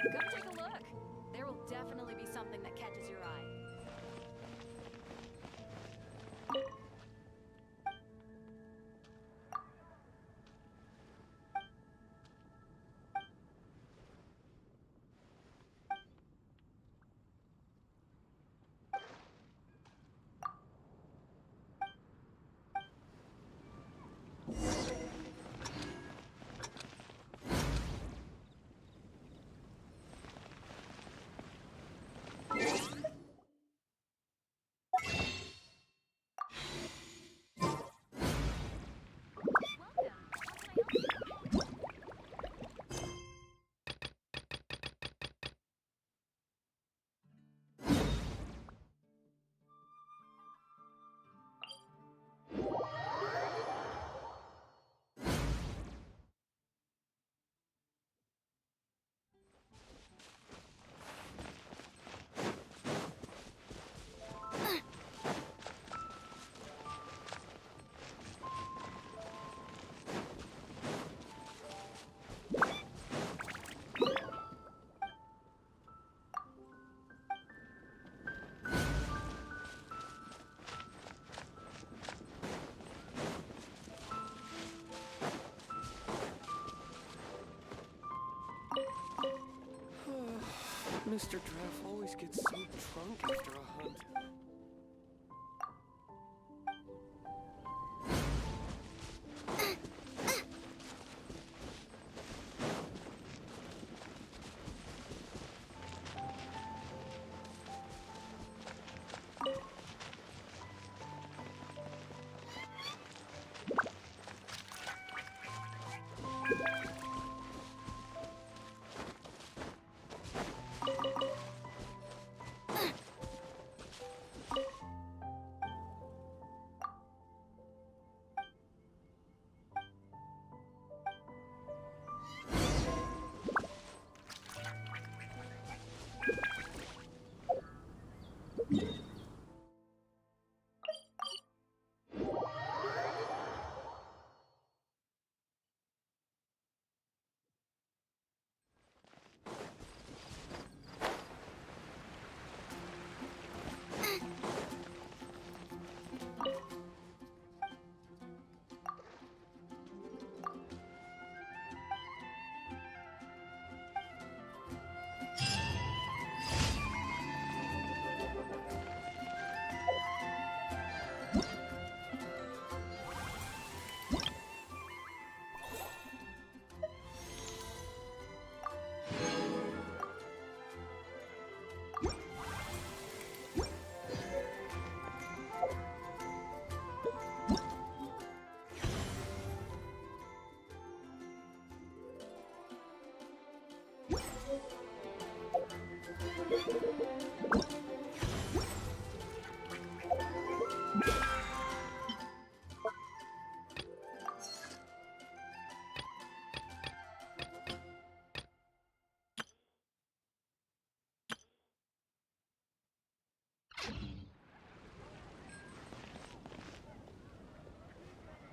Come take a look. There will definitely be something that catches your eye. Mr. Draff always gets so drunk after a hunt.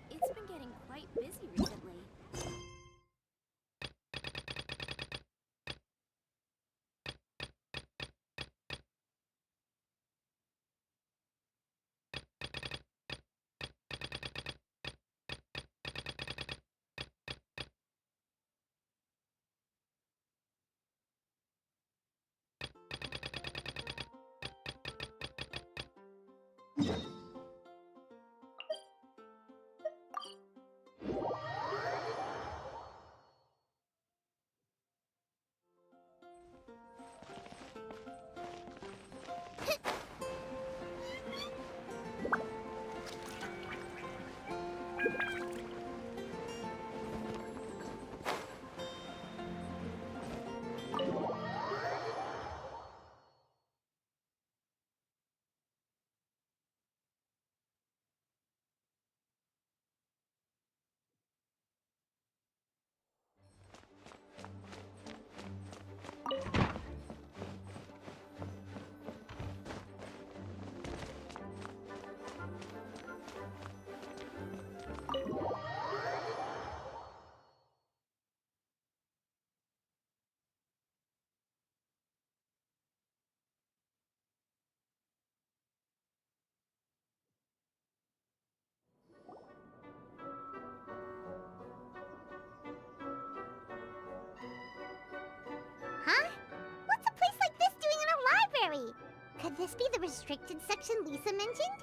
It's been getting quite busy recently. this be the restricted section Lisa mentioned?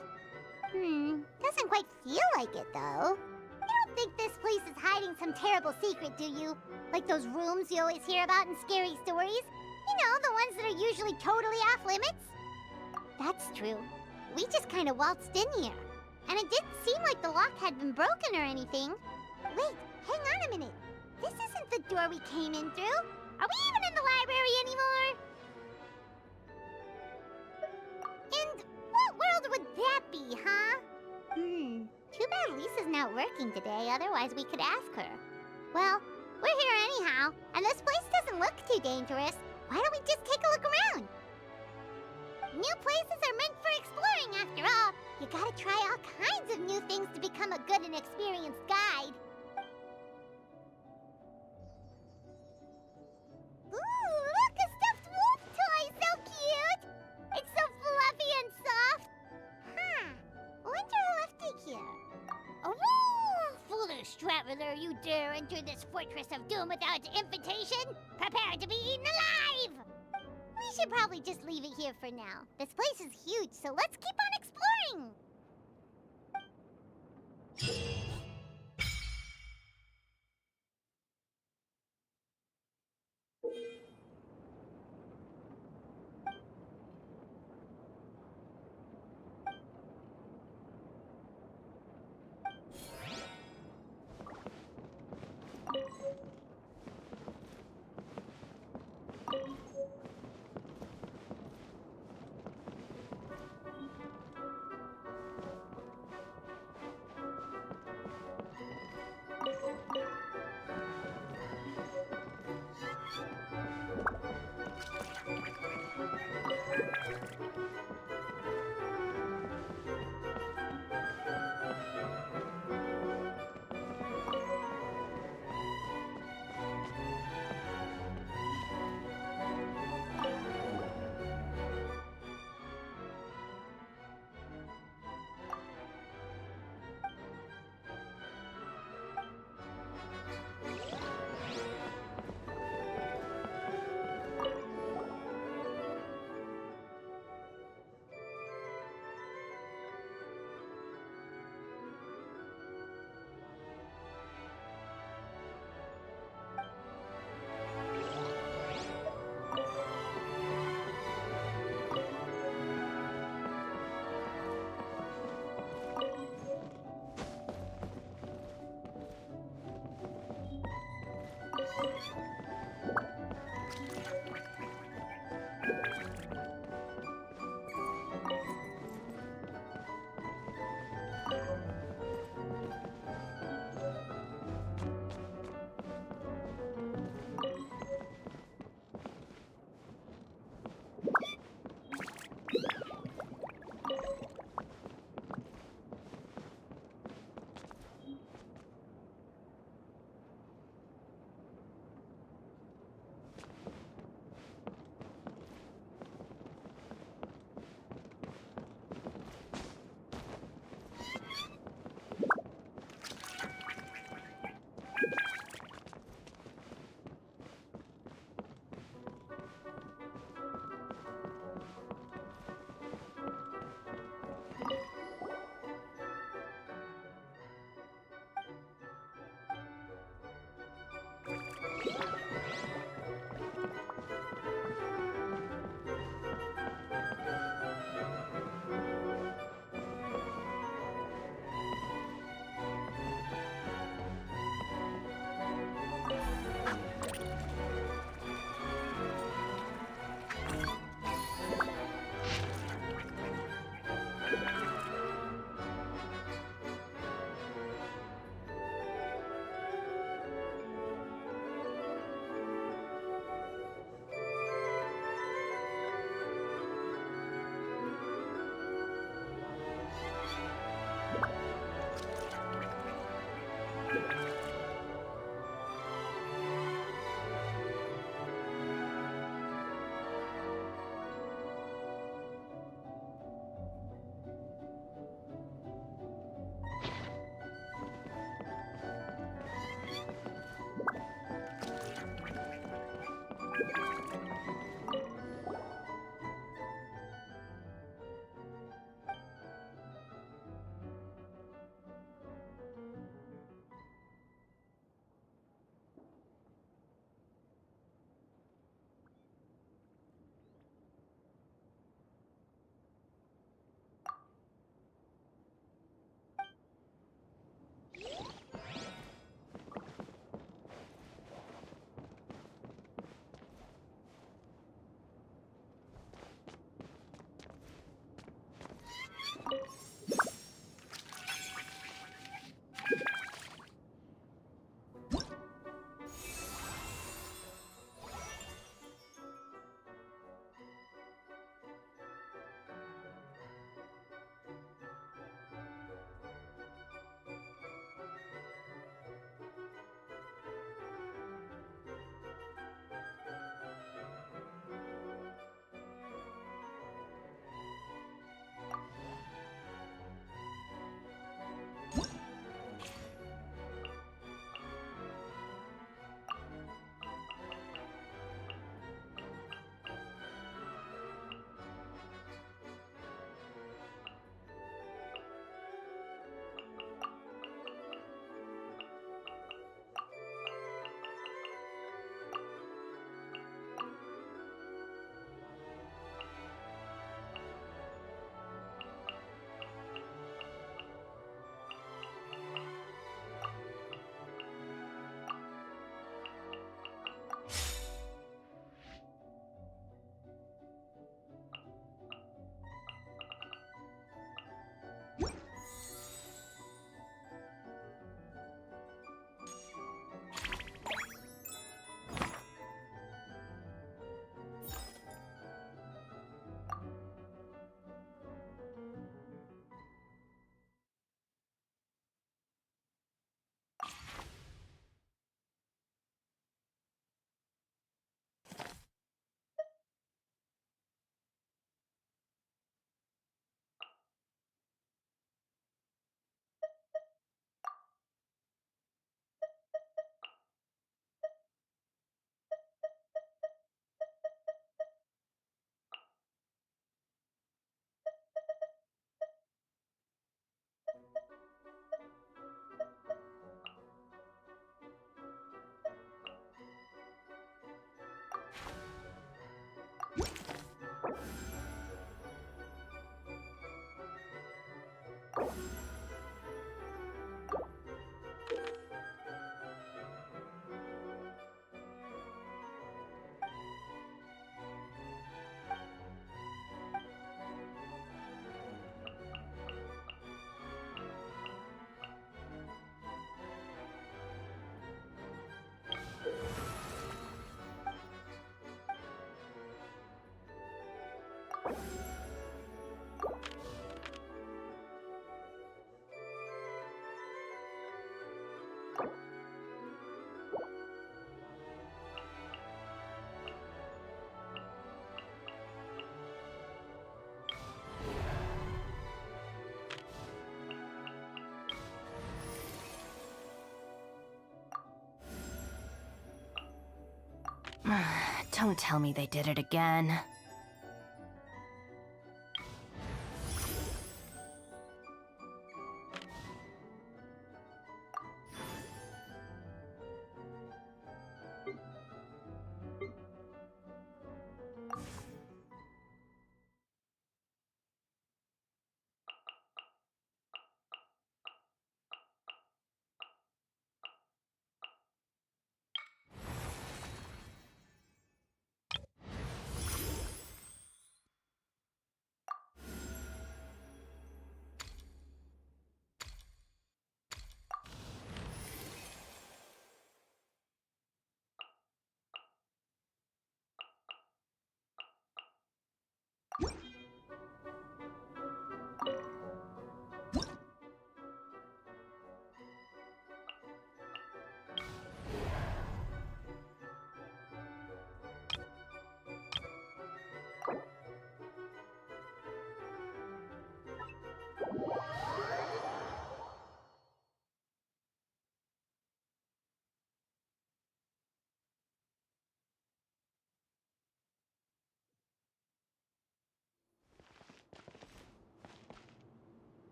Doesn't quite feel like it, though. You don't think this place is hiding some terrible secret, do you? Like those rooms you always hear about in scary stories? You know, the ones that are usually totally off limits? That's true. We just kind of waltzed in here. And it didn't seem like the lock had been broken or anything. Wait, hang on a minute. This isn't the door we came in through. Are we even in the library anymore? And what world would that be, huh? Too bad Lisa's not working today, otherwise we could ask her. Well, we're here anyhow, and this place doesn't look too dangerous. Why don't we just take a look around? New places are meant for exploring, after all. You gotta try all kinds of new things to become a good and experienced guide. Ooh, look, a stuffed wolf toy! So cute! It's so fluffy and soft. Wonder who left it here. Oh, foolish traveler, you dare enter this fortress of doom without invitation? Prepare to be eaten alive! We should probably just leave it here for now. This place is huge, so let's keep on exploring! Don't tell me they did it again.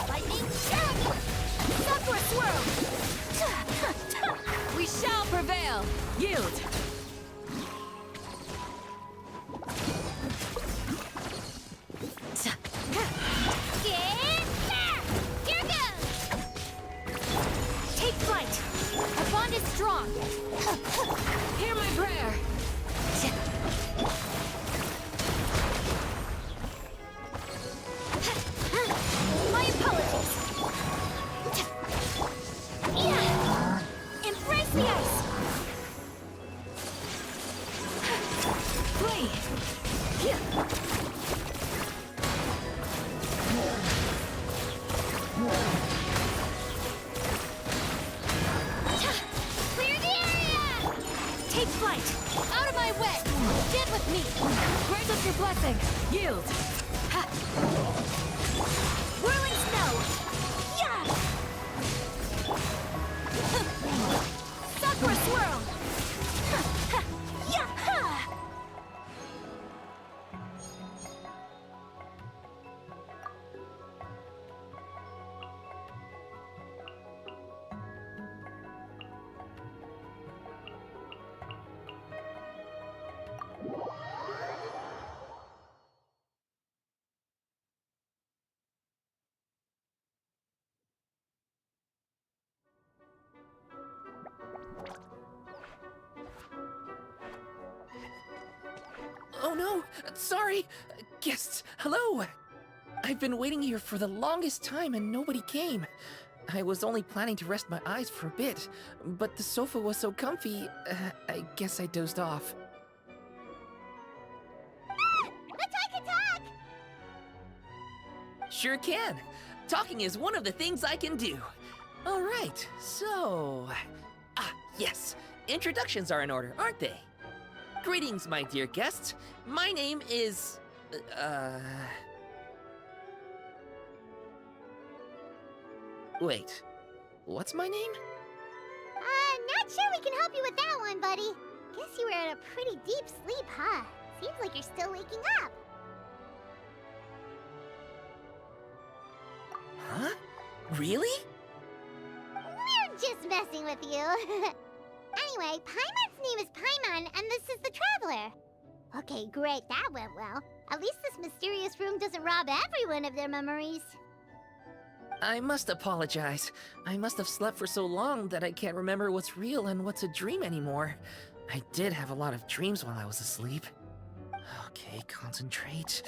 Lightning, down! Software swirl! We shall prevail! Yield! Get there! Here goes! Take flight! Our bond is strong! Hear my prayer! My apologies! Yeah! Embrace the ice! Flee! Clear the area! Take flight! Out of my way! Get with me! Grant us your blessing! Yield! Whirling snow! Yeah! Sakura swirl! Yeah! Oh no! Sorry! Guests, hello! I've been waiting here for the longest time and nobody came. I was only planning to rest my eyes for a bit, but the sofa was so comfy, I guess I dozed off. Let's talk! Sure can! Talking is one of the things I can do. Alright, so... yes. Introductions are in order, aren't they? Greetings, my dear guests. My name is... Wait. What's my name? Not sure we can help you with that one, buddy. Guess you were in a pretty deep sleep, huh? Seems like you're still waking up. Huh? Really? We're just messing with you. Anyway, Paimon's name is Paimon, and this is the Traveler. Okay, great, that went well. At least this mysterious room doesn't rob everyone of their memories. I must apologize. I must have slept for so long that I can't remember what's real and what's a dream anymore. I did have a lot of dreams while I was asleep. Okay, concentrate.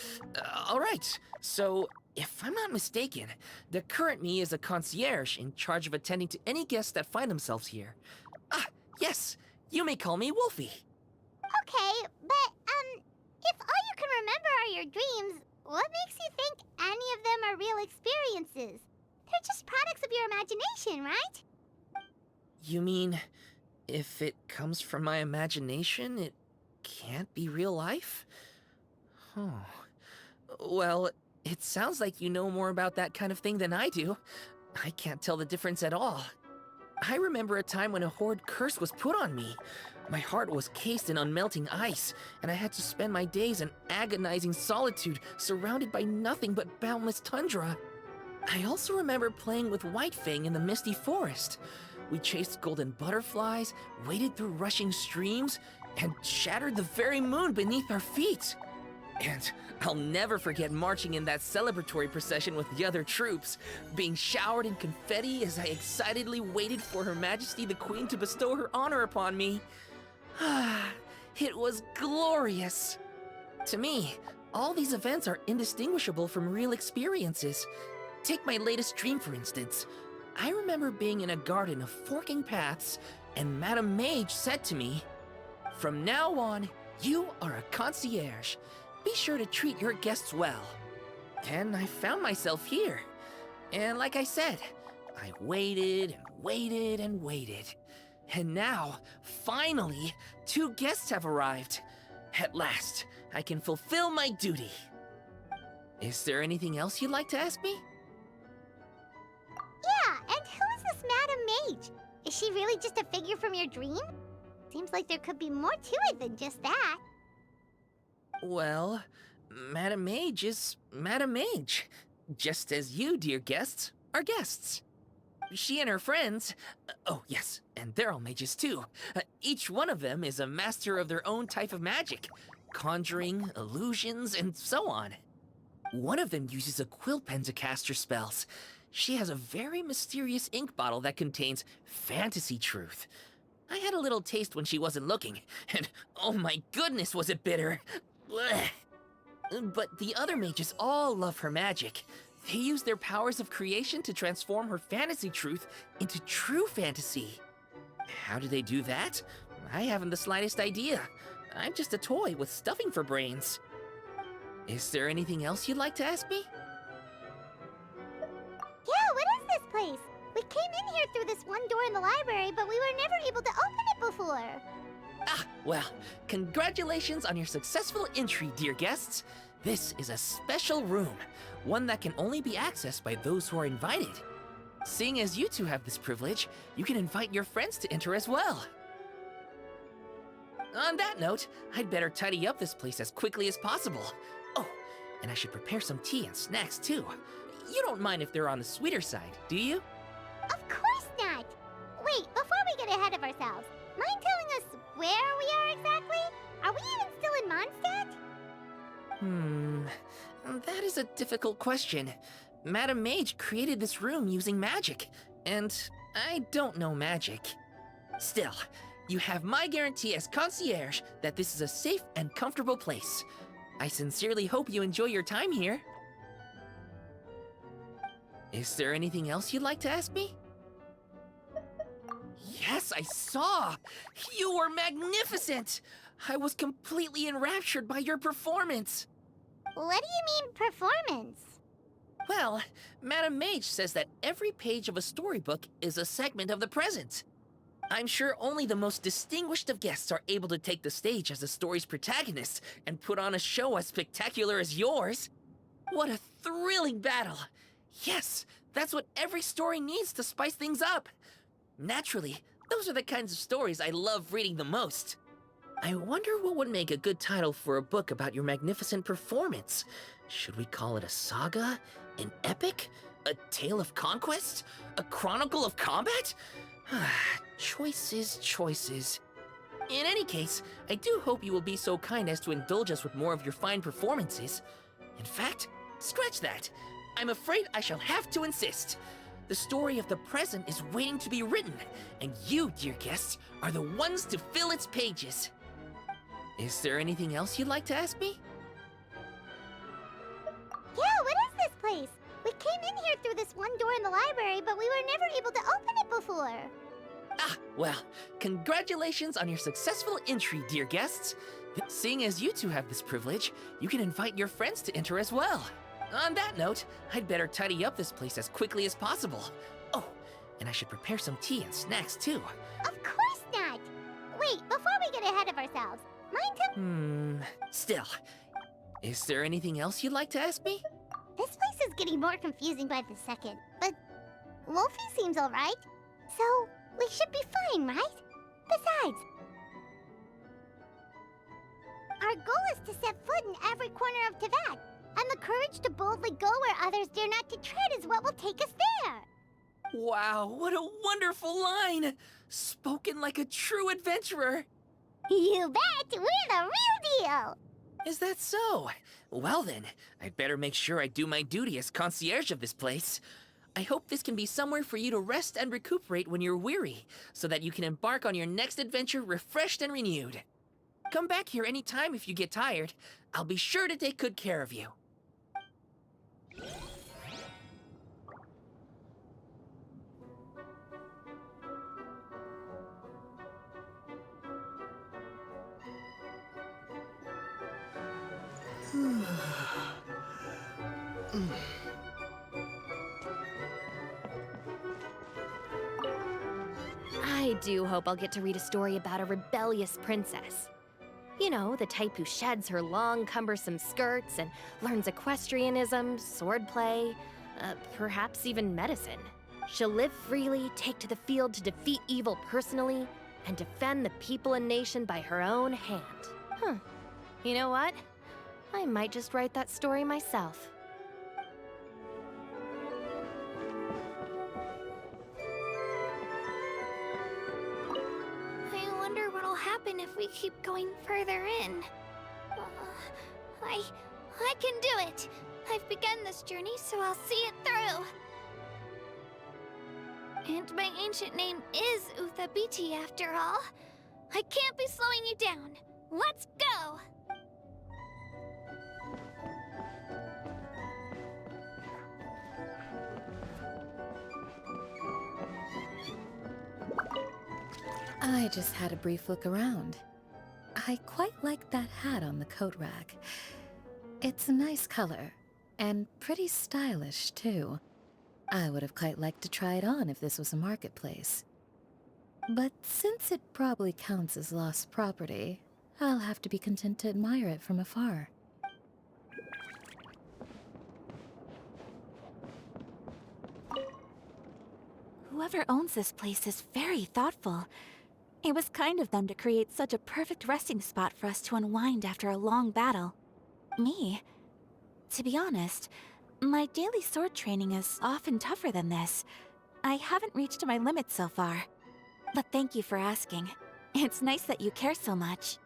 All right, so if I'm not mistaken, the current me is a concierge in charge of attending to any guests that find themselves here. Ah, yes, you may call me Wolfie. Okay, but, if all you can remember are your dreams, what makes you think any of them are real experiences? They're just products of your imagination, right? You mean, if it comes from my imagination, it can't be real life? Oh. Well, it sounds like you know more about that kind of thing than I do. I can't tell the difference at all. I remember a time when a horrid curse was put on me. My heart was cased in unmelting ice, and I had to spend my days in agonizing solitude, surrounded by nothing but boundless tundra. I also remember playing with Whitefang in the misty forest. We chased golden butterflies, waded through rushing streams, and shattered the very moon beneath our feet. And I'll never forget marching in that celebratory procession with the other troops, being showered in confetti as I excitedly waited for Her Majesty the Queen to bestow her honor upon me. It was glorious. To me, all these events are indistinguishable from real experiences. Take my latest dream, for instance. I remember being in a garden of forking paths, and Madame Mage said to me, "From now on, you are a concierge. Be sure to treat your guests well." And I found myself here. And like I said, I waited and waited and waited. And now, finally, 2 guests have arrived. At last, I can fulfill my duty. Is there anything else you'd like to ask me? Yeah, and who is this Madame Mage? Is she really just a figure from your dream? Seems like there could be more to it than just that. Well, Madame Mage is Madame Mage. Just as you, dear guests, are guests. She and her friends, oh yes, and they're all mages too. Each one of them is a master of their own type of magic. Conjuring, illusions, and so on. One of them uses a quill pen to cast her spells. She has a very mysterious ink bottle that contains fantasy truth. I had a little taste when she wasn't looking, and oh my goodness was it bitter. Blech. But the other mages all love her magic. They use their powers of creation to transform her fantasy truth into true fantasy. How do they do that? I haven't the slightest idea. I'm just a toy with stuffing for brains. Is there anything else you'd like to ask me? Yeah, what is this place? We came in here through this one door in the library, but we were never able to open it before. Ah, well, congratulations on your successful entry, dear guests. This is a special room, one that can only be accessed by those who are invited. Seeing as you two have this privilege, you can invite your friends to enter as well. On that note, I'd better tidy up this place as quickly as possible. Oh, and I should prepare some tea and snacks too. You don't mind if they're on the sweeter side, do you? Of course not! Wait, before we get ahead of ourselves, mind telling us where we are exactly? Are we even still in Mondstadt? That is a difficult question. Madame Mage created this room using magic, and I don't know magic. Still, you have my guarantee as concierge that this is a safe and comfortable place. I sincerely hope you enjoy your time here. Is there anything else you'd like to ask me? Yes, I saw! You were magnificent! I was completely enraptured by your performance. What do you mean, performance? Well, Madame Mage says that every page of a storybook is a segment of the present. I'm sure only the most distinguished of guests are able to take the stage as the story's protagonists and put on a show as spectacular as yours. What a thrilling battle! Yes, that's what every story needs to spice things up. Naturally, those are the kinds of stories I love reading the most. I wonder what would make a good title for a book about your magnificent performance. Should we call it a saga? An epic? A tale of conquest? A chronicle of combat? Choices, choices. In any case, I do hope you will be so kind as to indulge us with more of your fine performances. In fact, scratch that. I'm afraid I shall have to insist. The story of the present is waiting to be written, and you, dear guests, are the ones to fill its pages. Is there anything else you'd like to ask me? Yeah, what is this place? We came in here through this one door in the library, but we were never able to open it before. Ah, well, congratulations on your successful entry, dear guests. Seeing as you two have this privilege, you can invite your friends to enter as well. On that note, I'd better tidy up this place as quickly as possible. Oh, and I should prepare some tea and snacks too. Of course not! Wait, before we get ahead of ourselves, mind to... Still, is there anything else you'd like to ask me? This place is getting more confusing by the second, but Wolfie seems alright. So, we should be fine, right? Besides, our goal is to set foot in every corner of Teyvat, and the courage to boldly go where others dare not to tread is what will take us there. Wow, what a wonderful line! Spoken like a true adventurer! You bet! We're the real deal! Is that so? Well then, I'd better make sure I do my duty as concierge of this place. I hope this can be somewhere for you to rest and recuperate when you're weary, so that you can embark on your next adventure refreshed and renewed. Come back here anytime if you get tired. I'll be sure to take good care of you. I do hope I'll get to read a story about a rebellious princess. You know, the type who sheds her long, cumbersome skirts and learns equestrianism, swordplay, perhaps even medicine. She'll live freely, take to the field to defeat evil personally, and defend the people and nation by her own hand. You know what? I might just write that story myself. I wonder what'll happen if we keep going further in. I can do it! I've begun this journey, so I'll see it through! And my ancient name is Uthabiti, after all. I can't be slowing you down. Let's go! I just had a brief look around. I quite like that hat on the coat rack. It's a nice color, and pretty stylish, too. I would have quite liked to try it on if this was a marketplace. But since it probably counts as lost property, I'll have to be content to admire it from afar. Whoever owns this place is very thoughtful. It was kind of them to create such a perfect resting spot for us to unwind after a long battle. Me? To be honest, my daily sword training is often tougher than this. I haven't reached my limit so far. But thank you for asking. It's nice that you care so much.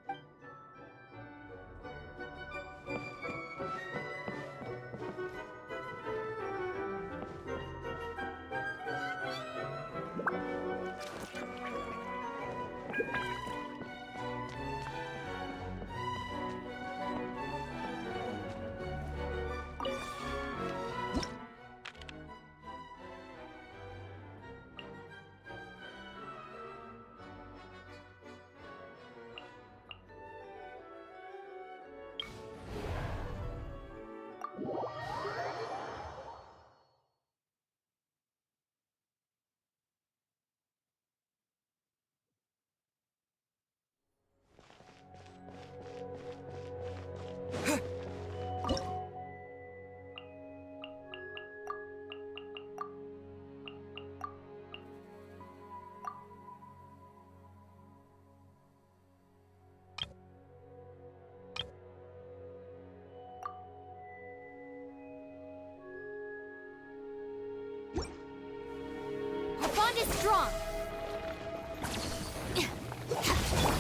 Our bond is strong.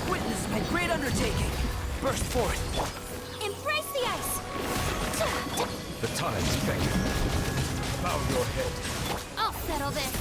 Witness my great undertaking! Burst forth! Embrace the ice! The time's beckoning. Bow your head. I'll settle this.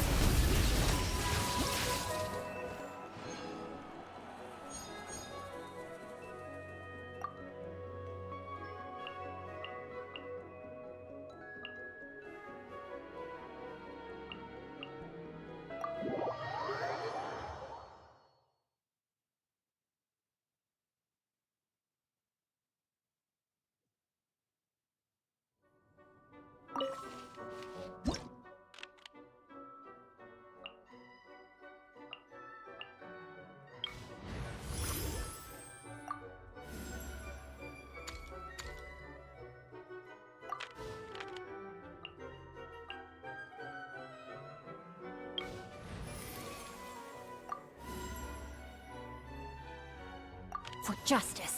for justice.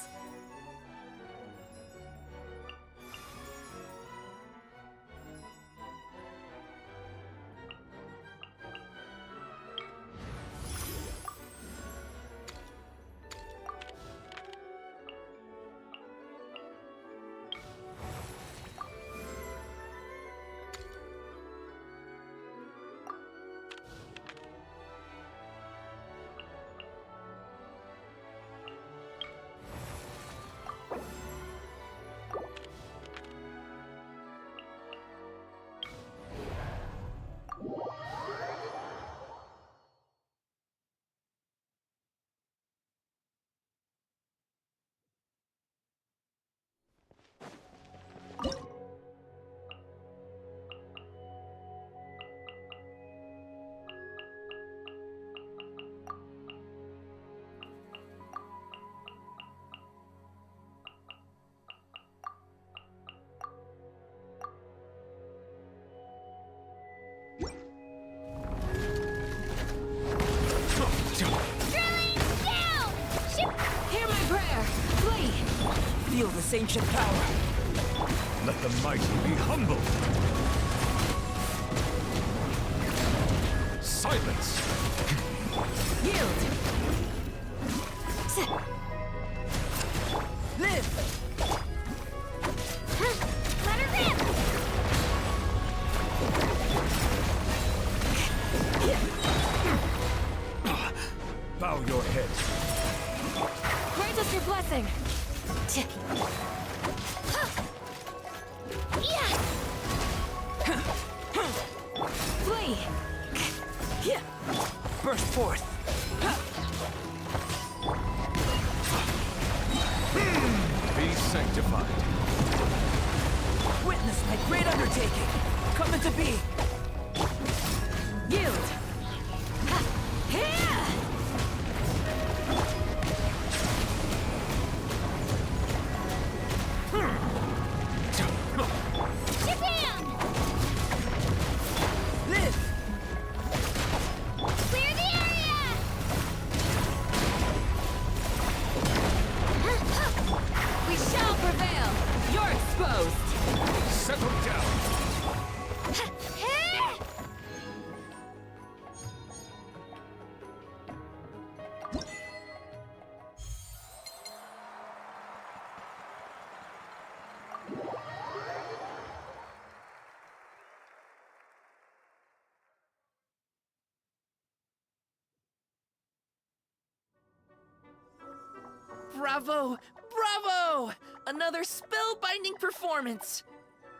Hear my prayer! Flee! Feel this ancient power. Let the mighty be humble. Silence! Yield! Live! Let her rip! Bow your head. Grant us your blessing. Flee! Burst forth. Be sanctified. Witness my great undertaking. Come into being. Yield! Get down! Live! Clear the area! We shall prevail! You're exposed! Settle down. Bravo! Bravo! Another spellbinding performance!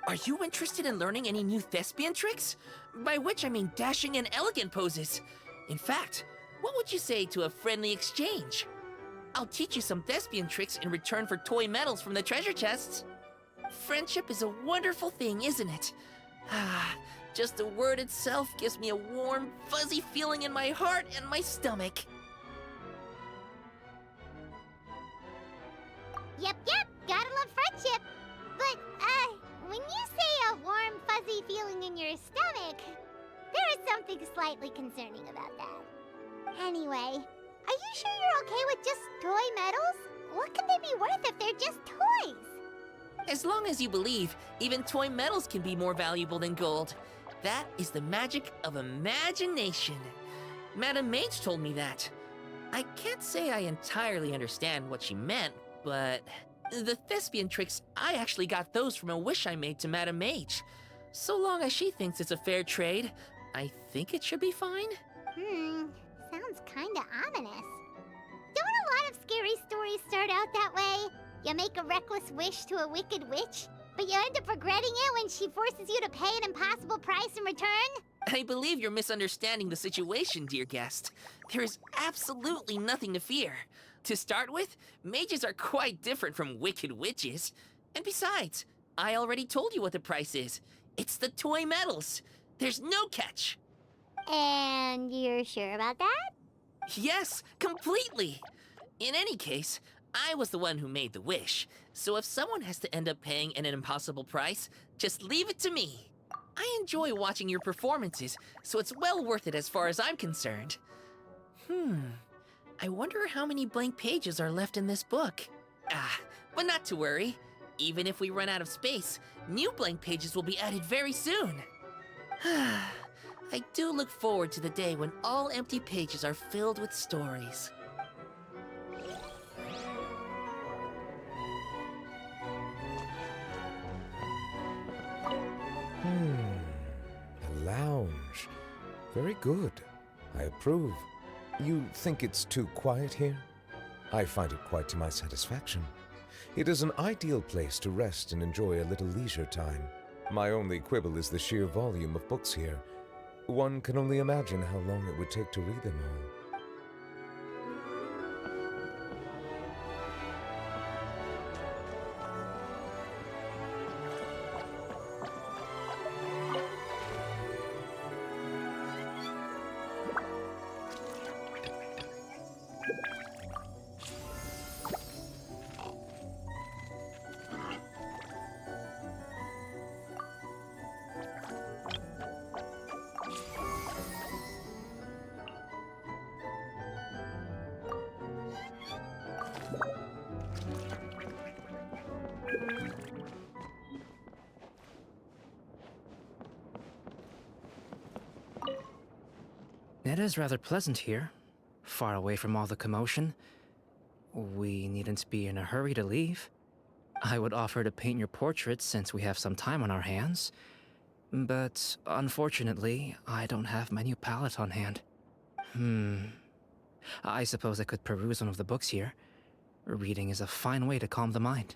Are you interested in learning any new thespian tricks? By which I mean dashing and elegant poses. In fact, what would you say to a friendly exchange? I'll teach you some thespian tricks in return for toy medals from the treasure chests. Friendship is a wonderful thing, isn't it? Ah, just the word itself gives me a warm, fuzzy feeling in my heart and my stomach. Yep, gotta love friendship. But, when you say a warm, fuzzy feeling in your stomach, there is something slightly concerning about that. Anyway, are you sure you're okay with just toy medals? What can they be worth if they're just toys? As long as you believe, even toy medals can be more valuable than gold. That is the magic of imagination. Madame Mage told me that. I can't say I entirely understand what she meant, but the thespian tricks, I actually got those from a wish I made to Madame Mage. So long as she thinks it's a fair trade, I think it should be fine. Sounds kinda ominous. Don't a lot of scary stories start out that way? You make a reckless wish to a wicked witch, but you end up regretting it when she forces you to pay an impossible price in return? I believe you're misunderstanding the situation, dear guest. There is absolutely nothing to fear. To start with, mages are quite different from wicked witches. And besides, I already told you what the price is. It's the toy medals. There's no catch. And you're sure about that? Yes, completely. In any case, I was the one who made the wish. So if someone has to end up paying an impossible price, just leave it to me. I enjoy watching your performances, so it's well worth it as far as I'm concerned. I wonder how many blank pages are left in this book. But not to worry. Even if we run out of space, new blank pages will be added very soon. I do look forward to the day when all empty pages are filled with stories. A lounge. Very good. I approve. You think it's too quiet here? I find it quite to my satisfaction. It is an ideal place to rest and enjoy a little leisure time. My only quibble is the sheer volume of books here. One can only imagine how long it would take to read them all. It is rather pleasant here, far away from all the commotion. We needn't be in a hurry to leave. I would offer to paint your portrait since we have some time on our hands. But unfortunately, I don't have my new palette on hand. I suppose I could peruse one of the books here. Reading is a fine way to calm the mind.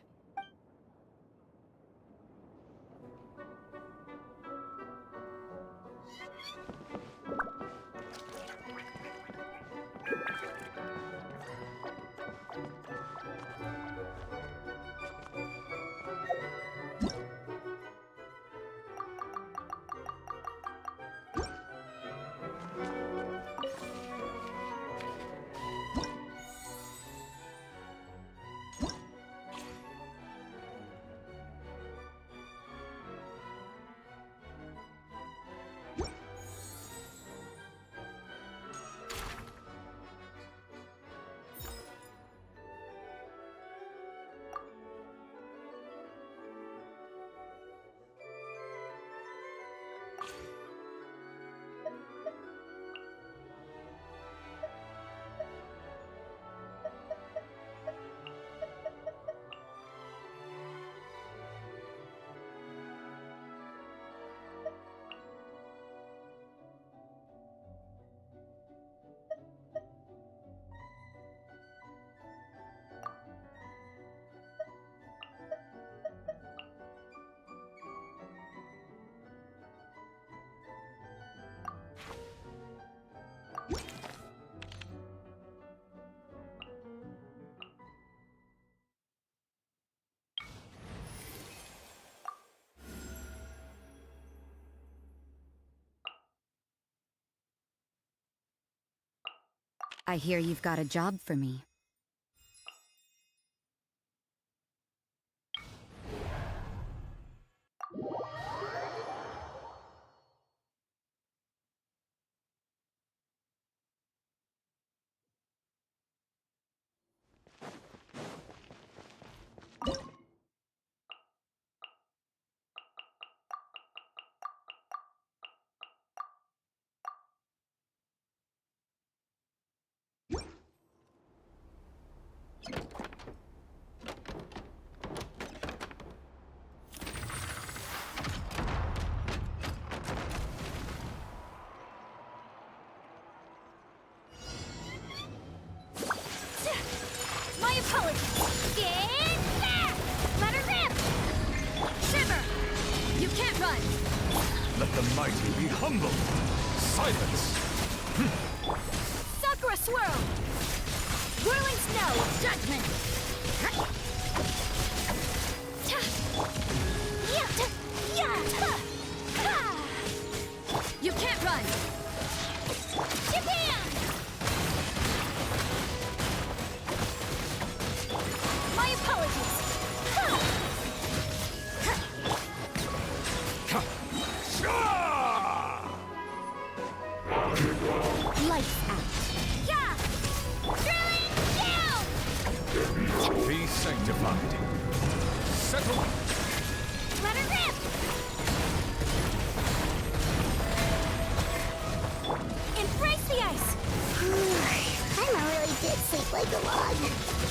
I hear you've got a job for me. My apologies. Get back! Let her rip! Shiver! You can't run! Let the mighty be humble. Silence. Sakura swirl! Whirling snow! Judgment! You can't run! Japan! My apologies! Lights out. Yeah! Settle. Let her rip! Embrace the ice! Paimon really did sleep like a log.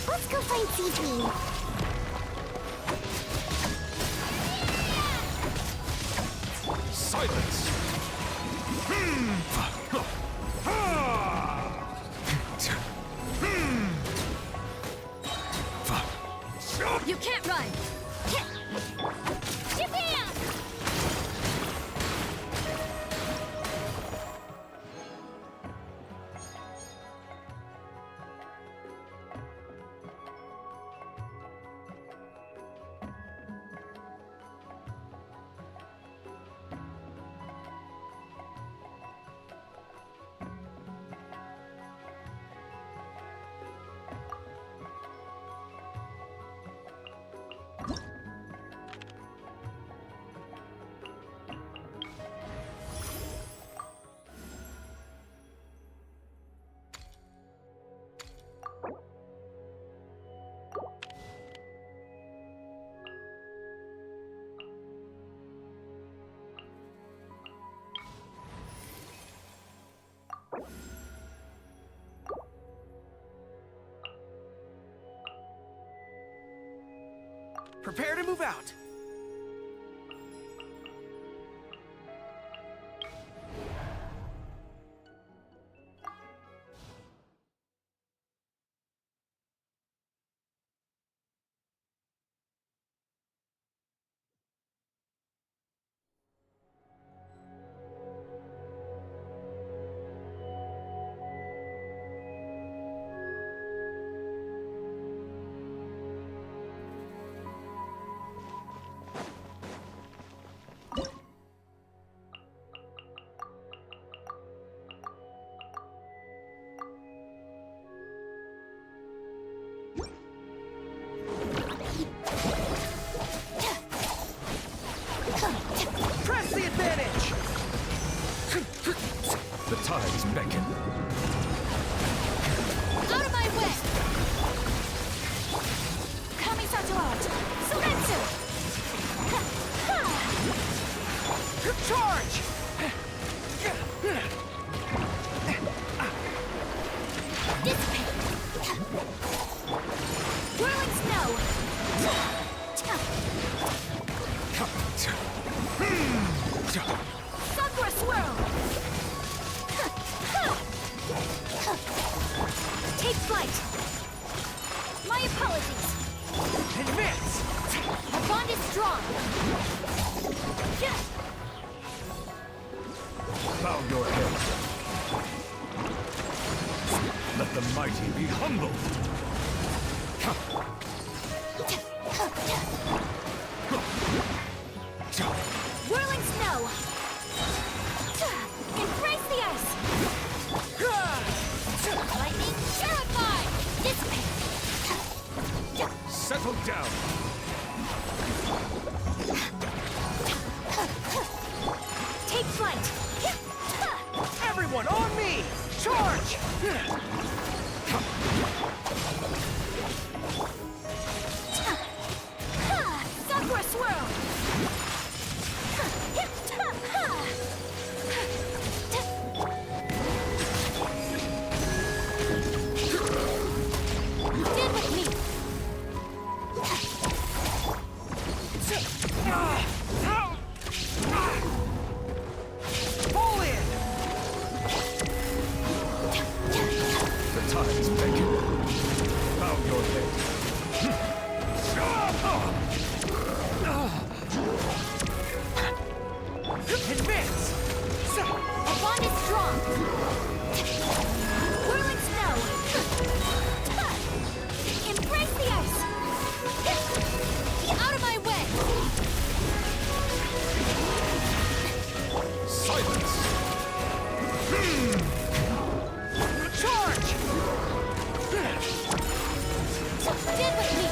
Let's go find Seaweed. Silence. You can't run! Japan! Prepare to move out. Press the advantage! The tides beckon. Out of my way! Kamisato out! Suretsu! Charge! Dissipate! Whirling snow! Sakura swirl! Take flight! My apologies! Advance! Our bond is strong! Bow your head. Let the mighty be humbled. Whirling snow! Embrace the ice! Lightning terrified! Dissipate! Settle down. Take flight! Everyone on me! Charge! Sakura swirl! Stand with me! Pull in! The tides beckon. Bow your head. Advance! Our bond is strong! Whirling snow! Embrace the ice! Out of my way! Silence. Charge! Stand with me!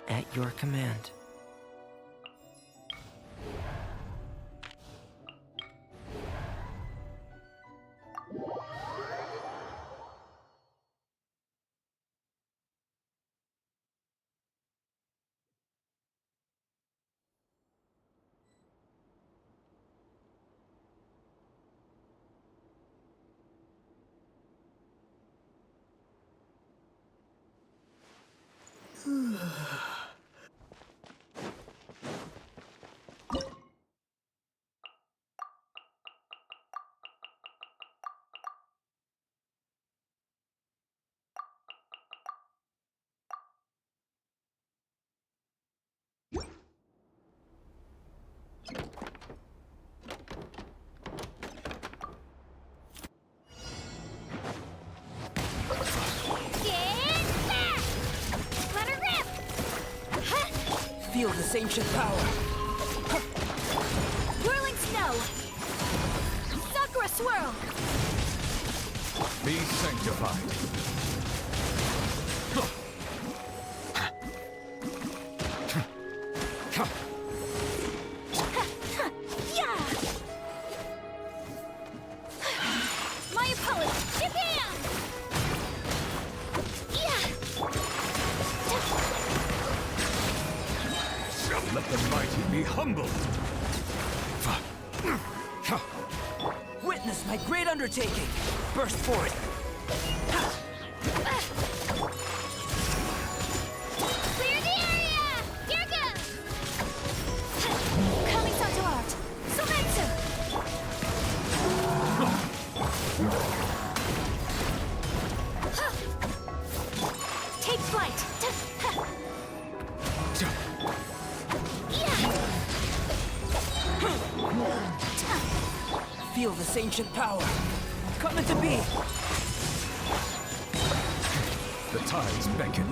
At your command. Feel this ancient power. Whirling snow! Sakura swirl! Be sanctified. Yeah! My opponent, Japan! Yeah! Let the mighty be humbled. Witness my great undertaking. Burst forth. Clear the area! Here goes! Coming to art. Sometsu! Take flight. Feel this ancient power. Coming to be. The tides beckon.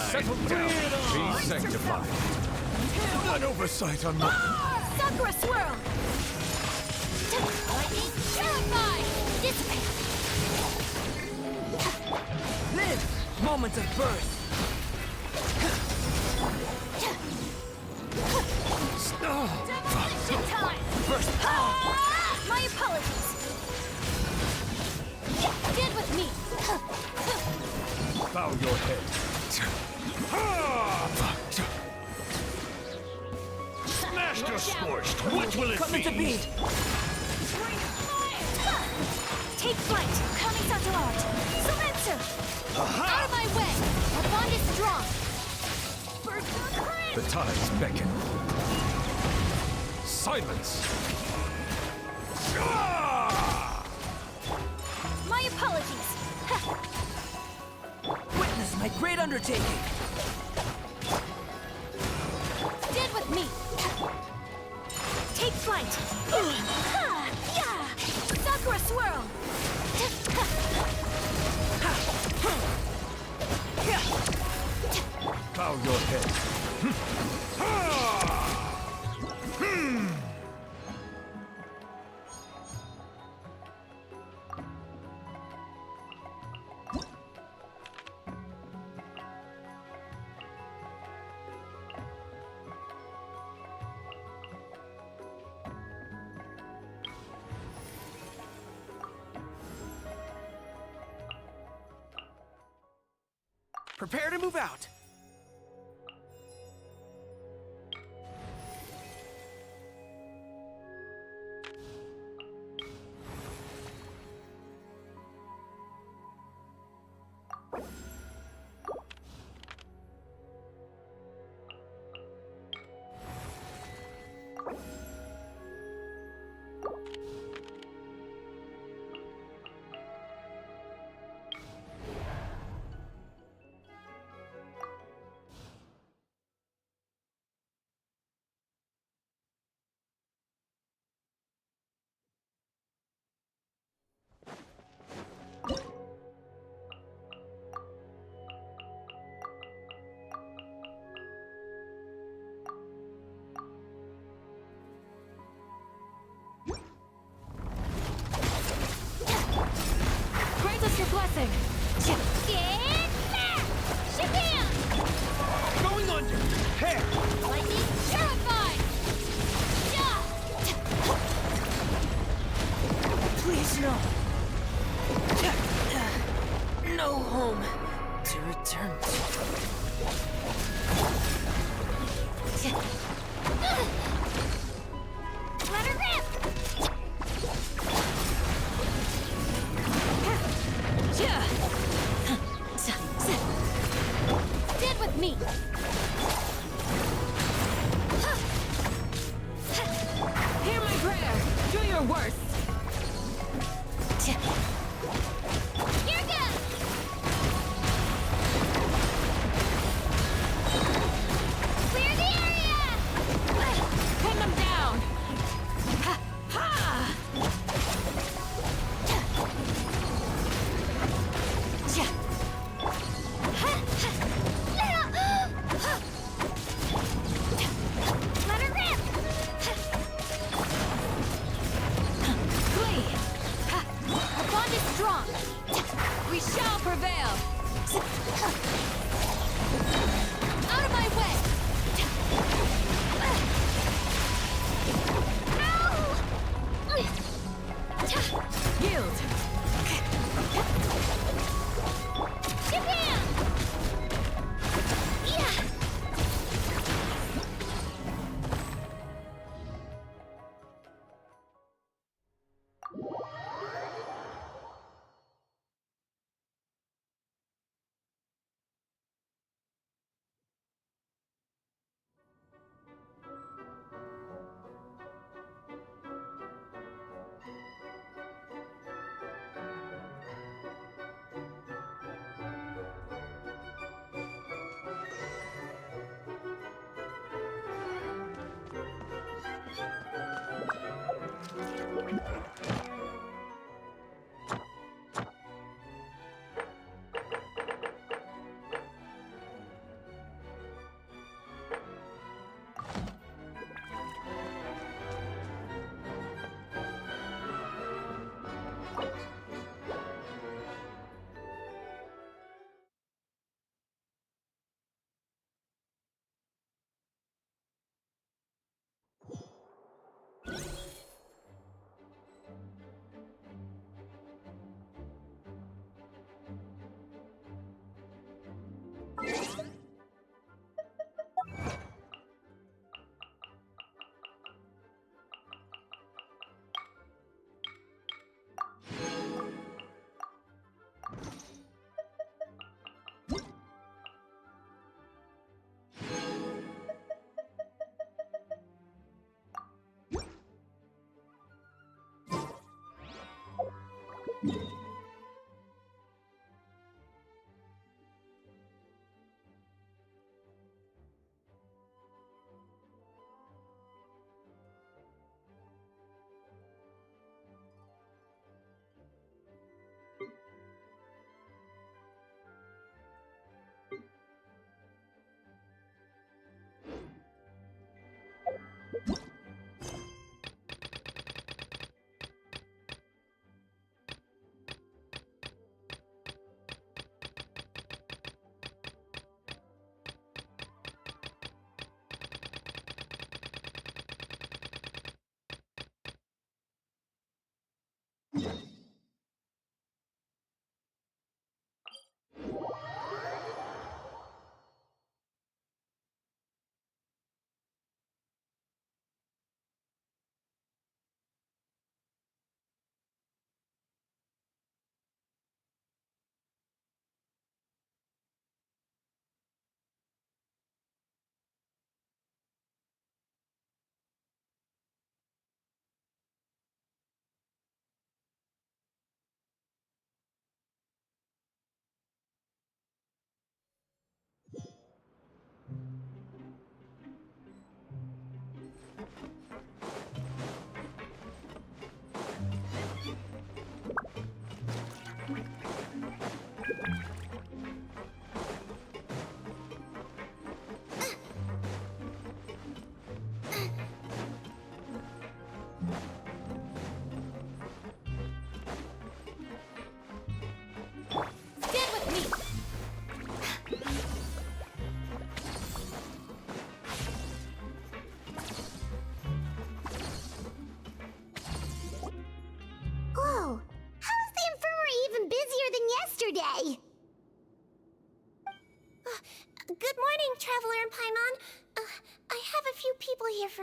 Settle down. Be sanctified. An oversight on my... Sakura swirl! Lightning purified! Dissipate! Live! Moment of birth. Demolition time! Burst. My apologies! Stand with me! Bow your head. Smashed or scorched, what will it Coming to be. Take flight! Coming to art! Sometsu! Out of my way! Our bond is strong! Burst of crit! The tides beckon. Silence! My apologies! Witness my great undertaking. Stand with me! Take flight! Sakura swirl! Bow your head. Prepare to move out. Grant us your blessing! Get back! Shabam! Going under. Hair. Lightning purified! Yeah! Please no. No home to return Let her rip! Stand with me! Hear my prayer! Do your worst! Here goes! Clear the area! Pin them down! Ha! Ha! Let her rip! Flee! Our bond is strong! We shall prevail! Out of my way! Yield! Shabam! Yeah!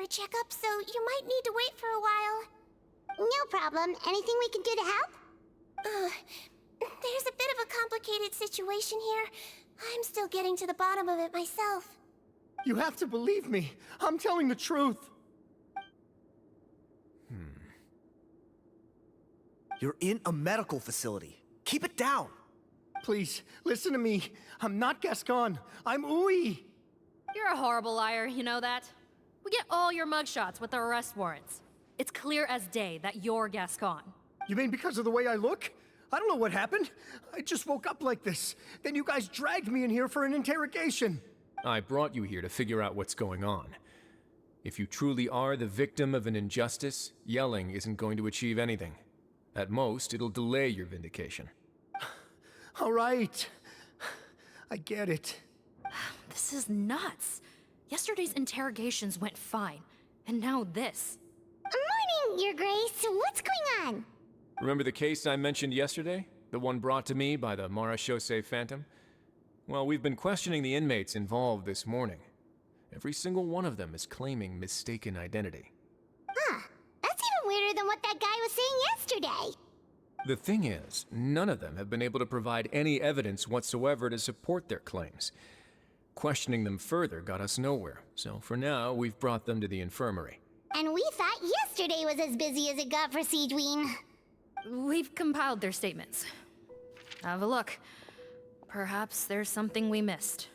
a checkup, so you might need to wait for a while. No problem. Anything we can do to help? There's a bit of a complicated situation here. I'm still getting to the bottom of it myself. You have to believe me. I'm telling the truth. You're in a medical facility. Keep it down. Please, listen to me. I'm not Gascon. I'm Uy. You're a horrible liar, you know that? We get all your mugshots with the arrest warrants. It's clear as day that you're Gascon. You mean because of the way I look? I don't know what happened. I just woke up like this. Then you guys dragged me in here for an interrogation. I brought you here to figure out what's going on. If you truly are the victim of an injustice, yelling isn't going to achieve anything. At most, it'll delay your vindication. All right. I get it. This is nuts. Yesterday's interrogations went fine, and now this. Morning, Your Grace. What's going on? Remember the case I mentioned yesterday? The one brought to me by the Marechaussee Phantom? Well, we've been questioning the inmates involved this morning. Every single one of them is claiming mistaken identity. Huh. That's even weirder than what that guy was saying yesterday. The thing is, none of them have been able to provide any evidence whatsoever to support their claims. Questioning them further got us nowhere, so for now, we've brought them to the infirmary. And we thought yesterday was as busy as it got for Siegeween. We've compiled their statements. Have a look. Perhaps there's something we missed.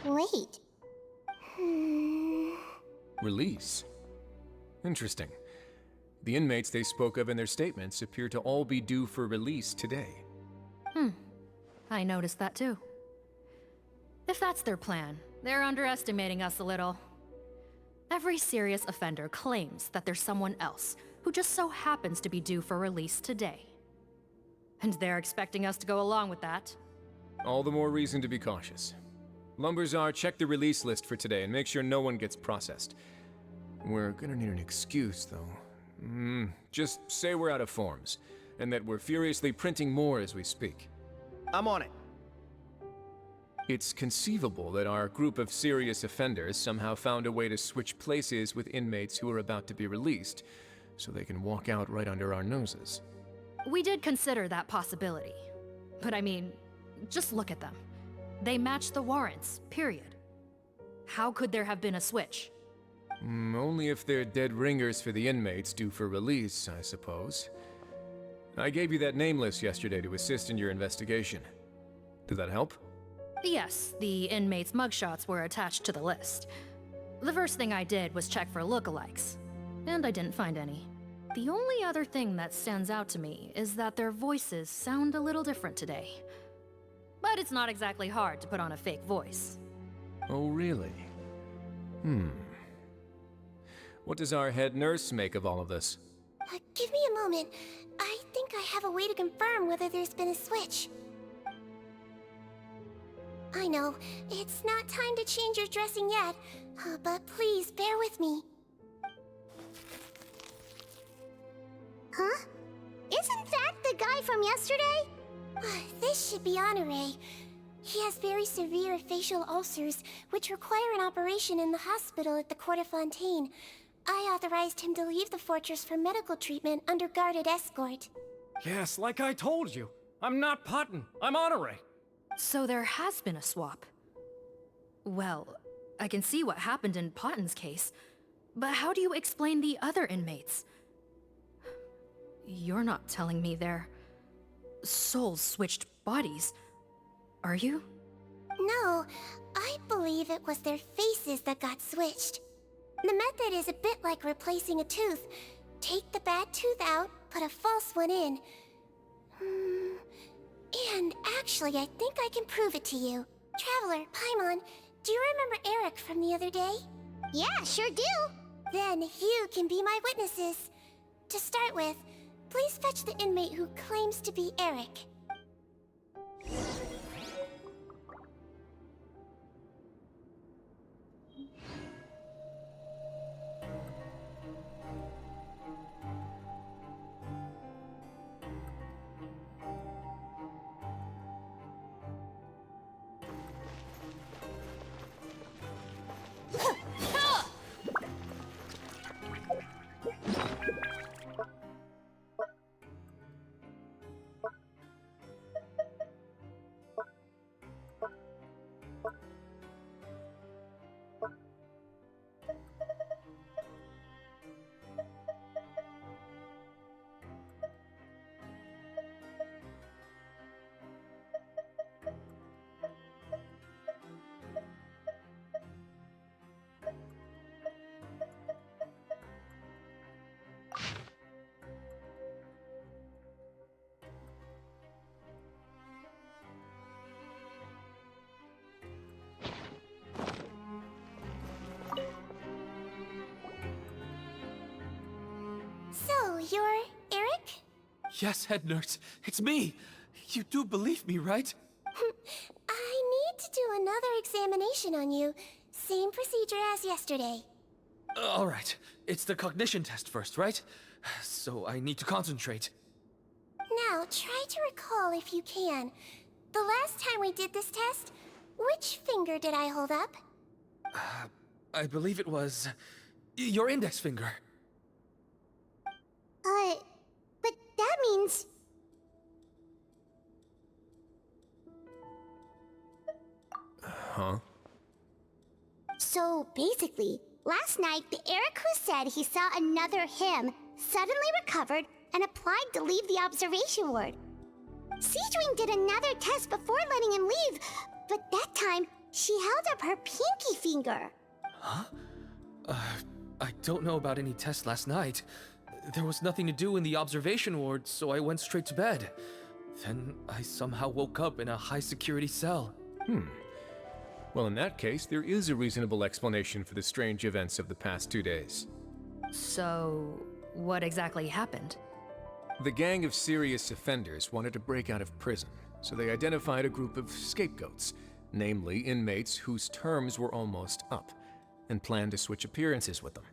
Wait. Release? Interesting. The inmates they spoke of in their statements appear to all be due for release today. I noticed that too. If that's their plan, they're underestimating us a little. Every serious offender claims that there's someone else who just so happens to be due for release today. And they're expecting us to go along with that. All the more reason to be cautious. Lumberzar, check the release list for today and make sure no one gets processed. We're gonna need an excuse, though. Just say we're out of forms, and that we're furiously printing more as we speak. I'm on it. It's conceivable that our group of serious offenders somehow found a way to switch places with inmates who are about to be released, so they can walk out right under our noses. We did consider that possibility. But I mean, just look at them. They match the warrants, period. How could there have been a switch? Only if they're dead ringers for the inmates due for release, I suppose. I gave you that name list yesterday to assist in your investigation. Did that help? Yes, the inmates' mugshots were attached to the list. The first thing I did was check for lookalikes, and I didn't find any. The only other thing that stands out to me is that their voices sound a little different today. But it's not exactly hard to put on a fake voice. Oh, really? What does our head nurse make of all of this? Give me a moment. I think I have a way to confirm whether there's been a switch. I know, it's not time to change your dressing yet, but please bear with me. Huh? Isn't that the guy from yesterday? This should be Honore. He has very severe facial ulcers, which require an operation in the hospital at the Court of Fontaine. I authorized him to leave the fortress for medical treatment under guarded escort. Yes, like I told you. I'm not Potton. I'm Honore. So there has been a swap. Well, I can see what happened in Potton's case, but how do you explain the other inmates? You're not telling me their souls switched bodies, are you? No, I believe it was their faces that got switched. The method is a bit like replacing a tooth. Take the bad tooth out, put a false one in. And actually, I think I can prove it to you. Traveler, Paimon, do you remember Eric from the other day? Yeah, sure do. Then you can be my witnesses. To start with, please fetch the inmate who claims to be Eric. So, you're Eric? Yes, head nurse. It's me. You do believe me, right? I need to do another examination on you. Same procedure as yesterday. All right. It's the cognition test first, right? So I need to concentrate. Now, try to recall if you can. The last time we did this test, which finger did I hold up? I believe it was your index finger. But that means... Huh? So, basically, last night, the Eric who said he saw another him suddenly recovered and applied to leave the observation ward. Seadwing did another test before letting him leave, but that time, she held up her pinky finger. Huh? I don't know about any tests last night. There was nothing to do in the observation ward, so I went straight to bed. Then I somehow woke up in a high-security cell. Well, in that case, there is a reasonable explanation for the strange events of the past 2 days. So, what exactly happened? The gang of serious offenders wanted to break out of prison, so they identified a group of scapegoats, namely inmates whose terms were almost up, and planned to switch appearances with them.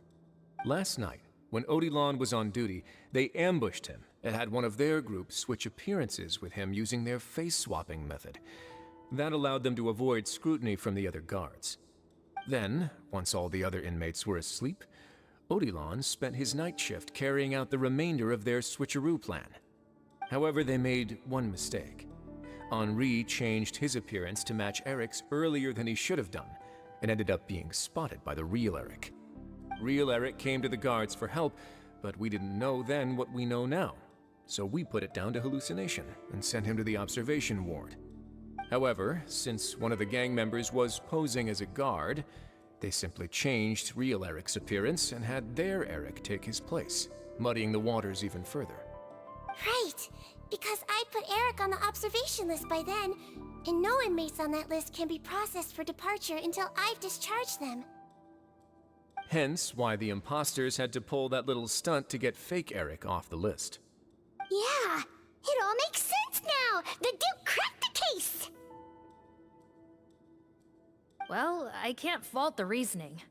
Last night, when Odilon was on duty, they ambushed him and had one of their group switch appearances with him using their face-swapping method. That allowed them to avoid scrutiny from the other guards. Then, once all the other inmates were asleep, Odilon spent his night shift carrying out the remainder of their switcheroo plan. However, they made one mistake. Henri changed his appearance to match Eric's earlier than he should have done, and ended up being spotted by the real Eric. Real Eric came to the guards for help, but we didn't know then what we know now, so we put it down to hallucination and sent him to the observation ward. However, since one of the gang members was posing as a guard, they simply changed real Eric's appearance and had their Eric take his place, muddying the waters even further. Right, because I put Eric on the observation list by then, and no inmates on that list can be processed for departure until I've discharged them. Hence why the imposters had to pull that little stunt to get fake Eric off the list. Yeah, it all makes sense now! The Duke cracked the case! Well, I can't fault the reasoning.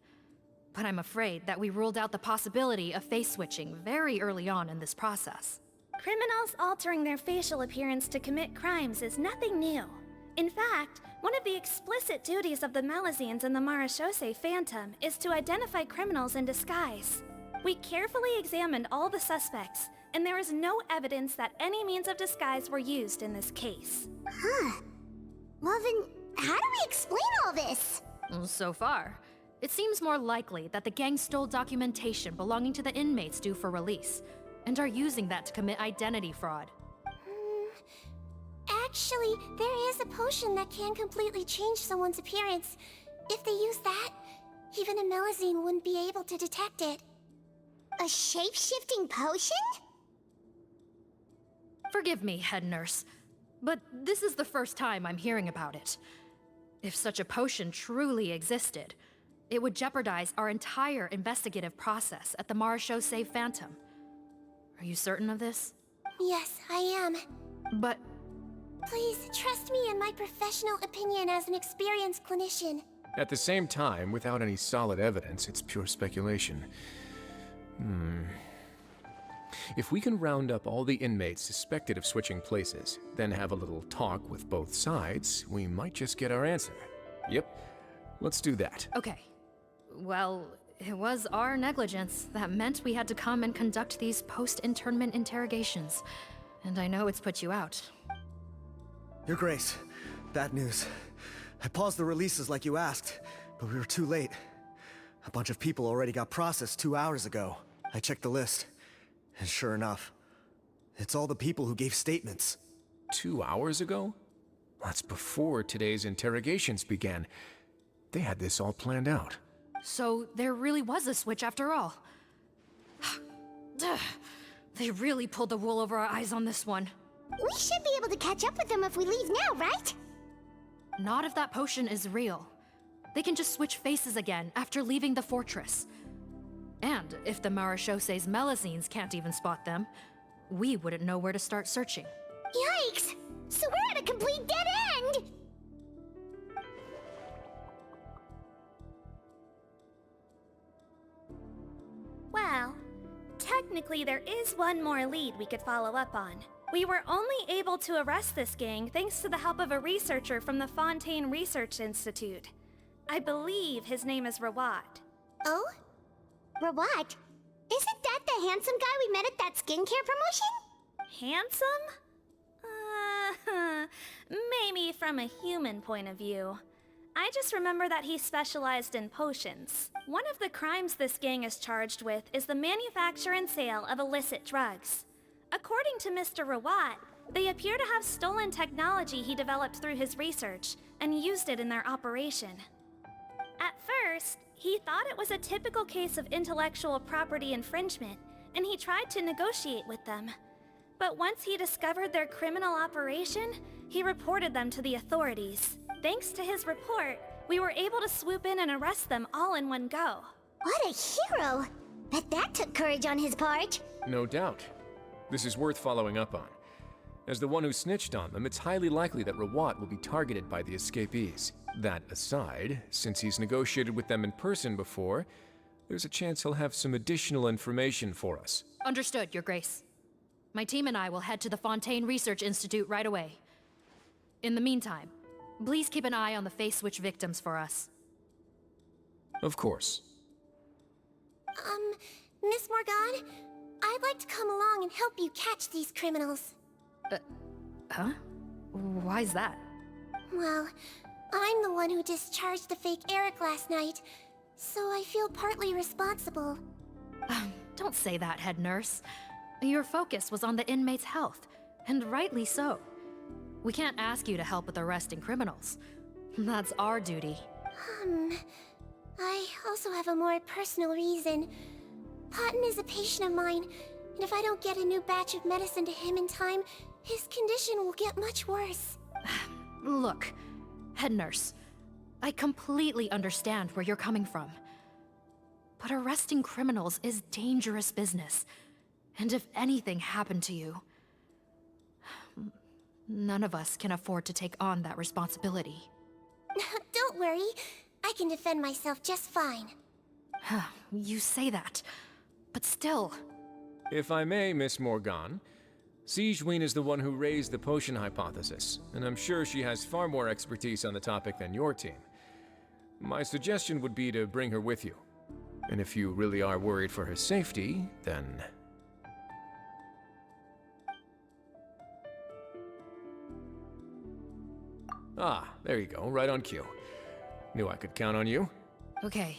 But I'm afraid that we ruled out the possibility of face switching very early on in this process. Criminals altering their facial appearance to commit crimes is nothing new. In fact, one of the explicit duties of the Malazines in the Marechaussee Phantom is to identify criminals in disguise. We carefully examined all the suspects, and there is no evidence that any means of disguise were used in this case. Huh. Well then, how do we explain all this? So far, it seems more likely that the gang stole documentation belonging to the inmates due for release, and are using that to commit identity fraud. Actually, there is a potion that can completely change someone's appearance. If they use that, even a Melazine wouldn't be able to detect it. A shape-shifting potion? Forgive me, head nurse, but this is the first time I'm hearing about it. If such a potion truly existed, it would jeopardize our entire investigative process at the Marechaussee Phantom. Are you certain of this? Yes, I am. But... Please, trust me in my professional opinion as an experienced clinician. At the same time, without any solid evidence, it's pure speculation. If we can round up all the inmates suspected of switching places, then have a little talk with both sides, we might just get our answer. Yep, let's do that. Okay. Well, it was our negligence that meant we had to come and conduct these post-internment interrogations. And I know it's put you out. Your Grace, bad news. I paused the releases like you asked, but we were too late. A bunch of people already got processed 2 hours ago. I checked the list, and sure enough, it's all the people who gave statements. 2 hours ago? That's before today's interrogations began. They had this all planned out. So there really was a switch after all. They really pulled the wool over our eyes on this one. We should be able to catch up with them if we leave now, right? Not if that potion is real. They can just switch faces again after leaving the fortress. And if the Marachaussées Melusines can't even spot them, we wouldn't know where to start searching. Yikes! So we're at a complete dead end! Well, technically there is one more lead we could follow up on. We were only able to arrest this gang thanks to the help of a researcher from the Fontaine Research Institute. I believe his name is Rawat. Oh? Rawat? Isn't that the handsome guy we met at that skincare promotion? Handsome? Maybe from a human point of view. I just remember that he specialized in potions. One of the crimes this gang is charged with is the manufacture and sale of illicit drugs. According to Mr. Rawat, they appear to have stolen technology he developed through his research and used it in their operation. At first, he thought it was a typical case of intellectual property infringement, and he tried to negotiate with them. But once he discovered their criminal operation, he reported them to the authorities. Thanks to his report, we were able to swoop in and arrest them all in one go. What a hero! Bet that took courage on his part. No doubt. This is worth following up on. As the one who snitched on them, it's highly likely that Rawat will be targeted by the escapees. That aside, since he's negotiated with them in person before, there's a chance he'll have some additional information for us. Understood, Your Grace. My team and I will head to the Fontaine Research Institute right away. In the meantime, please keep an eye on the face switch victims for us. Of course. Miss Morgan, I'd like to come along and help you catch these criminals. Huh? Why's that? Well, I'm the one who discharged the fake Eric last night, so I feel partly responsible. Don't say that, head nurse. Your focus was on the inmates' health, and rightly so. We can't ask you to help with arresting criminals. That's our duty. I also have a more personal reason. Potton is a patient of mine, and if I don't get a new batch of medicine to him in time, his condition will get much worse. Look, head nurse, I completely understand where you're coming from. But arresting criminals is dangerous business. And if anything happened to you, none of us can afford to take on that responsibility. Don't worry, I can defend myself just fine. You say that, but still. If I may, Miss Morgan, Sigewinne is the one who raised the potion hypothesis, and I'm sure she has far more expertise on the topic than your team. My suggestion would be to bring her with you. And if you really are worried for her safety, then... Ah, there you go, right on cue. Knew I could count on you. Okay.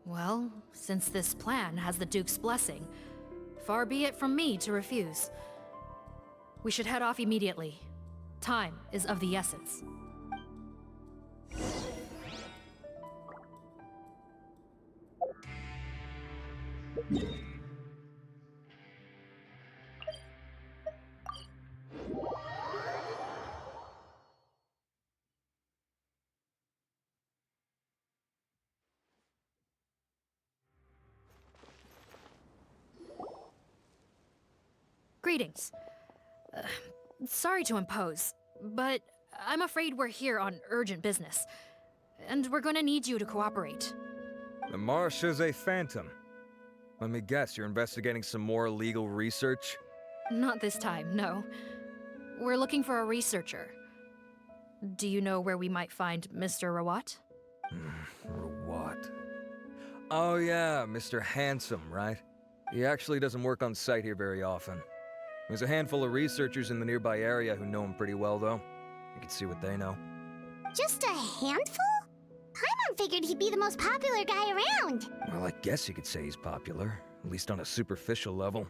Well, since this plan has the Duke's blessing, far be it from me to refuse. We should head off immediately. Time is of the essence. Greetings. Sorry to impose, but I'm afraid we're here on urgent business, and we're gonna need you to cooperate. The Marachaussées Phantom. Let me guess, you're investigating some more legal research? Not this time, no. We're looking for a researcher. Do you know where we might find Mr. Rawat? Rawat. Oh yeah, Mr. Handsome, right? He actually doesn't work on site here very often. There's a handful of researchers in the nearby area who know him pretty well, though. You can see what they know. Just a handful? Paimon figured he'd be the most popular guy around. Well, I guess you could say he's popular, at least on a superficial level.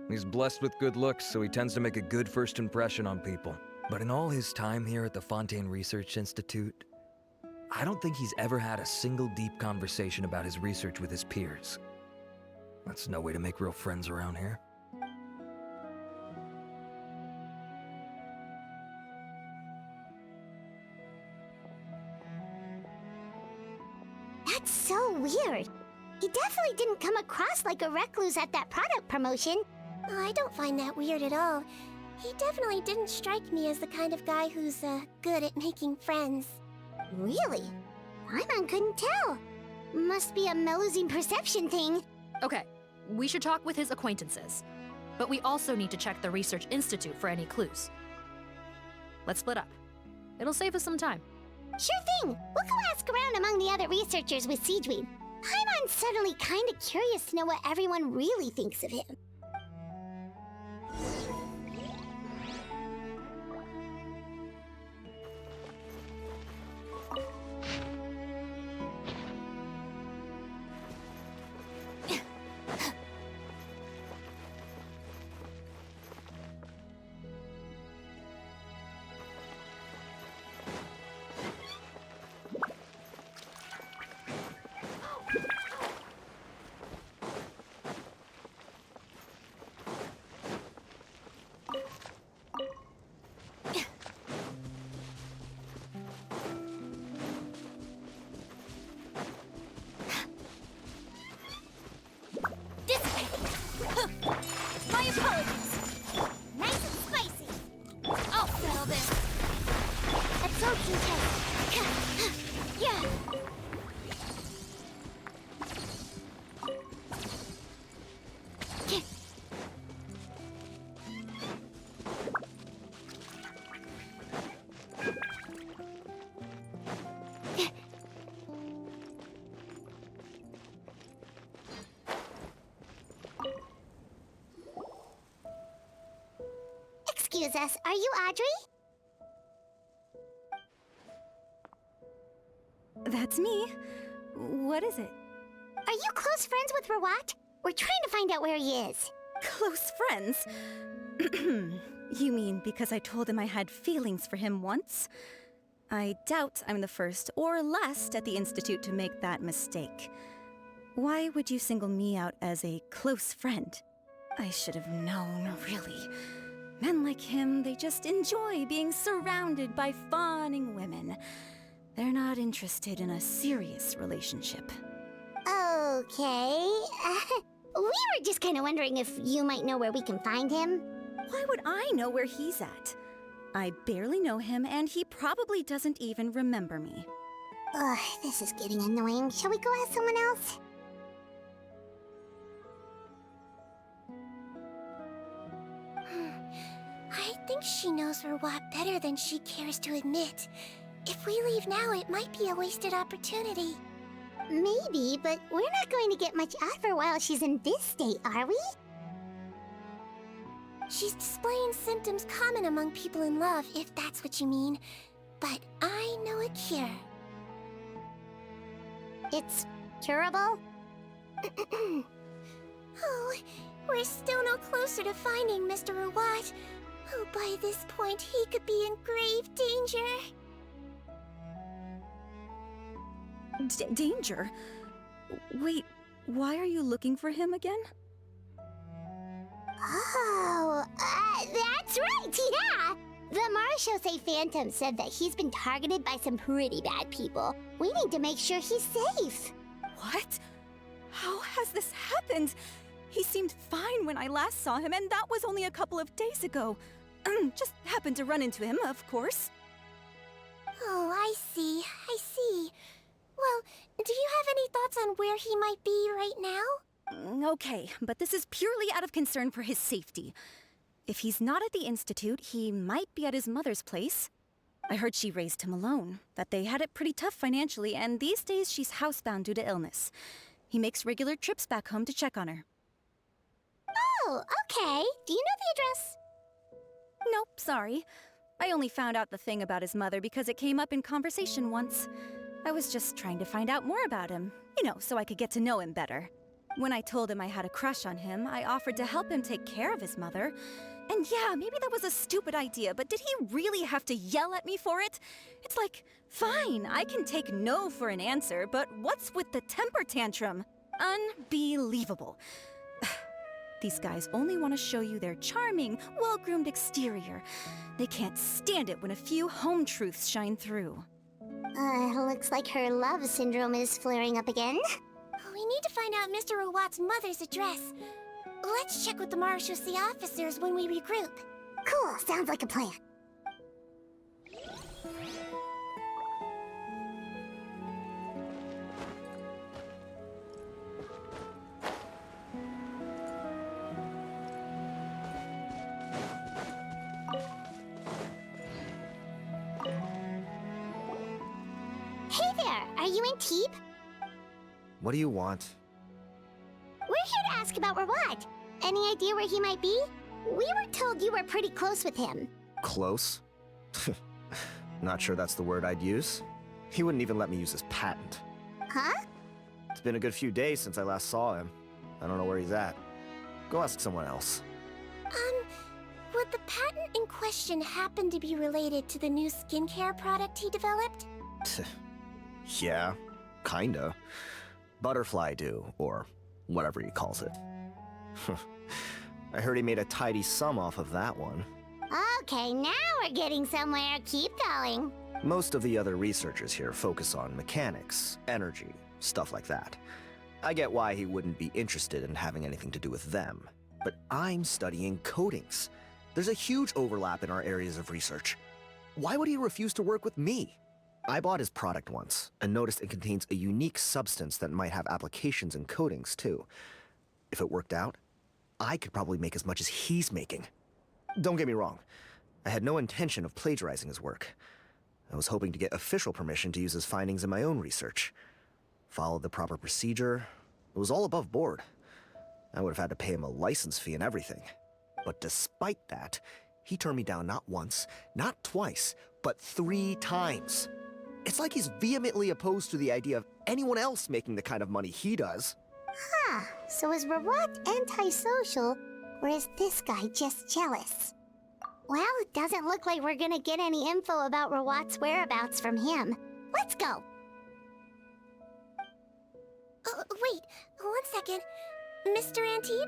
He's blessed with good looks, so he tends to make a good first impression on people. But in all his time here at the Fontaine Research Institute, I don't think he's ever had a single deep conversation about his research with his peers. That's no way to make real friends around here. That's so weird. He definitely didn't come across like a recluse at that product promotion. Oh, I don't find that weird at all. He definitely didn't strike me as the kind of guy who's, good at making friends. Really? Paimon couldn't tell. Must be a Melusine perception thing. Okay, we should talk with his acquaintances. But we also need to check the Research Institute for any clues. Let's split up. It'll save us some time. Sure thing. We'll go ask around among the other researchers with Seedweed. Paimon's suddenly kind of curious to know what everyone really thinks of him. My apologies. Nice and spicy. I'll settle this. Absorption test. Yeah. Excuse us, are you Audrey? That's me. What is it? Are you close friends with Rawat? We're trying to find out where he is. Close friends? You mean because I told him I had feelings for him once? I doubt I'm the first or last at the Institute to make that mistake. Why would you single me out as a close friend? I should have known, really. Men like him, they just enjoy being surrounded by fawning women. They're not interested in a serious relationship. Okay. We were just kind of wondering if you might know where we can find him. Why would I know where he's at? I barely know him, and he probably doesn't even remember me. Ugh, this is getting annoying. Shall we go ask someone else? I think she knows Rawat better than she cares to admit. If we leave now, it might be a wasted opportunity. Maybe, but we're not going to get much out of her while she's in this state, are we? She's displaying symptoms common among people in love, if that's what you mean. But I know a cure. It's curable? Oh, we're still no closer to finding Mr. Rawat. Oh, by this point, he could be in grave danger. Danger? Wait, why are you looking for him again? Oh, that's right, yeah! The Marachose Phantom said that he's been targeted by some pretty bad people. We need to make sure he's safe. What? How has this happened? He seemed fine when I last saw him, and that was only a couple of days ago. Just happened to run into him, of course. Oh, I see. Well, do you have any thoughts on where he might be right now? Okay, but this is purely out of concern for his safety. If he's not at the Institute, he might be at his mother's place. I heard she raised him alone, that they had it pretty tough financially, and these days she's housebound due to illness. He makes regular trips back home to check on her. Oh, okay. Do you know the address? Nope, sorry. I only found out the thing about his mother because it came up in conversation once. I was just trying to find out more about him, so I could get to know him better. When I told him I had a crush on him, I offered to help him take care of his mother. And yeah, maybe that was a stupid idea, but did he really have to yell at me for it? It's like, fine, I can take no for an answer, but what's with the temper tantrum? Unbelievable. These guys only want to show you their charming, well-groomed exterior. They can't stand it when a few home truths shine through. Looks like her love syndrome is flaring up again. We need to find out Mr. Rawat's mother's address. Let's check with the Marechaussee officers when we regroup. Cool, sounds like a plan. Hey there, are you in Teep? What do you want? We're here to ask about Rawat. Any idea where he might be? We were told you were pretty close with him. Close? Not sure that's the word I'd use. He wouldn't even let me use his patent. Huh? It's been a good few days since I last saw him. I don't know where he's at. Go ask someone else. Would the patent in question happen to be related to the new skincare product he developed? Yeah, kinda. Butterfly dew, or whatever he calls it. I heard he made a tidy sum off of that one. Okay, now we're getting somewhere. Keep going. Most of the other researchers here focus on mechanics, energy, stuff like that. I get why he wouldn't be interested in having anything to do with them. But I'm studying coatings. There's a huge overlap in our areas of research. Why would he refuse to work with me? I bought his product once, and noticed it contains a unique substance that might have applications in coatings, too. If it worked out, I could probably make as much as he's making. Don't get me wrong, I had no intention of plagiarizing his work. I was hoping to get official permission to use his findings in my own research. Followed the proper procedure. It was all above board. I would have had to pay him a license fee and everything. But despite that, he turned me down not once, not twice, but 3 times. It's like he's vehemently opposed to the idea of anyone else making the kind of money he does. Huh, so is Rawat antisocial, or is this guy just jealous? Well, it doesn't look like we're gonna get any info about Rawat's whereabouts from him. Let's go! Wait, 1 second. Mr. Antibes,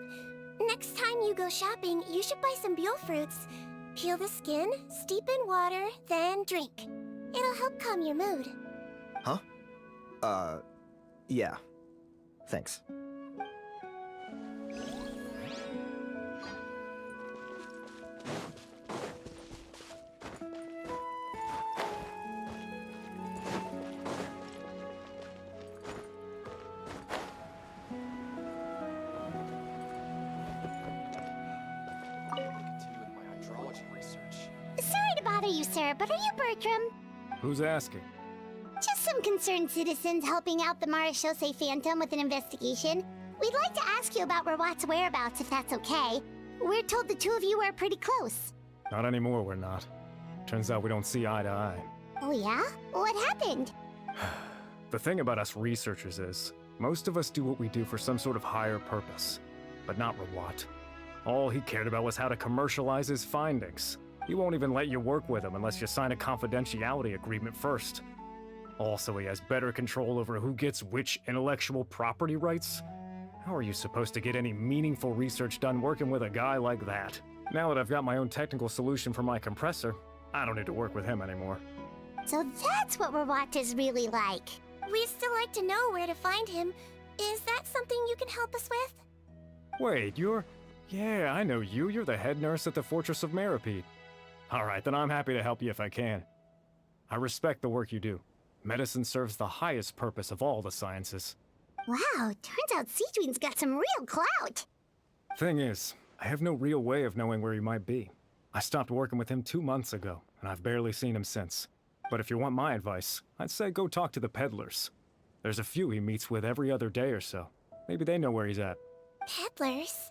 next time you go shopping, you should buy some Buell fruits. Peel the skin, steep in water, then drink. It'll help calm your mood. Huh? Yeah. Thanks. Sorry to bother you, sir, but are you Bertram? Who's asking? Just some concerned citizens helping out the Marechaussee Phantom with an investigation. We'd like to ask you about Rawat's whereabouts, if that's okay. We're told the two of you are pretty close. Not anymore, we're not. Turns out we don't see eye to eye. Oh yeah? What happened? The thing about us researchers is, most of us do what we do for some sort of higher purpose. But not Rawat. All he cared about was how to commercialize his findings. He won't even let you work with him unless you sign a confidentiality agreement first. Also, he has better control over who gets which intellectual property rights. How are you supposed to get any meaningful research done working with a guy like that? Now that I've got my own technical solution for my compressor, I don't need to work with him anymore. So that's what Rawat is really like. We'd still like to know where to find him. Is that something you can help us with? Wait, Yeah, I know you. You're the head nurse at the Fortress of Meripede. Alright, then I'm happy to help you if I can. I respect the work you do. Medicine serves the highest purpose of all the sciences. Wow, turns out Sejuin's got some real clout. Thing is, I have no real way of knowing where he might be. I stopped working with him 2 months ago, and I've barely seen him since. But if you want my advice, I'd say go talk to the peddlers. There's a few he meets with every other day or so. Maybe they know where he's at. Peddlers?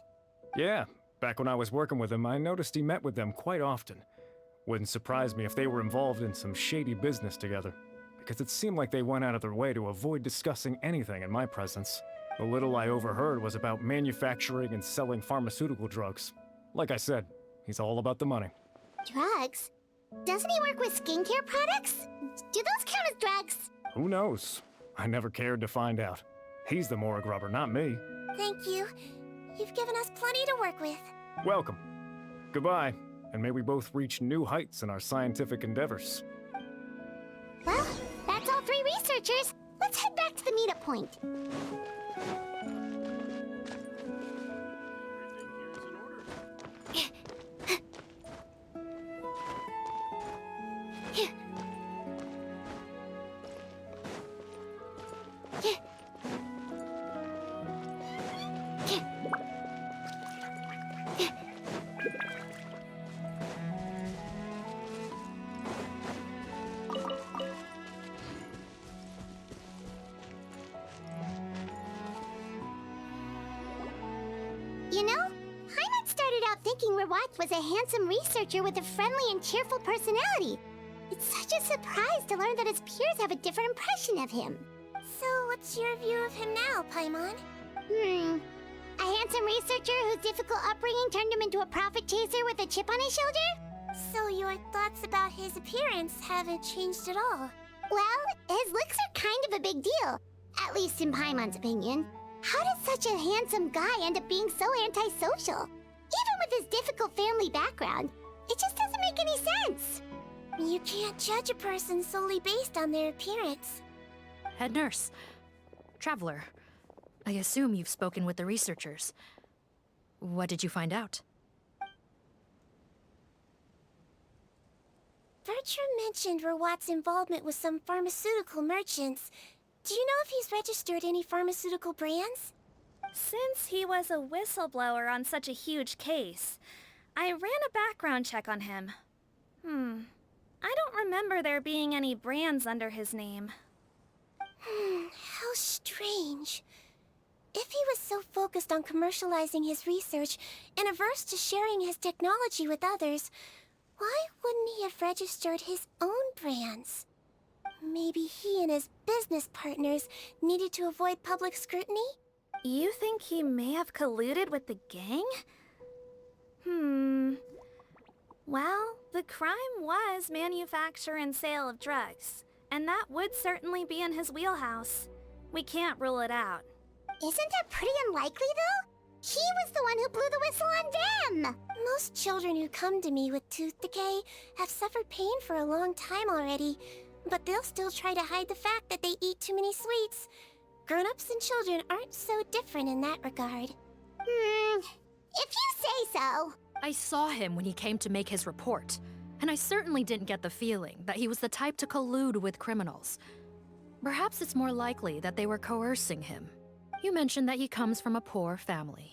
Yeah, back when I was working with him, I noticed he met with them quite often. Wouldn't surprise me if they were involved in some shady business together, because it seemed like they went out of their way to avoid discussing anything in my presence. The little I overheard was about manufacturing and selling pharmaceutical drugs. Like I said, he's all about the money. Drugs? Doesn't he work with skincare products? Do those count as drugs? Who knows? I never cared to find out. He's the morgue rubber, not me. Thank you. You've given us plenty to work with. Welcome. Goodbye, and may we both reach new heights in our scientific endeavors. Well, that's all 3 researchers. Let's head back to the meetup point. You know, Heimat started out thinking Rawat was a handsome researcher with a friendly and cheerful personality. It's such a surprise to learn that his peers have a different impression of him. So, what's your view of him now, Paimon? A handsome researcher whose difficult upbringing turned him into a profit chaser with a chip on his shoulder? So your thoughts about his appearance haven't changed at all? Well, his looks are kind of a big deal. At least in Paimon's opinion. How does such a handsome guy end up being so antisocial? Even with his difficult family background, it just doesn't make any sense. You can't judge a person solely based on their appearance. Head nurse. Traveler. I assume you've spoken with the researchers. What did you find out? Bertram mentioned Rawat's involvement with some pharmaceutical merchants. Do you know if he's registered any pharmaceutical brands? Since he was a whistleblower on such a huge case, I ran a background check on him. I don't remember there being any brands under his name. How strange. If he was so focused on commercializing his research and averse to sharing his technology with others, why wouldn't he have registered his own brands? Maybe he and his business partners needed to avoid public scrutiny? You think he may have colluded with the gang? Well, the crime was manufacture and sale of drugs, and that would certainly be in his wheelhouse. We can't rule it out. Isn't that pretty unlikely, though? He was the one who blew the whistle on them! Most children who come to me with tooth decay have suffered pain for a long time already, but they'll still try to hide the fact that they eat too many sweets. Grown-ups and children aren't so different in that regard. If you say so. I saw him when he came to make his report, and I certainly didn't get the feeling that he was the type to collude with criminals. Perhaps it's more likely that they were coercing him. You mentioned that he comes from a poor family.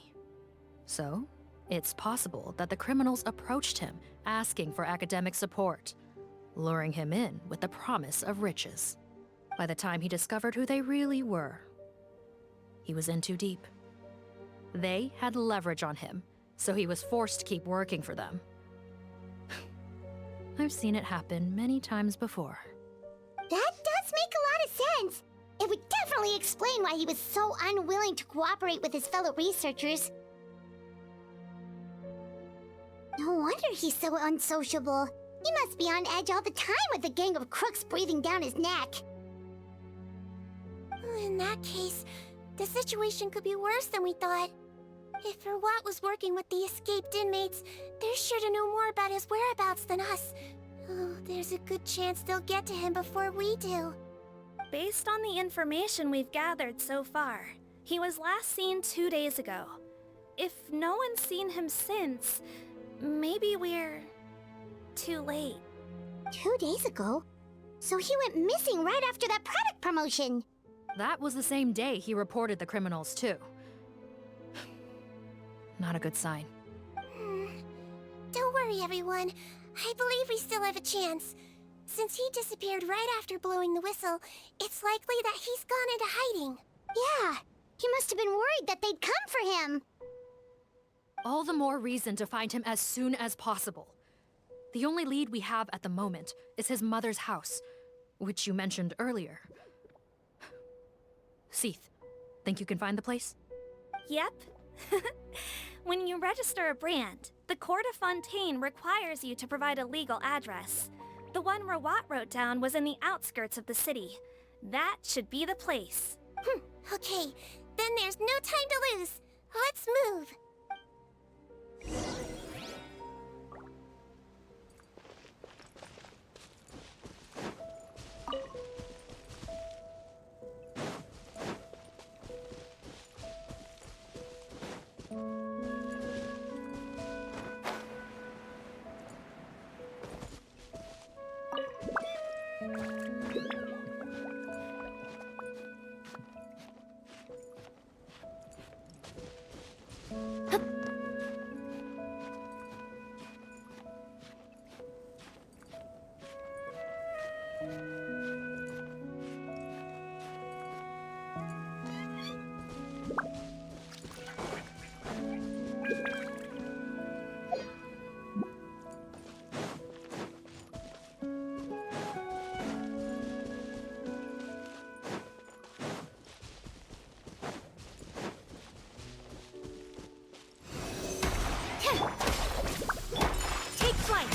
So, it's possible that the criminals approached him asking for academic support, luring him in with the promise of riches. By the time he discovered who they really were, he was in too deep. They had leverage on him, so he was forced to keep working for them. I've seen it happen many times before. That does make a lot of sense. It would definitely explain why he was so unwilling to cooperate with his fellow researchers. No wonder he's so unsociable. He must be on edge all the time with a gang of crooks breathing down his neck. In that case, the situation could be worse than we thought. If Rawat was working with the escaped inmates, they're sure to know more about his whereabouts than us. Oh, there's a good chance they'll get to him before we do. Based on the information we've gathered so far, he was last seen 2 days ago. If no one's seen him since, maybe we're too late. 2 days ago? So he went missing right after that product promotion. That was the same day he reported the criminals, too. Not a good sign. Don't worry, everyone. I believe we still have a chance. Since he disappeared right after blowing the whistle, it's likely that he's gone into hiding. Yeah, he must have been worried that they'd come for him. All the more reason to find him as soon as possible. The only lead we have at the moment is his mother's house, which you mentioned earlier. Seath, think you can find the place? Yep. When you register a brand, the Court of Fontaine requires you to provide a legal address. The one Rawat wrote down was in the outskirts of the city. That should be the place. Okay, then there's no time to lose. Let's move. Take flight!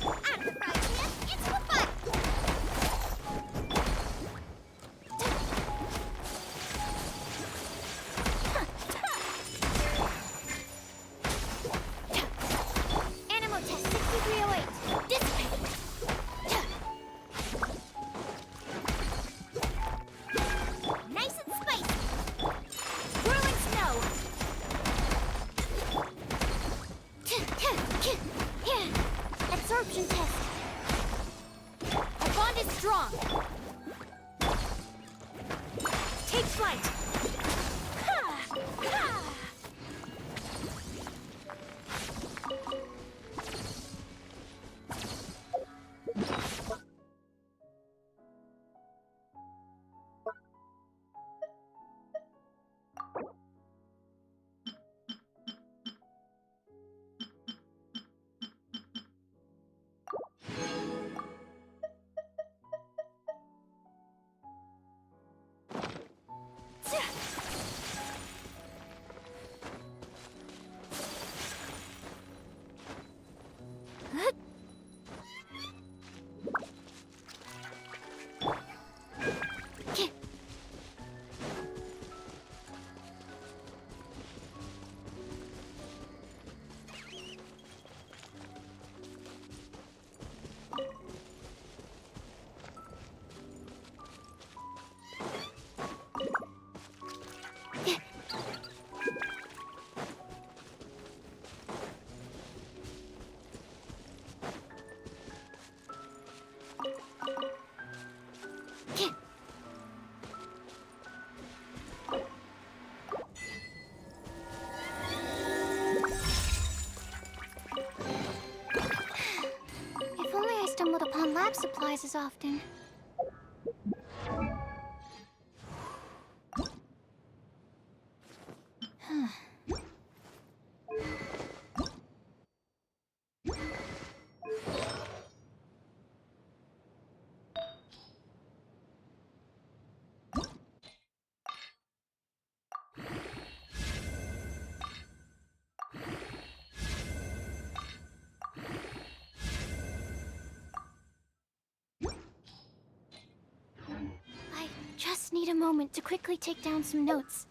Out of the frying pan, into the fire! Animal test 6308. Dissipate. Nice and spicy. Whirling snow! Absorption test. Our bond is strong! Take flight! Ha! Ha! If only I stumbled upon lab supplies as often. I just need a moment to quickly take down some notes.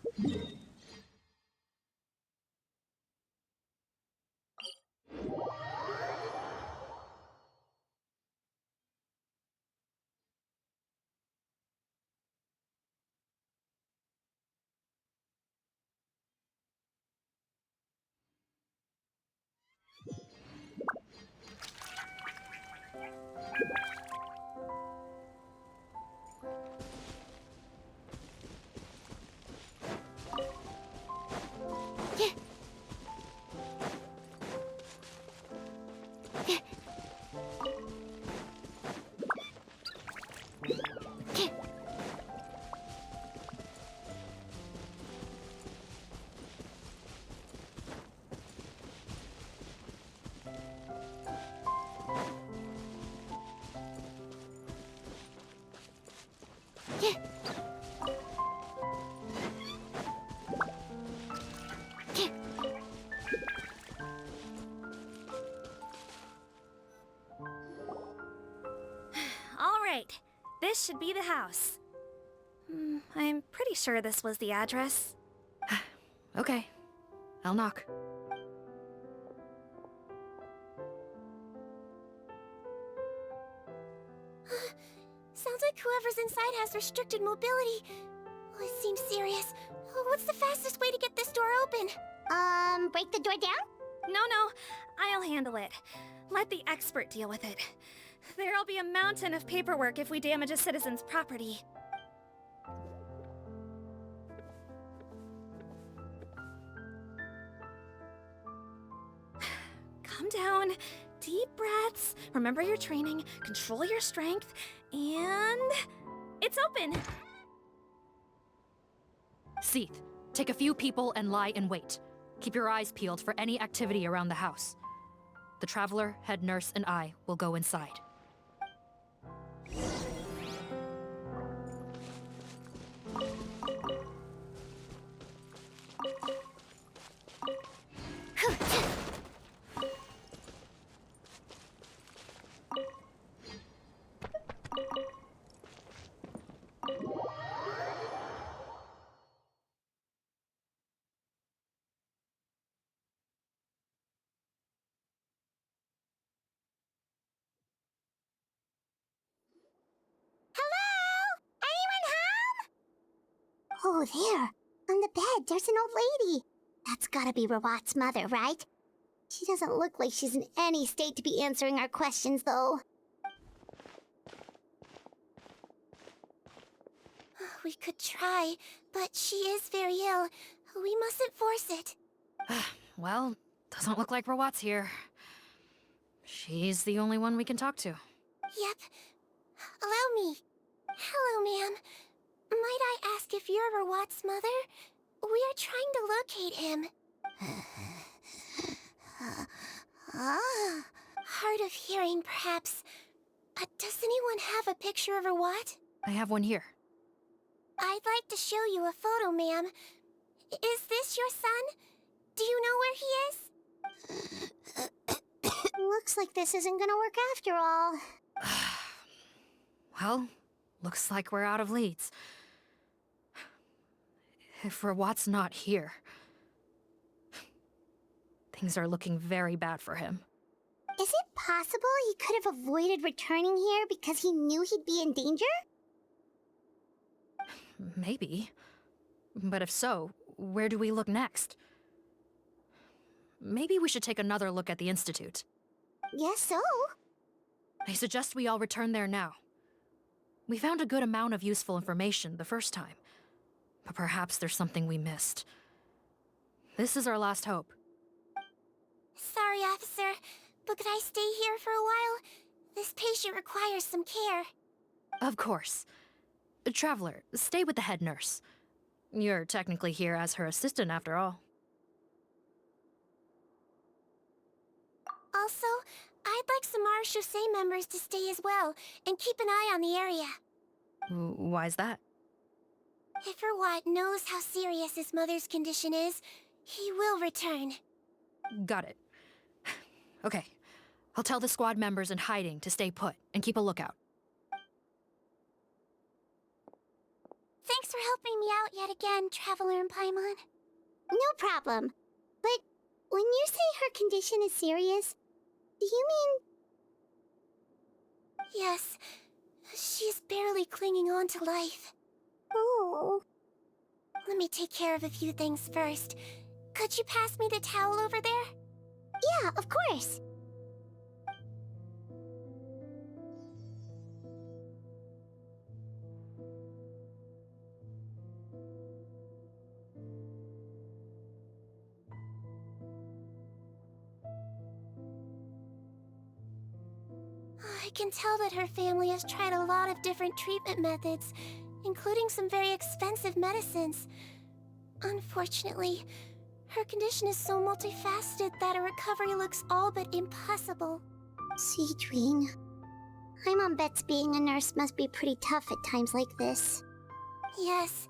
This should be the house. I'm pretty sure this was the address. Okay, I'll knock. Sounds like whoever's inside has restricted mobility. Oh, it seems serious. Oh, what's the fastest way to get this door open? Break the door down? No, I'll handle it. Let the expert deal with it. There'll be a mountain of paperwork if we damage a citizen's property. Calm down. Deep breaths. Remember your training. Control your strength. And... it's open! Seath, take a few people and lie in wait. Keep your eyes peeled for any activity around the house. The Traveler, head nurse, and I will go inside. Oh, there. On the bed, there's an old lady. That's gotta be Rawat's mother, right? She doesn't look like she's in any state to be answering our questions, though. We could try, but she is very ill. We mustn't force it. Well, doesn't look like Rawat's here. She's the only one we can talk to. Yep. Allow me. Hello, ma'am. Might I ask if you're Rawat's mother? We are trying to locate him. Hard of hearing, perhaps. Does anyone have a picture of Rawat? I have one here. I'd like to show you a photo, ma'am. Is this your son? Do you know where he is? Looks like this isn't gonna work after all. Well, looks like we're out of leads. If Rawat's not here, things are looking very bad for him. Is it possible he could have avoided returning here because he knew he'd be in danger? Maybe. But if so, where do we look next? Maybe we should take another look at the Institute. Yes, so. I suggest we all return there now. We found a good amount of useful information the first time, but perhaps there's something we missed. This is our last hope. Sorry, officer, but could I stay here for a while? This patient requires some care. Of course. Traveler, stay with the head nurse. You're technically here as her assistant after all. Also, I'd like some Marechaussee members to stay as well, and keep an eye on the area. Why's that? If Rawat knows how serious his mother's condition is, he will return. Got it. Okay. I'll tell the squad members in hiding to stay put and keep a lookout. Thanks for helping me out yet again, Traveler and Paimon. No problem. But when you say her condition is serious, do you mean... Yes. She's barely clinging on to life. Oh. Let me take care of a few things first. Could you pass me the towel over there? Yeah, of course. I can tell that her family has tried a lot of different treatment methods, including some very expensive medicines. Unfortunately, her condition is so multifaceted that a recovery looks all but impossible. Seedring. My mom bets being a nurse must be pretty tough at times like this. Yes.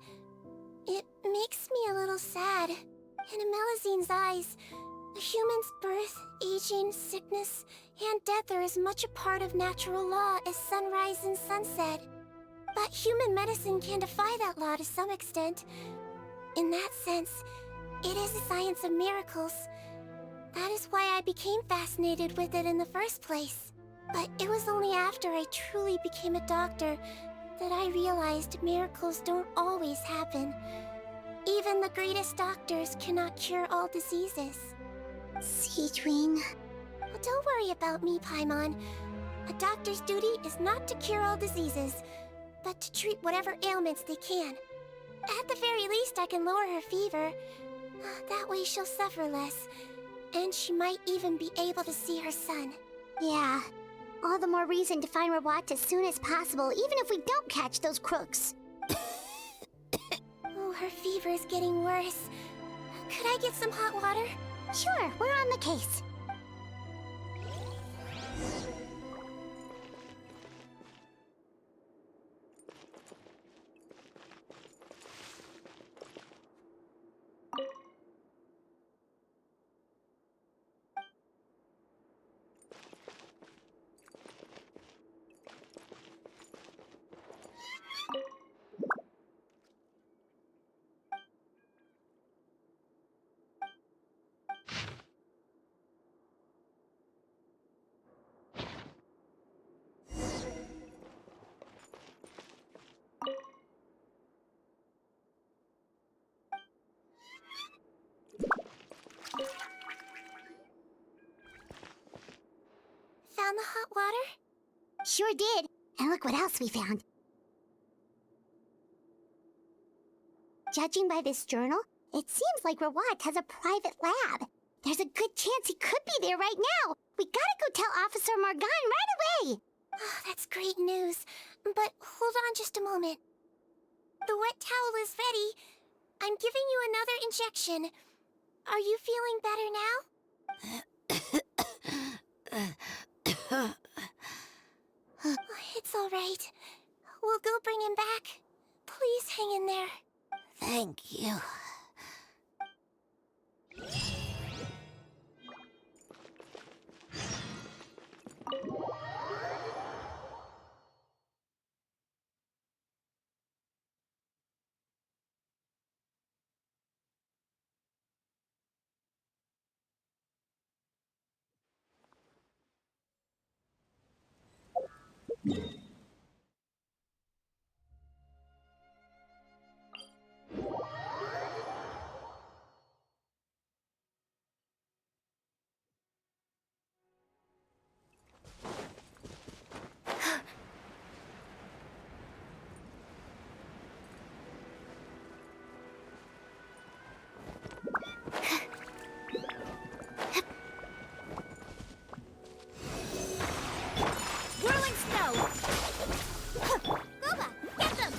It makes me a little sad. In Amelizine's eyes, a human's birth, aging, sickness, and death are as much a part of natural law as sunrise and sunset. But human medicine can defy that law to some extent. In that sense, it is a science of miracles. That is why I became fascinated with it in the first place. But it was only after I truly became a doctor that I realized miracles don't always happen. Even the greatest doctors cannot cure all diseases. Seedwing. Well, don't worry about me, Paimon. A doctor's duty is not to cure all diseases, but to treat whatever ailments they can. At the very least, I can lower her fever. That way she'll suffer less, and she might even be able to see her son. Yeah. All the more reason to find Rawat as soon as possible, even if we don't catch those crooks. Oh, her fever is getting worse. Could I get some hot water? Sure, we're on the case. Found the hot water? Sure did. And look what else we found. Judging by this journal, it seems like Rawat has a private lab. There's a good chance he could be there right now. We gotta go tell Officer Morgan right away. Oh, that's great news. But hold on just a moment. The wet towel is ready. I'm giving you another injection. Are you feeling better now? It's all right. We'll go bring him back. Please hang in there. Thank you. Whirling snow! Gooba, get them!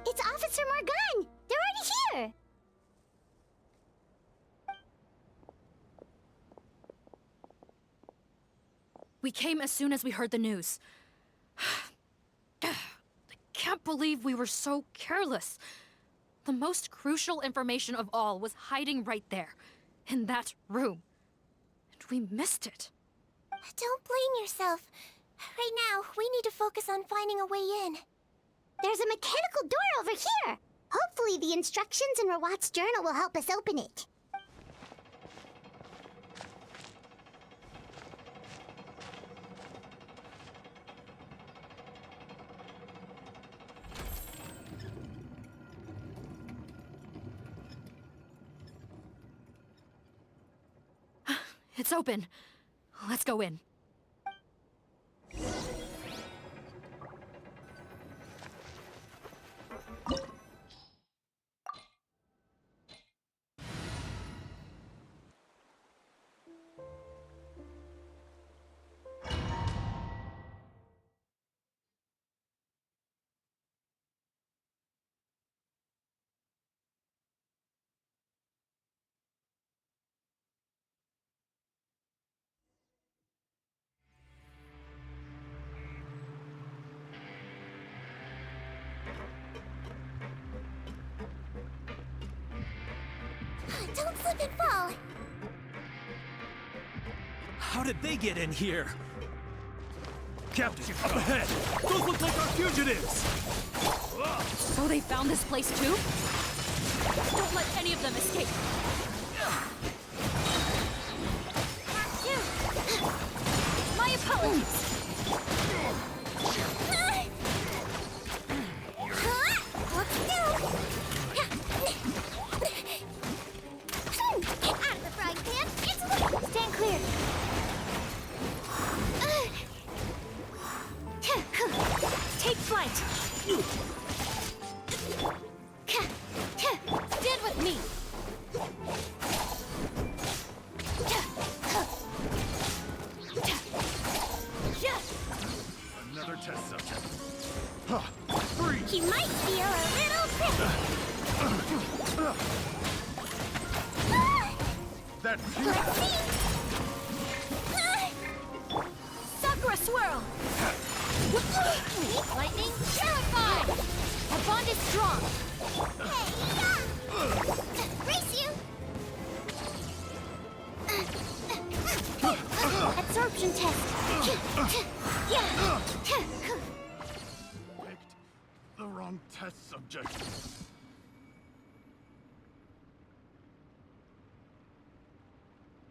It's Officer Morgan! They're already here! We came as soon as we heard the news. I can't believe we were so careless. The most crucial information of all was hiding right there, in that room. And we missed it. Don't blame yourself. Right now, we need to focus on finding a way in. There's a mechanical door over here! Hopefully the instructions in Rawat's journal will help us open it. It's open. Let's go in. Don't slip and fall! How did they get in here? Captain, up ahead! Those look like our fugitives! So they found this place too? Don't let any of them escape! My apologies! What's new? Get out of the frying pan! It's stand clear! Take flight! Stand with me! Another test subject. Freeze! He might feel a little prickly. That's Let's see! Sakura swirl! Lightning, terrified! Our bond is strong! Brace you! Absorption test! picked the wrong test subject.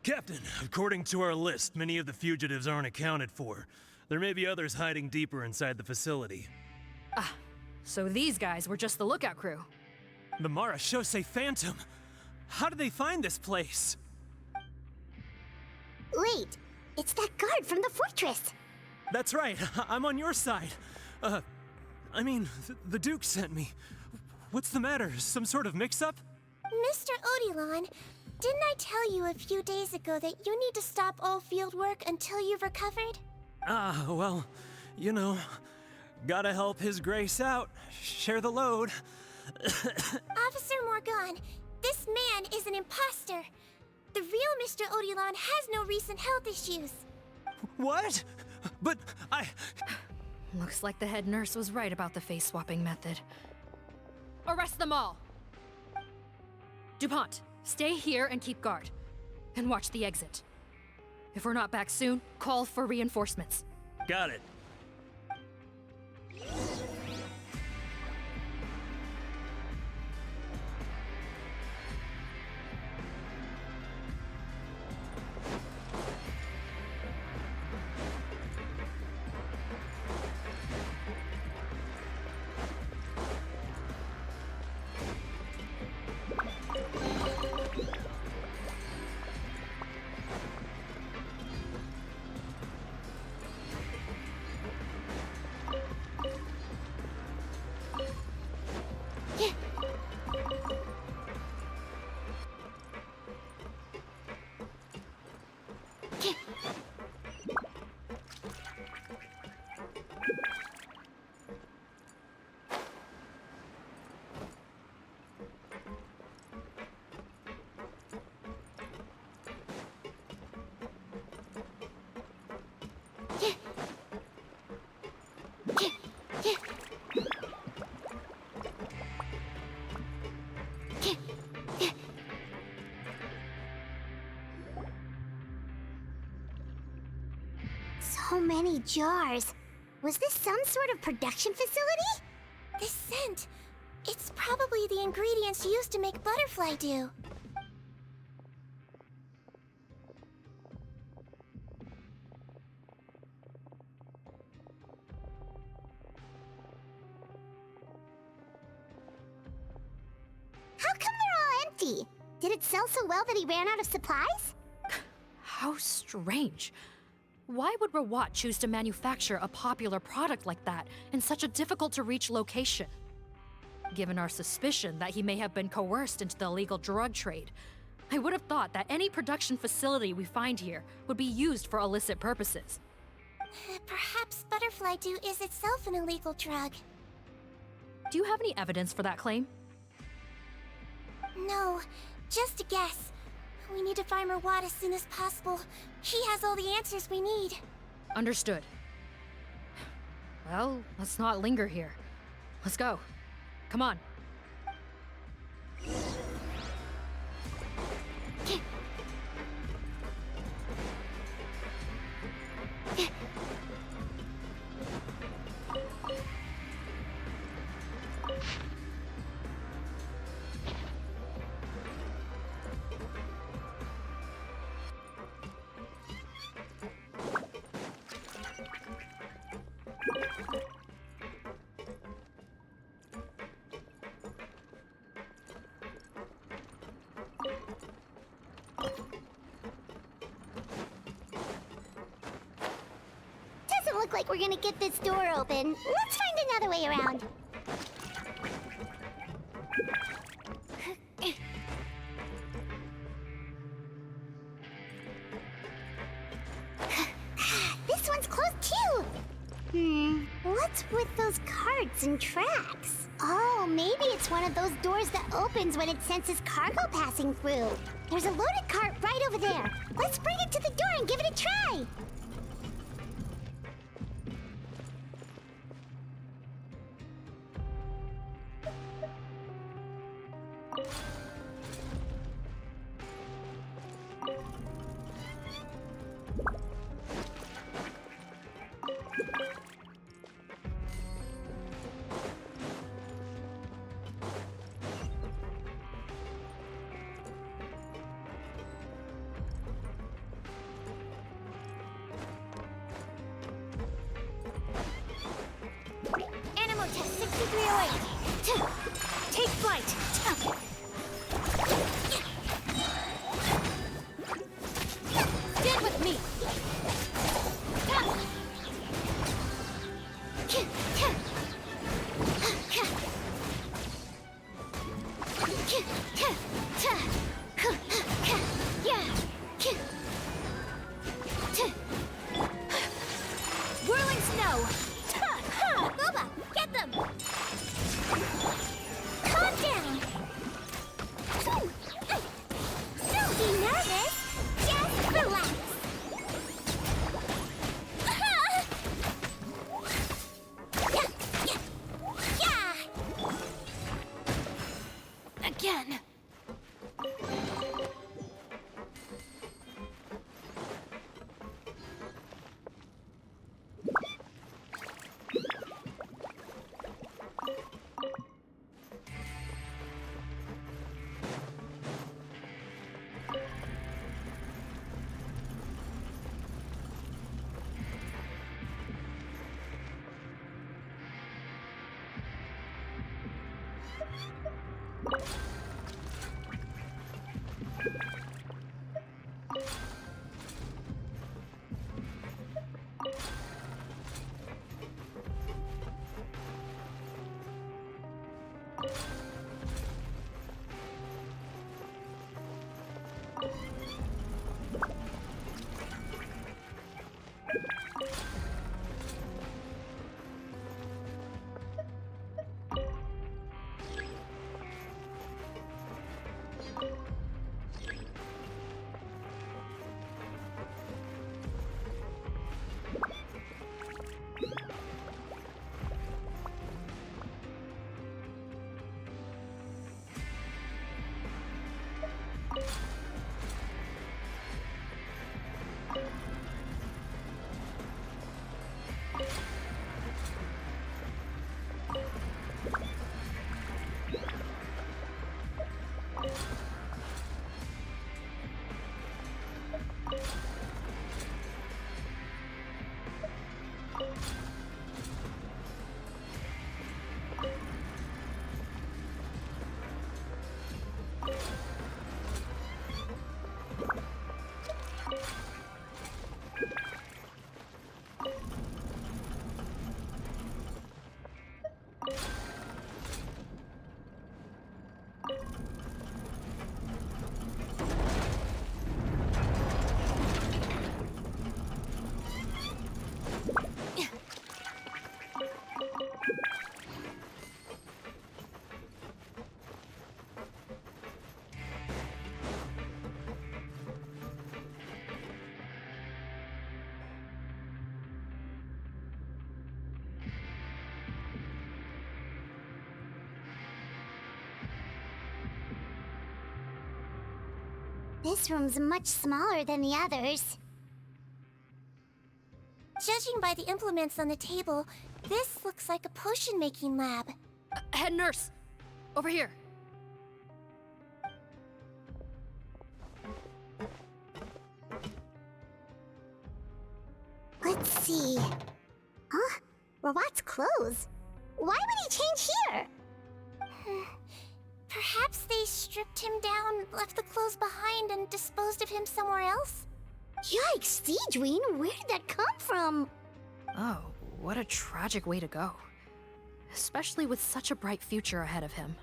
Captain, according to our list, many of the fugitives aren't accounted for. There may be others hiding deeper inside the facility. Ah, so these guys were just the lookout crew. The Mara Shosei Phantom! How did they find this place? Wait, it's that guard from the fortress! That's right, I'm on your side. I mean, the Duke sent me. What's the matter? Some sort of mix-up? Mr. Odilon, didn't I tell you a few days ago that you need to stop all field work until you've recovered? Ah, well, you know, gotta help His Grace out. Share the load. Officer Morgan, this man is an imposter. The real Mr. Odilon has no recent health issues. What? But Looks like the head nurse was right about the face-swapping method. Arrest them all! DuPont, stay here and keep guard. And watch the exit. If we're not back soon, call for reinforcements. Got it. So many jars. Was this some sort of production facility? This scent. It's probably the ingredients used to make butterfly dew. How come they're all empty? Did it sell so well that he ran out of supplies? How strange. Why would Rawat choose to manufacture a popular product like that in such a difficult-to-reach location? Given our suspicion that he may have been coerced into the illegal drug trade, I would have thought that any production facility we find here would be used for illicit purposes. Perhaps butterfly dew is itself an illegal drug. Do you have any evidence for that claim? No, just a guess. We need to find Rawat as soon as possible. He has all the answers we need. Understood. Well, let's not linger here. Let's go. Come on. Doesn't look like we're gonna get this door open. Let's find another way around. This one's closed too. What's with those carts and tracks? Oh, maybe it's one of those doors that opens when it senses cargo passing through. There's a loaded cart right over there. Let's bring it to the door and give it a try. Animal test 6308. Take flight. Stand with me. Whirling snow. Boba, get them. Calm down. Don't be nervous. Just relax. Again. This room's much smaller than the others. Judging by the implements on the table, this looks like a potion-making lab. Head nurse! Over here! Let's see. Huh? Robot's clothes? Why would he change here? Perhaps they stripped him down, left the clothes behind, and disposed of him somewhere else? Yikes, Seedween, where did that come from? Oh, what a tragic way to go. Especially with such a bright future ahead of him.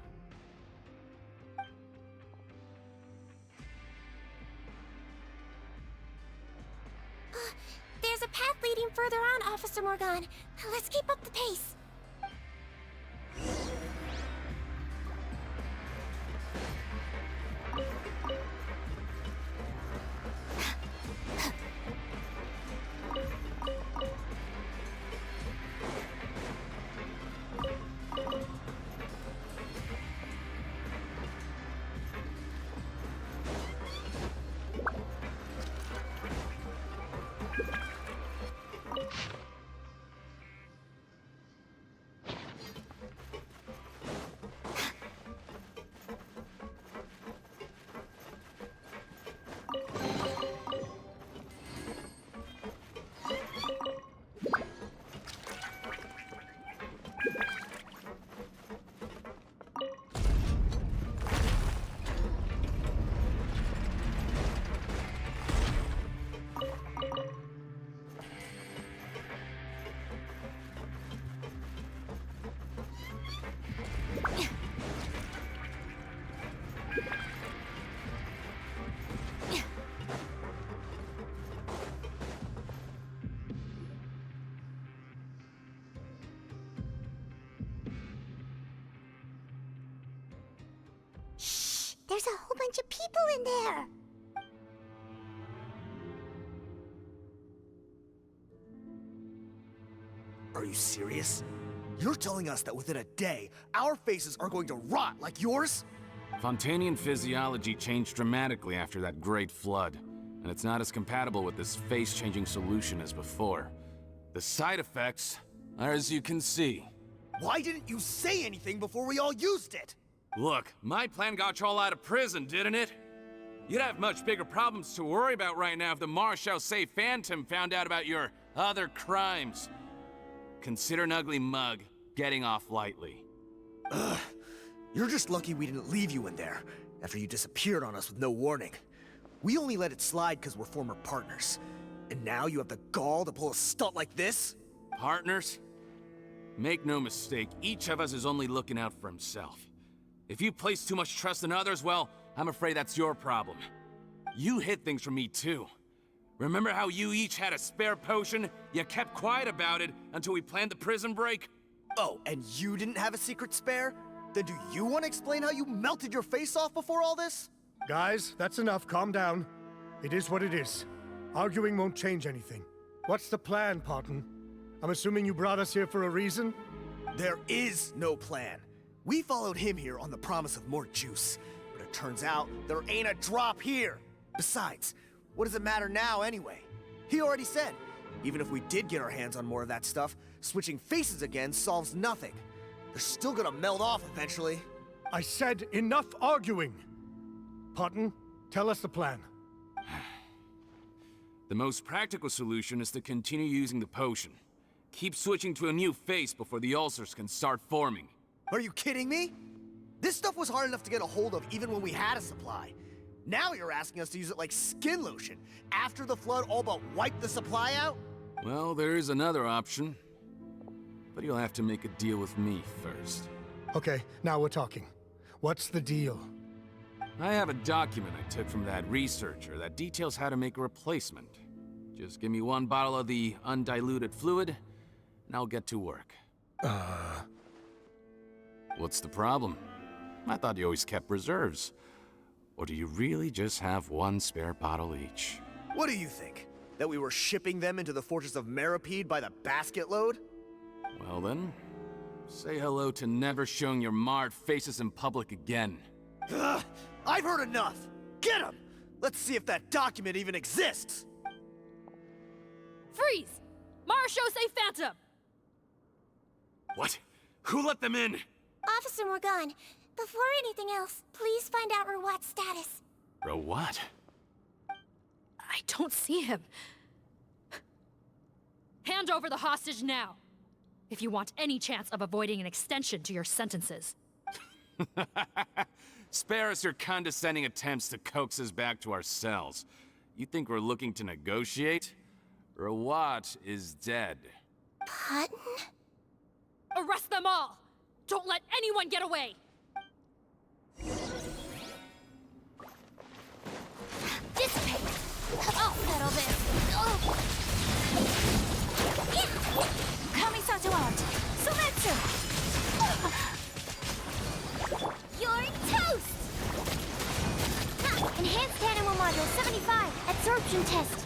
There's a path leading further on, Officer Morgan. Let's keep up the pace. There's a whole bunch of people in there. Are you serious? You're telling us that within a day, our faces are going to rot like yours? Fontanian physiology changed dramatically after that great flood, and it's not as compatible with this face-changing solution as before. The side effects are as you can see. Why didn't you say anything before we all used it? Look, my plan got you all out of prison, didn't it? You'd have much bigger problems to worry about right now if the Marechaussee Phantom found out about your other crimes. Consider an ugly mug getting off lightly. Ugh. You're just lucky we didn't leave you in there after you disappeared on us with no warning. We only let it slide because we're former partners. And now you have the gall to pull a stunt like this? Partners? Make no mistake, each of us is only looking out for himself. If you place too much trust in others, well, I'm afraid that's your problem. You hid things from me too. Remember how you each had a spare potion? You kept quiet about it until we planned the prison break? Oh, and you didn't have a secret spare? Then do you want to explain how you melted your face off before all this? Guys, that's enough. Calm down. It is what it is. Arguing won't change anything. What's the plan, Parton? I'm assuming you brought us here for a reason? There is no plan. We followed him here on the promise of more juice, but it turns out there ain't a drop here. Besides, what does it matter now anyway? He already said, even if we did get our hands on more of that stuff, switching faces again solves nothing. They're still gonna melt off eventually. I said enough arguing! Parton, tell us the plan. The most practical solution is to continue using the potion. Keep switching to a new face before the ulcers can start forming. Are you kidding me? This stuff was hard enough to get a hold of even when we had a supply. Now you're asking us to use it like skin lotion, after the flood all but wiped the supply out? Well, there is another option. But you'll have to make a deal with me first. Okay, now we're talking. What's the deal? I have a document I took from that researcher that details how to make a replacement. Just give me one bottle of the undiluted fluid, and I'll get to work. What's the problem? I thought you always kept reserves. Or do you really just have one spare bottle each? What do you think? That we were shipping them into the Fortress of Meripede by the basket load? Well then, say hello to never showing your marred faces in public again. Ugh, I've heard enough! Get him! Let's see if that document even exists! Freeze! Marashosei Phantom! What? Who let them in? Officer Morgan, before anything else, please find out Rawat's status. What? I don't see him. Hand over the hostage now, if you want any chance of avoiding an extension to your sentences. Spare us your condescending attempts to coax us back to our cells. You think we're looking to negotiate? Rawat is dead. Putton? Arrest them all! Don't let anyone get away! Dissipate! I'll settle this. Kamisato out! Sometsu! You're toast! Enhanced Animal Module 75, absorption test.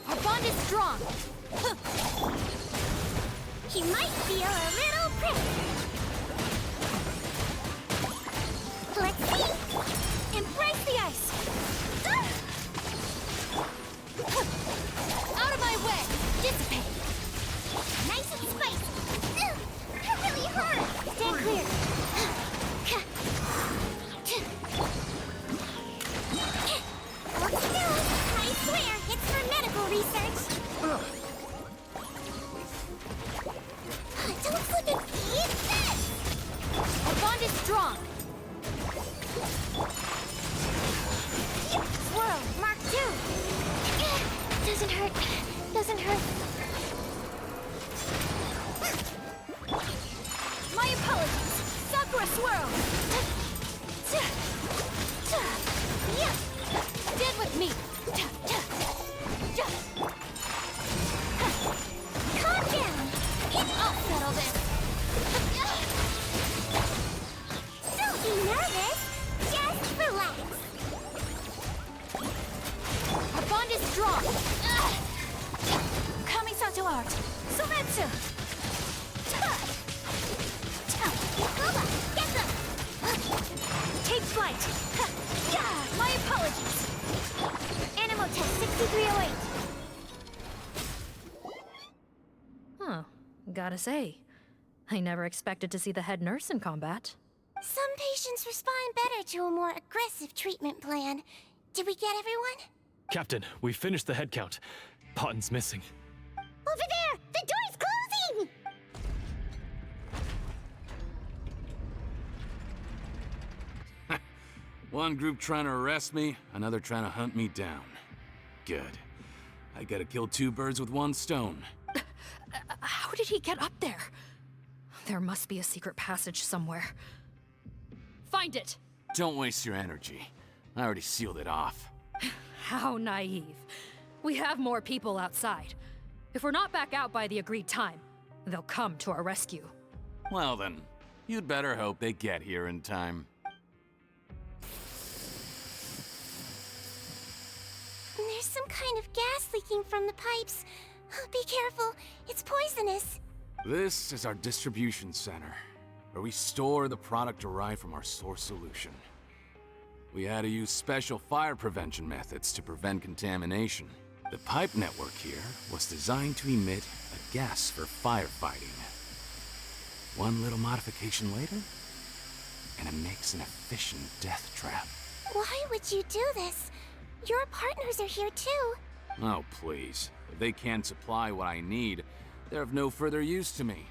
Our bond is strong. He might feel a little prick. Let's see. Embrace the ice. Out of my way. Dissipate. Nice and spicy. That really hurt. Stand clear. I swear, it's for medical research. Don't flip and eat this! Our bond is strong. Swirl, Mark 2. Doesn't hurt. Doesn't hurt. My apologies. Sakura Swirl. Stand with me. Calm down. I'll settle this. Don't be nervous. Just relax. Our bond is strong. Kamisato out! Sometsu! Koba, get them. Take flight. My apologies. Animal test 6308. Huh. Gotta say, I never expected to see the head nurse in combat. Some patients respond better to a more aggressive treatment plan. Did we get everyone? Captain, we finished the head count. Potten's missing. Over there! The door's closing! One group trying to arrest me, another trying to hunt me down. Good. I gotta kill two birds with one stone. How did he get up there? There must be a secret passage somewhere. Find it! Don't waste your energy. I already sealed it off. How naive. We have more people outside. If we're not back out by the agreed time, they'll come to our rescue. Well then, you'd better hope they get here in time. There's some kind of gas leaking from the pipes. Be careful, it's poisonous. This is our distribution center, where we store the product derived from our source solution. We had to use special fire prevention methods to prevent contamination. The pipe network here was designed to emit a gas for firefighting. One little modification later, and it makes an efficient death trap. Why would you do this? Your partners are here too. Oh, please. If they can't supply what I need, they're of no further use to me.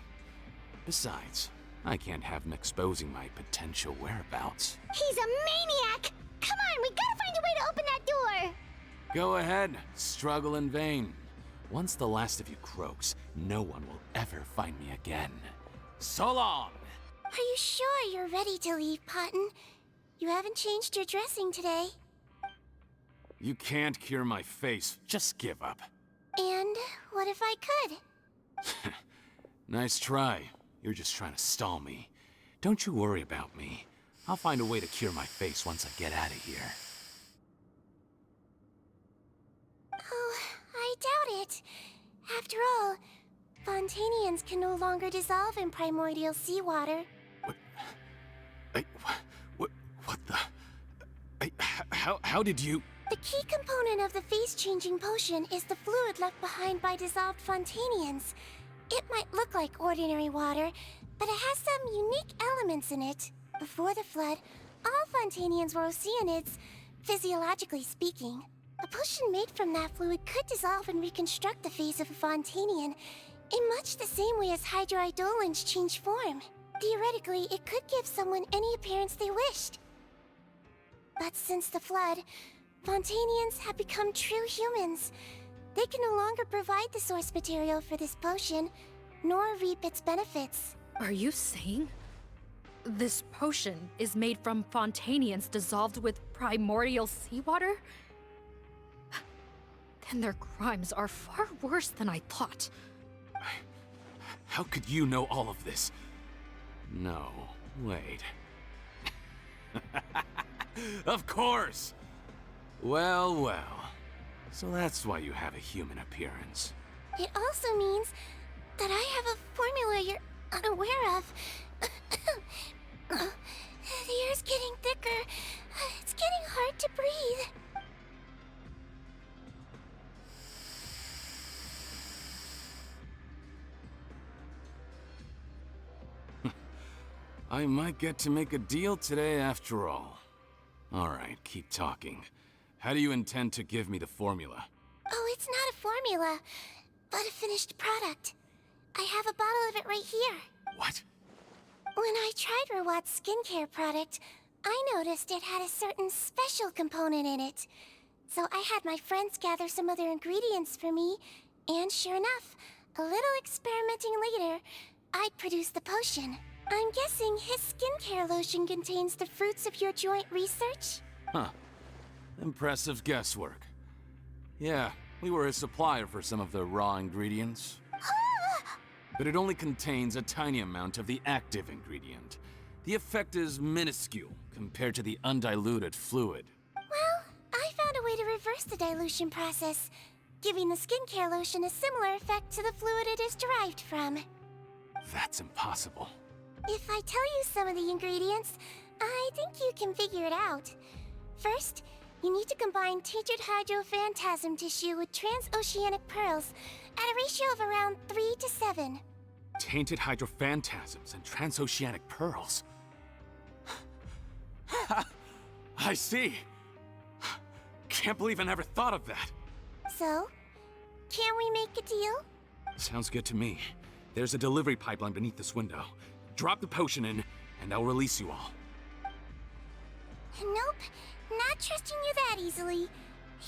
Besides, I can't have them exposing my potential whereabouts. He's a maniac! Come on, we gotta find a way to open that door! Go ahead, struggle in vain. Once the last of you croaks, no one will ever find me again. So long! Are you sure you're ready to leave, Potton? You haven't changed your dressing today. You can't cure my face, just give up. And what if I could? Nice try. You're just trying to stall me. Don't you worry about me. I'll find a way to cure my face once I get out of here. Oh, I doubt it. After all, Fontanians can no longer dissolve in primordial seawater. What the? How did you? The key component of the face-changing potion is the fluid left behind by dissolved Fontanians. It might look like ordinary water, but it has some unique elements in it. Before the flood, all Fontanians were oceanids, physiologically speaking. A potion made from that fluid could dissolve and reconstruct the face of a Fontanian in much the same way as hydroidolins change form. Theoretically, it could give someone any appearance they wished. But since the flood, Fontanians have become true humans. They can no longer provide the source material for this potion, nor reap its benefits. Are you saying this potion is made from Fontanians dissolved with primordial seawater? Then their crimes are far worse than I thought. How could you know all of this? No, wait. Of course! Well, well. So that's why you have a human appearance. It also means that I have a formula you're unaware of. The air's getting thicker. It's getting hard to breathe. I might get to make a deal today after all. Alright, keep talking. How do you intend to give me the formula? Oh, it's not a formula, but a finished product. I have a bottle of it right here. What? When I tried Rawat's skincare product, I noticed it had a certain special component in it. So I had my friends gather some other ingredients for me, and sure enough, a little experimenting later, I'd produced the potion. I'm guessing his skincare lotion contains the fruits of your joint research? Huh. Impressive guesswork. Yeah, we were a supplier for some of the raw ingredients. But it only contains a tiny amount of the active ingredient. The effect is minuscule compared to the undiluted fluid. Well, I found a way to reverse the dilution process, giving the skincare lotion a similar effect to the fluid it is derived from. That's impossible. If I tell you some of the ingredients, I think you can figure it out. First, you need to combine tainted hydrophantasm tissue with transoceanic pearls at a ratio of around 3 to 7. Tainted hydrophantasms and transoceanic pearls. I see. Can't believe I never thought of that. So, can we make a deal? Sounds good to me. There's a delivery pipeline beneath this window. Drop the potion in, and I'll release you all. Nope, not trusting you that easily.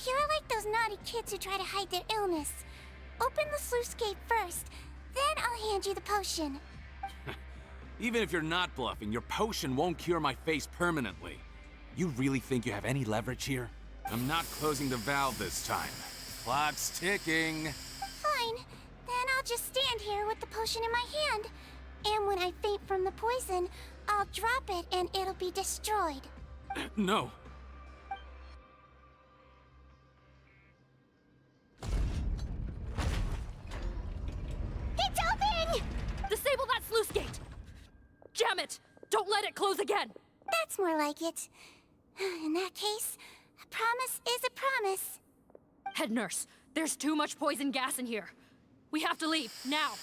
You're like those naughty kids who try to hide their illness. Open the sluice gate first, then I'll hand you the potion. Even if you're not bluffing, your potion won't cure my face permanently. You really think you have any leverage here? I'm not closing the valve this time. Clock's ticking. Fine, then I'll just stand here with the potion in my hand. And when I faint from the poison, I'll drop it and it'll be destroyed. No. It's open! Disable that sluice gate! Jam it! Don't let it close again! That's more like it. In that case, a promise is a promise. Head nurse, there's too much poison gas in here. We have to leave, now!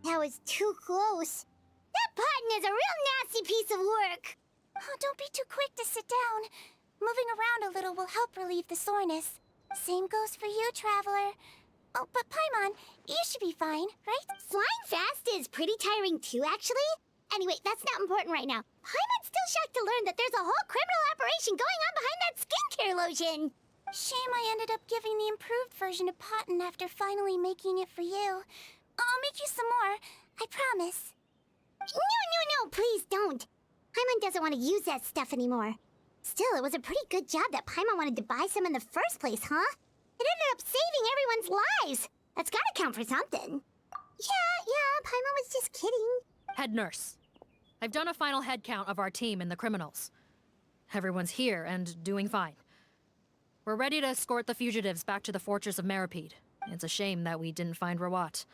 That was too close. That button is a real nasty piece of work. Oh, don't be too quick to sit down. Moving around a little will help relieve the soreness. Same goes for you, Traveler. Oh, but Paimon, you should be fine, right? Flying fast is pretty tiring too, actually. Anyway, that's not important right now. Paimon's still shocked to learn that there's a whole criminal operation going on behind that skincare lotion. Shame I ended up giving the improved version to Potten after finally making it for you. I'll make you some more, I promise. No, please don't. Paimon doesn't want to use that stuff anymore. Still, it was a pretty good job that Paimon wanted to buy some in the first place, huh? It ended up saving everyone's lives. That's gotta count for something. Yeah, Paimon was just kidding. Head nurse. I've done a final head count of our team and the criminals. Everyone's here and doing fine. We're ready to escort the fugitives back to the fortress of Meripede. It's a shame that we didn't find Rawat.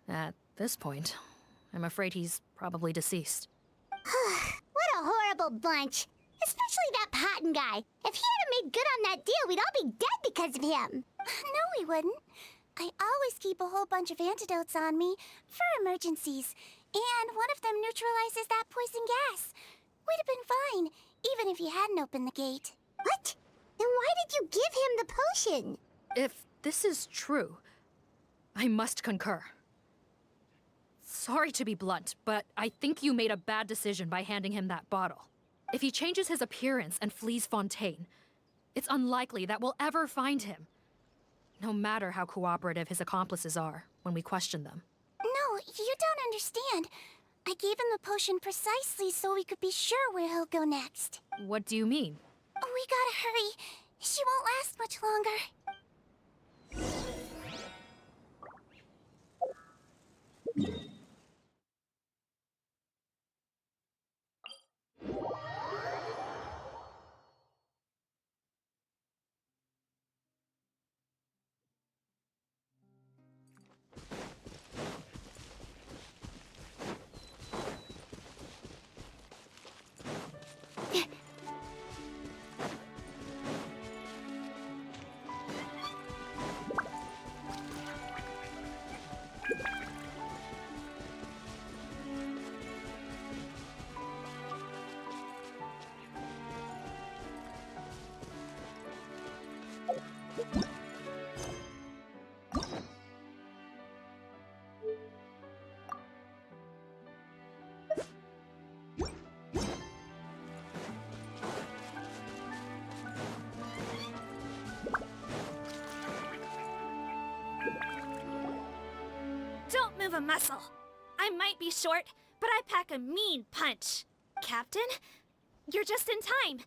At this point, I'm afraid he's probably deceased. What a horrible bunch. Especially that Potten guy. If he hadn't made good on that deal, we'd all be dead because of him. No, we wouldn't. I always keep a whole bunch of antidotes on me for emergencies, and one of them neutralizes that poison gas. We'd have been fine, even if you hadn't opened the gate. What? Then why did you give him the potion? If this is true, I must concur. Sorry to be blunt, but I think you made a bad decision by handing him that bottle. If he changes his appearance and flees Fontaine, it's unlikely that we'll ever find him. No matter how cooperative his accomplices are when we question them. No, you don't understand. I gave him the potion precisely so we could be sure where he'll go next. What do you mean? We gotta hurry. She won't last much longer. Don't move a muscle. I might be short, but I pack a mean punch. Captain, you're just in time.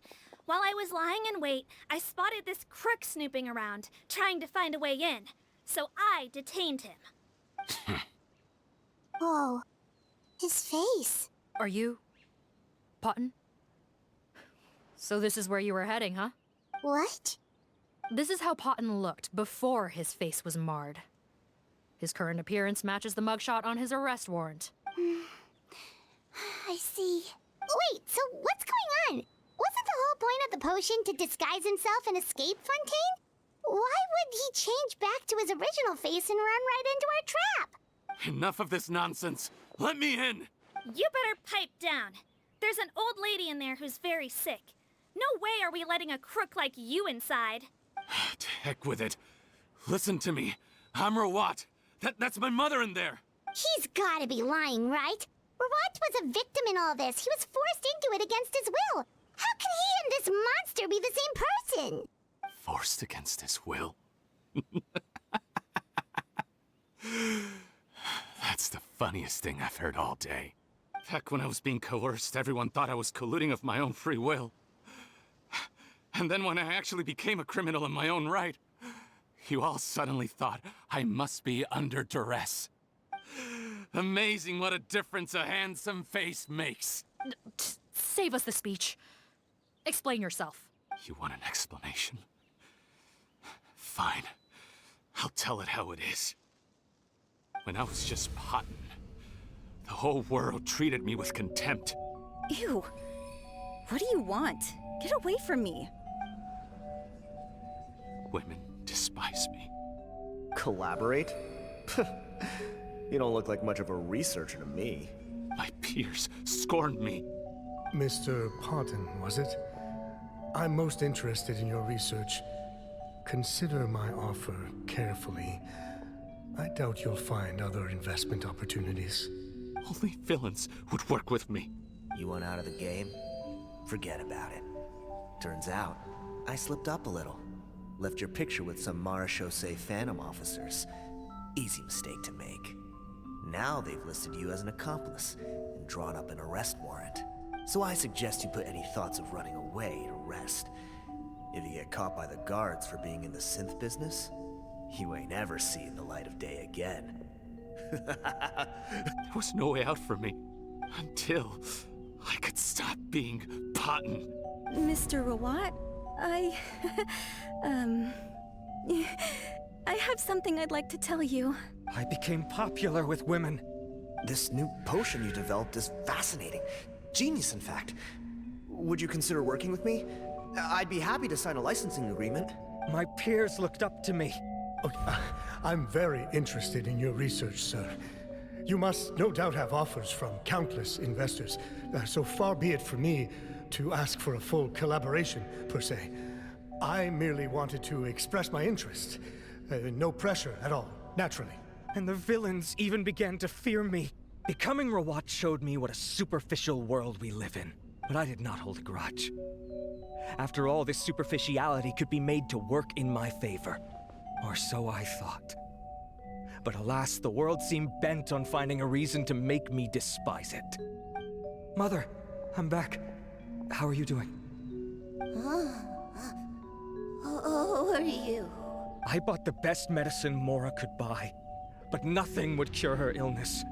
While I was lying in wait, I spotted this crook snooping around, trying to find a way in. So I detained him. Whoa. His face. Are you... Potten? So this is where you were heading, huh? What? This is how Potten looked before his face was marred. His current appearance matches the mugshot on his arrest warrant. I see. Wait, so what's going on? Wasn't the whole point of the potion to disguise himself and escape Fontaine? Why would he change back to his original face and run right into our trap? Enough of this nonsense. Let me in. You better pipe down. There's an old lady in there who's very sick. No way are we letting a crook like you inside. To heck with it. Listen to me. I'm Rawat. That's my mother in there. He's gotta be lying, right? Rawat was a victim in all this. He was forced into it against his will. How can he and this monster be the same person? Forced against his will? That's the funniest thing I've heard all day. Back when I was being coerced, everyone thought I was colluding of my own free will. And then when I actually became a criminal in my own right, you all suddenly thought I must be under duress. Amazing what a difference a handsome face makes. Save us the speech. Explain yourself. You want an explanation? Fine. I'll tell it how it is. When I was just Potten, the whole world treated me with contempt. Ew. What do you want? Get away from me. Women despise me. Collaborate? You don't look like much of a researcher to me. My peers scorned me. Mr. Potten, was it? I'm most interested in your research. Consider my offer carefully. I doubt you'll find other investment opportunities. Only villains would work with me. You want out of the game? Forget about it. Turns out, I slipped up a little. Left your picture with some Marechaussee Phantom officers. Easy mistake to make. Now they've listed you as an accomplice and drawn up an arrest warrant. So I suggest you put any thoughts of running away to rest. If you get caught by the guards for being in the synth business, you ain't ever seen the light of day again. There was no way out for me until I could stop being Potton. Mr. Rawat, I have something I'd like to tell you. I became popular with women. This new potion you developed is fascinating. Genius, in fact. Would you consider working with me? I'd be happy to sign a licensing agreement. My peers looked up to me. I'm very interested in your research, sir. You must no doubt have offers from countless investors, so far be it for me to ask for a full collaboration, per se. I merely wanted to express my interest. No pressure at all, naturally. And the villains even began to fear me. Becoming Rawat showed me what a superficial world we live in, but I did not hold a grudge. After all, this superficiality could be made to work in my favor. Or so I thought. But alas, the world seemed bent on finding a reason to make me despise it. Mother, I'm back. How are you doing? Who are you? I bought the best medicine Mora could buy, but nothing would cure her illness.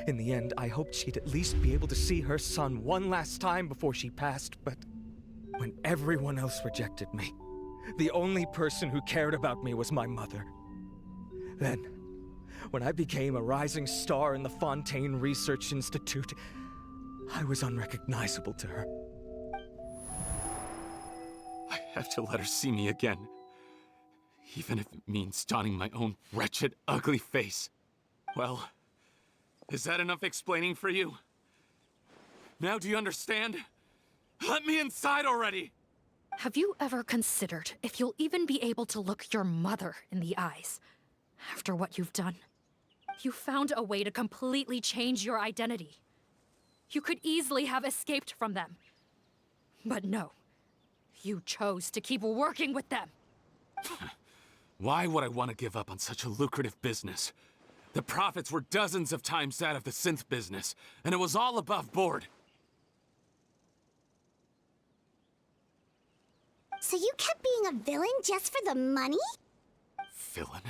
In the end, I hoped she'd at least be able to see her son one last time before she passed, but when everyone else rejected me, the only person who cared about me was my mother. Then, when I became a rising star in the Fontaine Research Institute, I was unrecognizable to her. I have to let her see me again. Even if it means donning my own wretched, ugly face. Well, is that enough explaining for you? Now do you understand? Let me inside already! Have you ever considered if you'll even be able to look your mother in the eyes after what you've done? You found a way to completely change your identity. You could easily have escaped from them. But no, you chose to keep working with them. Why would I want to give up on such a lucrative business? The profits were dozens of times that of the synth business, and it was all above board. So you kept being a villain just for the money? Villain?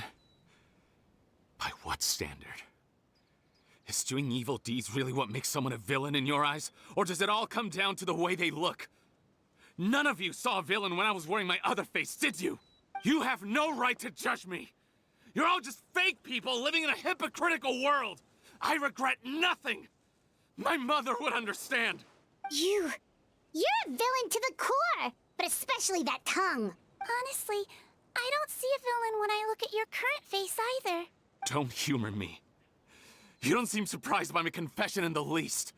By what standard? Is doing evil deeds really what makes someone a villain in your eyes? Or does it all come down to the way they look? None of you saw a villain when I was wearing my other face, did you? You have no right to judge me! You're all just fake people living in a hypocritical world! I regret nothing! My mother would understand! You're a villain to the core! But especially that tongue! Honestly, I don't see a villain when I look at your current face either. Don't humor me. You don't seem surprised by my confession in the least.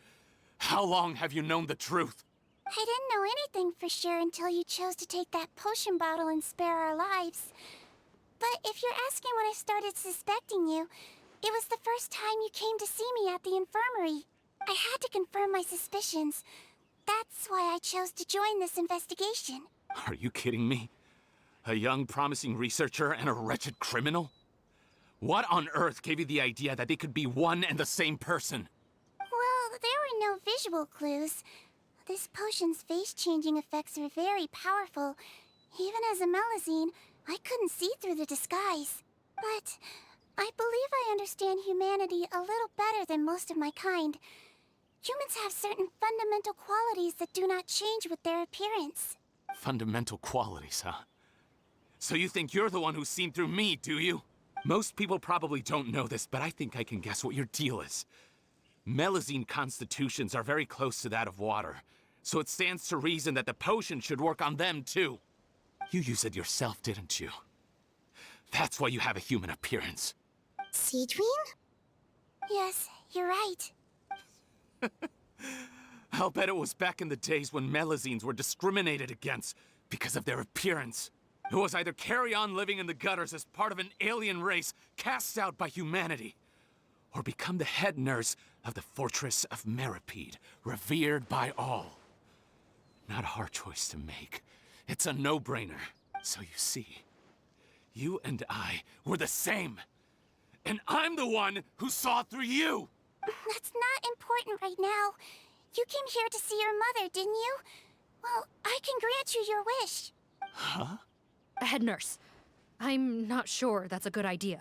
How long have you known the truth? I didn't know anything for sure until you chose to take that potion bottle and spare our lives. But if you're asking when I started suspecting you, it was the first time you came to see me at the infirmary. I had to confirm my suspicions. That's why I chose to join this investigation. Are you kidding me? A young, promising researcher and a wretched criminal? What on earth gave you the idea that they could be one and the same person? Well, there were no visual clues. This potion's face-changing effects are very powerful. Even as a Melazine, I couldn't see through the disguise. But I believe I understand humanity a little better than most of my kind. Humans have certain fundamental qualities that do not change with their appearance. Fundamental qualities, huh? So you think you're the one who's seen through me, do you? Most people probably don't know this, but I think I can guess what your deal is. Melazine constitutions are very close to that of water, so it stands to reason that the potion should work on them too. You use it yourself, didn't you? That's why you have a human appearance. Cedrine? Yes, you're right. I'll bet it was back in the days when Melazines were discriminated against because of their appearance. It was either carry on living in the gutters as part of an alien race cast out by humanity, or become the head nurse of the Fortress of Meripede, revered by all. Not a hard choice to make. It's a no-brainer. So you see, you and I were the same. And I'm the one who saw through you! That's not important right now. You came here to see your mother, didn't you? Well, I can grant you your wish. Huh? Head nurse, I'm not sure that's a good idea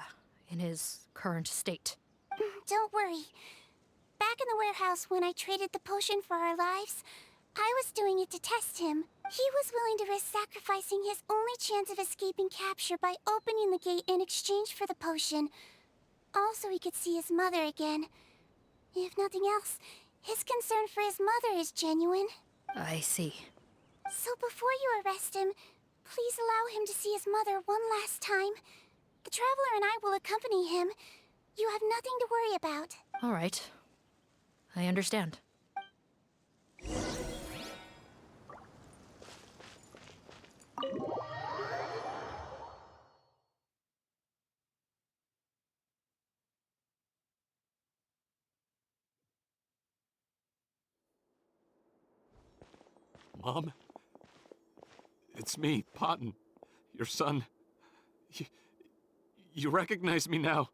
in his current state. Don't worry. Back in the warehouse when I traded the potion for our lives, I was doing it to test him. He was willing to risk sacrificing his only chance of escaping capture by opening the gate in exchange for the potion. Also, he could see his mother again. If nothing else, his concern for his mother is genuine. I see. So before you arrest him, please allow him to see his mother one last time. The Traveler and I will accompany him. You have nothing to worry about. All right. I understand. Mom? It's me, Potton, your son. You recognize me now,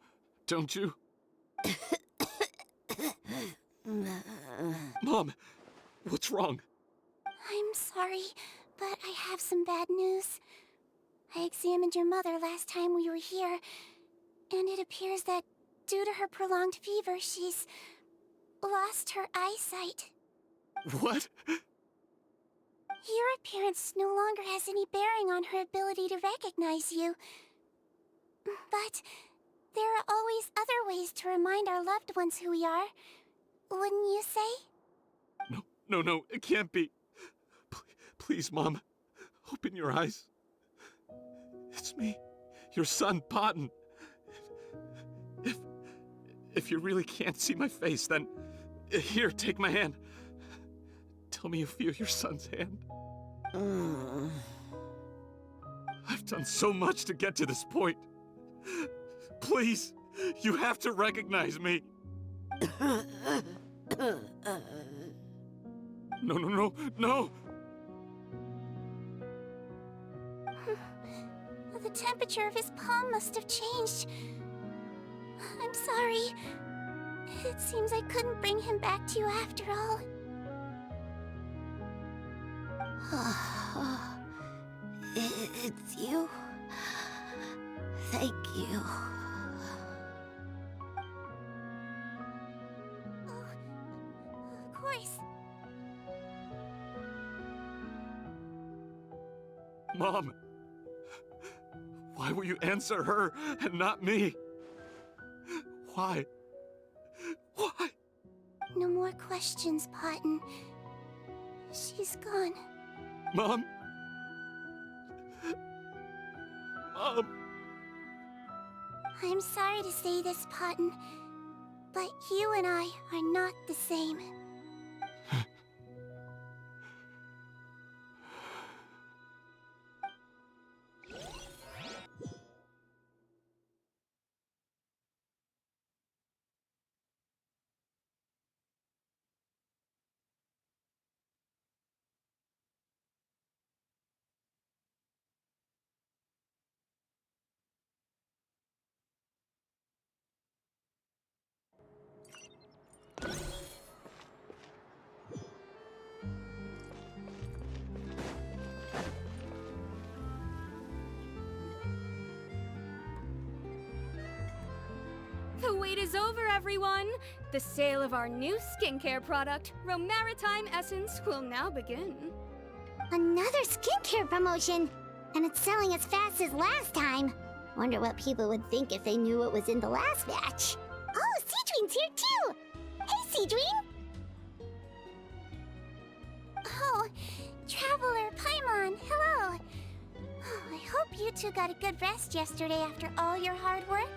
don't you? Mom, what's wrong? I'm sorry, but I have some bad news. I examined your mother last time we were here, and it appears that due to her prolonged fever, she's lost her eyesight. What? Your appearance no longer has any bearing on her ability to recognize you. But there are always other ways to remind our loved ones who we are. Wouldn't you say? No, it can't be. Please, Mom, open your eyes. It's me, your son, Potton. If you really can't see my face, then here, take my hand. Tell me you feel your son's hand. I've done so much to get to this point. Please, you have to recognize me. No. The temperature of his palm must have changed. I'm sorry. It seems I couldn't bring him back to you after all. It's you. Thank you. Of course. Mom, why will you answer her and not me? Why? No more questions, Potton. She's gone. Mom? I'm sorry to say this, Potton, but you and I are not the same. The wait is over, everyone! The sale of our new skincare product, Romaritime Essence, will now begin. Another skincare promotion! And it's selling as fast as last time. Wonder what people would think if they knew what was in the last batch. Oh, Cedrine's here too! Hey, Cedrine! Oh, Traveler Paimon, hello! Oh, I hope you two got a good rest yesterday after all your hard work.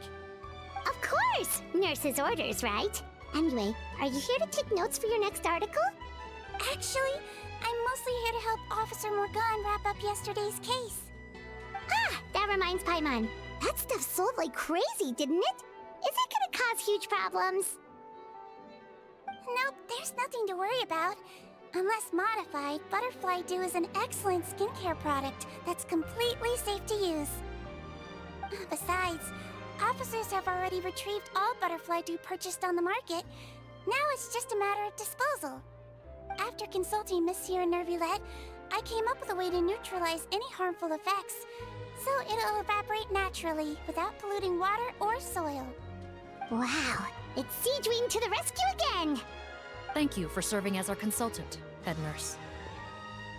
Of course! Nurse's orders, right? Anyway, are you here to take notes for your next article? Actually, I'm mostly here to help Officer Morgan wrap up yesterday's case. Ah, that reminds Paimon. That stuff sold like crazy, didn't it? Is it gonna cause huge problems? Nope, there's nothing to worry about. Unless modified, Butterfly Dew is an excellent skincare product that's completely safe to use. Besides, officers have already retrieved all Butterfly Dew purchased on the market. Now it's just a matter of disposal. After consulting Monsieur Nervulette, I came up with a way to neutralize any harmful effects, so it'll evaporate naturally without polluting water or soil. Wow, it's Seedwing to the rescue again! Thank you for serving as our consultant, head nurse.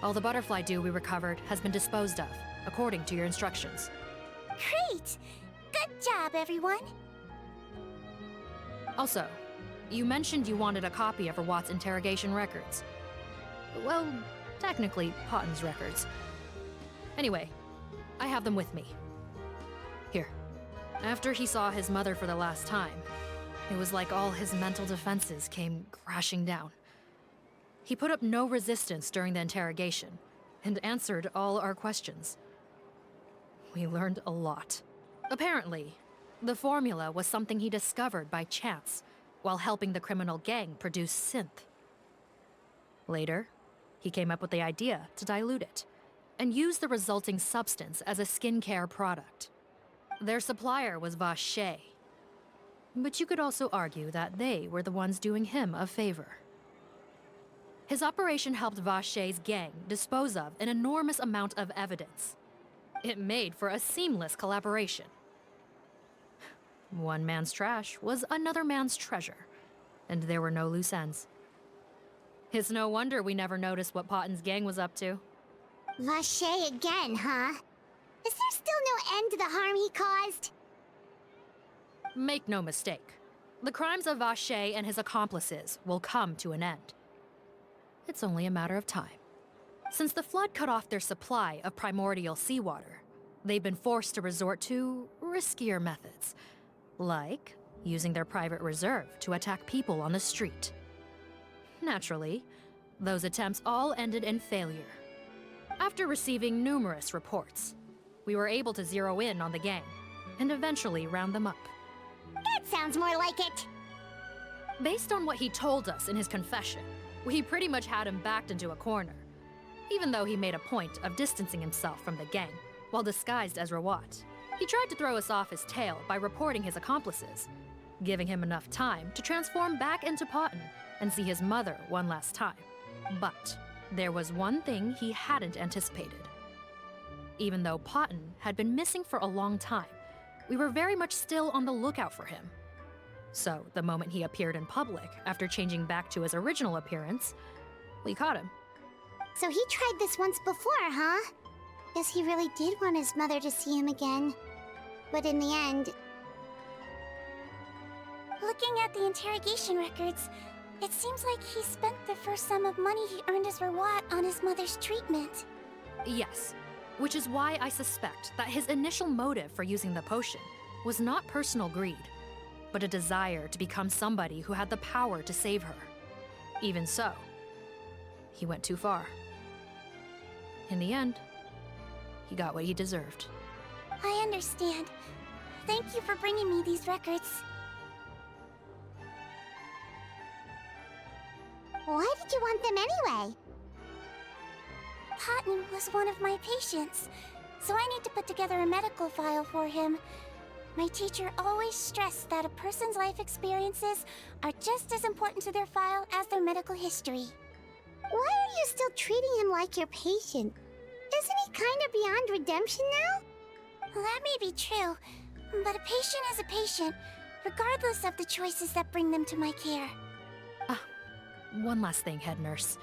All the butterfly dew we recovered has been disposed of, according to your instructions. Great! Good job, everyone! Also, you mentioned you wanted a copy of Rawat's interrogation records. Well, technically, Potten's records. Anyway, I have them with me. Here. After he saw his mother for the last time, it was like all his mental defenses came crashing down. He put up no resistance during the interrogation, and answered all our questions. We learned a lot. Apparently, the formula was something he discovered by chance, while helping the criminal gang produce synth. Later, he came up with the idea to dilute it, and use the resulting substance as a skincare product. Their supplier was Vache. But you could also argue that they were the ones doing him a favor. His operation helped Vache's gang dispose of an enormous amount of evidence. It made for a seamless collaboration. One man's trash was another man's treasure, and there were no loose ends. It's no wonder we never noticed what Potten's gang was up to. Vache again, huh? Is there still no end to the harm he caused? Make no mistake. The crimes of Vache and his accomplices will come to an end. It's only a matter of time. Since the flood cut off their supply of primordial seawater, they've been forced to resort to riskier methods, like using their private reserve to attack people on the street. Naturally, those attempts all ended in failure. After receiving numerous reports, we were able to zero in on the gang and eventually round them up. That sounds more like it. Based on what he told us in his confession, we pretty much had him backed into a corner, even though he made a point of distancing himself from the gang while disguised as Rawat. He tried to throw us off his tail by reporting his accomplices, giving him enough time to transform back into Potten and see his mother one last time. But there was one thing he hadn't anticipated. Even though Potten had been missing for a long time, we were very much still on the lookout for him. So, the moment he appeared in public after changing back to his original appearance, we caught him. So he tried this once before, huh? Guess he really did want his mother to see him again. But in the end... Looking at the interrogation records, it seems like he spent the first sum of money he earned as Rawat on his mother's treatment. Yes, which is why I suspect that his initial motive for using the potion was not personal greed, but a desire to become somebody who had the power to save her. Even so, he went too far. In the end, he got what he deserved. I understand. Thank you for bringing me these records. Why did you want them anyway? Potten was one of my patients, so I need to put together a medical file for him. My teacher always stressed that a person's life experiences are just as important to their file as their medical history. Why are you still treating him like your patient? Isn't he kind of beyond redemption now? Well, that may be true, but a patient is a patient, regardless of the choices that bring them to my care. One last thing, head nurse.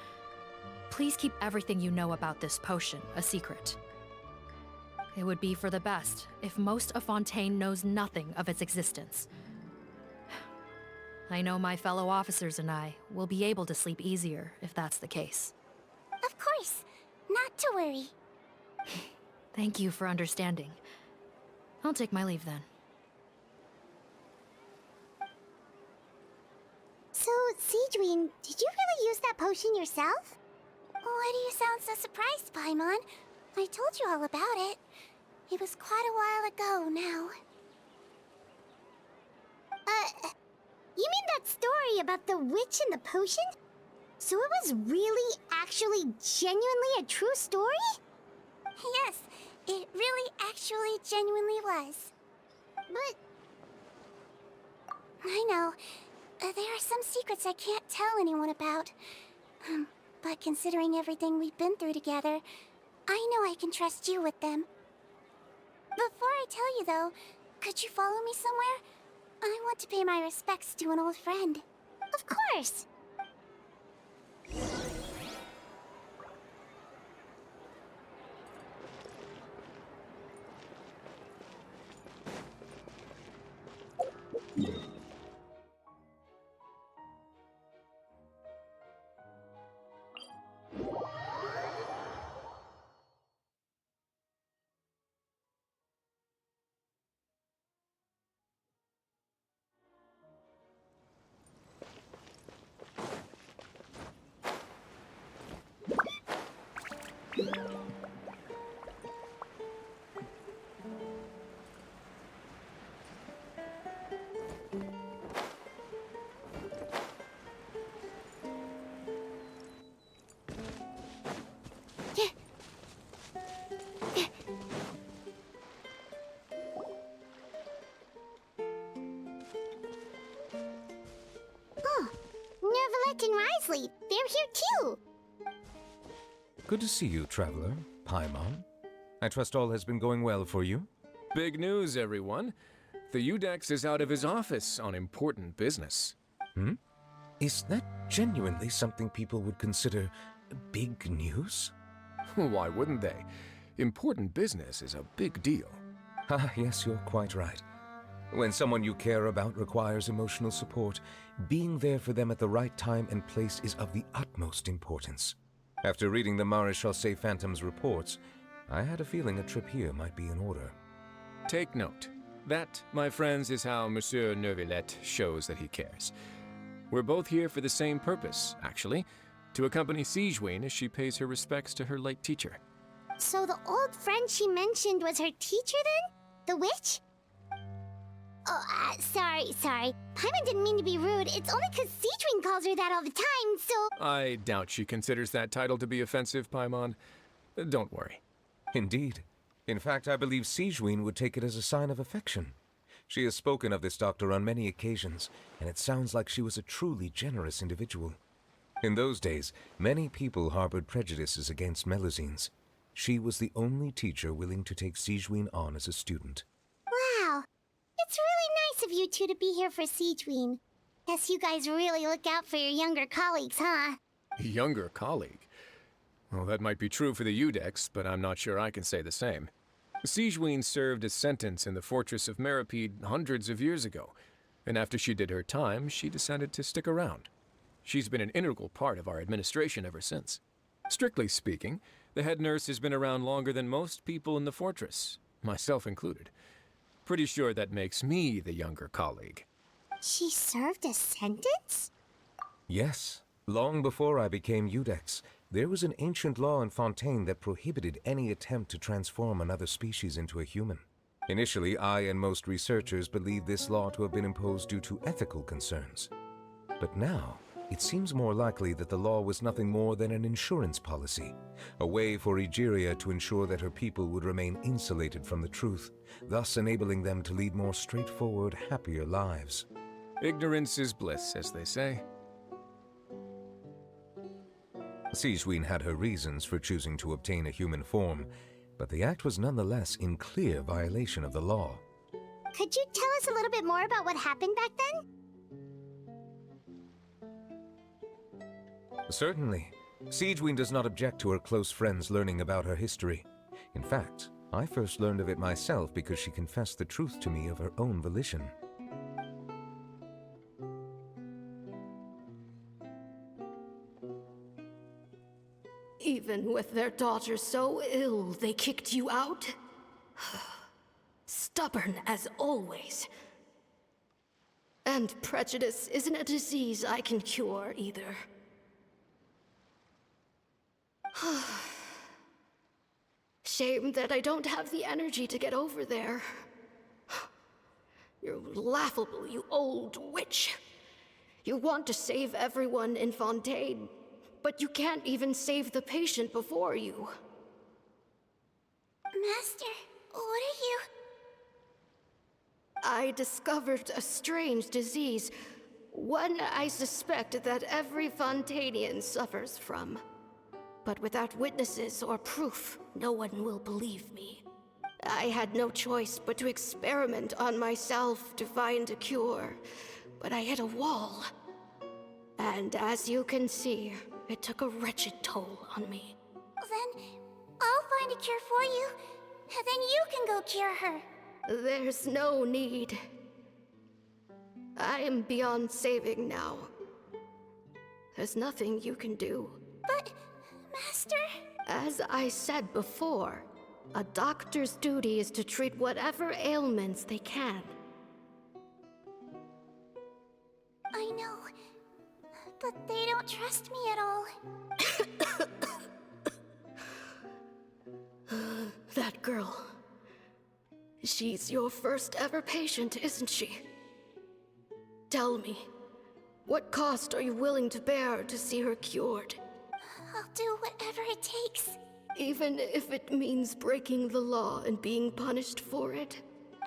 Please keep everything you know about this potion a secret. It would be for the best if most of Fontaine knows nothing of its existence. I know my fellow officers and I will be able to sleep easier if that's the case. Of course. Not to worry. Thank you for understanding. I'll take my leave then. So, Seedwing, did you really use that potion yourself? Why do you sound so surprised, Paimon? I told you all about it. It was quite a while ago now. You mean that story about the witch and the potion? So it was really, actually, genuinely a true story? Yes, it really actually genuinely was. But... I know. There are some secrets I can't tell anyone about. But considering everything we've been through together, I know I can trust you with them. Before I tell you though, could you follow me somewhere? I want to pay my respects to an old friend. Of course! Oh, Nervalette and Risley, they're here too! Good to see you, Traveler. Paimon. I trust all has been going well for you? Big news, everyone. The Udex is out of his office on important business. Hmm? Is that genuinely something people would consider big news? Why wouldn't they? Important business is a big deal. Ah, yes, you're quite right. When someone you care about requires emotional support, being there for them at the right time and place is of the utmost importance. After reading the Maréchal Phantom's reports, I had a feeling a trip here might be in order. Take note. That, my friends, is how Monsieur Nervalette shows that he cares. We're both here for the same purpose, actually, to accompany Sigewinne as she pays her respects to her late teacher. So the old friend she mentioned was her teacher then? The witch? Oh, sorry. Paimon didn't mean to be rude. It's only because Sigewinne calls her that all the time, so... I doubt she considers that title to be offensive, Paimon. Don't worry. Indeed. In fact, I believe Sigewinne would take it as a sign of affection. She has spoken of this doctor on many occasions, and it sounds like she was a truly generous individual. In those days, many people harbored prejudices against Melusines. She was the only teacher willing to take Sigewinne on as a student. Wow. It's really nice of you two to be here for Sigewinne. Guess you guys really look out for your younger colleagues, huh? Younger colleague? Well, that might be true for the Udex, but I'm not sure I can say the same. Sigewinne served a sentence in the fortress of Meripede hundreds of years ago, and after she did her time, she decided to stick around. She's been an integral part of our administration ever since. Strictly speaking, the head nurse has been around longer than most people in the fortress, myself included. Pretty sure that makes me the younger colleague. She served a sentence? Yes. Long before I became Udex, there was an ancient law in Fontaine that prohibited any attempt to transform another species into a human. Initially, I and most researchers believed this law to have been imposed due to ethical concerns. But now, it seems more likely that the law was nothing more than an insurance policy, a way for Egeria to ensure that her people would remain insulated from the truth, thus enabling them to lead more straightforward, happier lives. Ignorance is bliss, as they say. Sigewinne had her reasons for choosing to obtain a human form, but the act was nonetheless in clear violation of the law. Could you tell us a little bit more about what happened back then? Certainly. Sigewinne does not object to her close friends learning about her history. In fact, I first learned of it myself because she confessed the truth to me of her own volition. Even with their daughter so ill, they kicked you out? Stubborn as always. And prejudice isn't a disease I can cure either. Shame that I don't have the energy to get over there. You're laughable, you old witch. You want to save everyone in Fontaine, but you can't even save the patient before you. Master, what are you... I discovered a strange disease, one I suspect that every Fontainian suffers from. But without witnesses or proof, no one will believe me. I had no choice but to experiment on myself to find a cure, but I hit a wall. And as you can see, it took a wretched toll on me. Then I'll find a cure for you, and then you can go cure her. There's no need. I am beyond saving now. There's nothing you can do. But, Master... As I said before, a doctor's duty is to treat whatever ailments they can. I know, but they don't trust me at all. That girl. She's your first ever patient, isn't she? Tell me, what cost are you willing to bear to see her cured? I'll do whatever it takes. Even if it means breaking the law and being punished for it?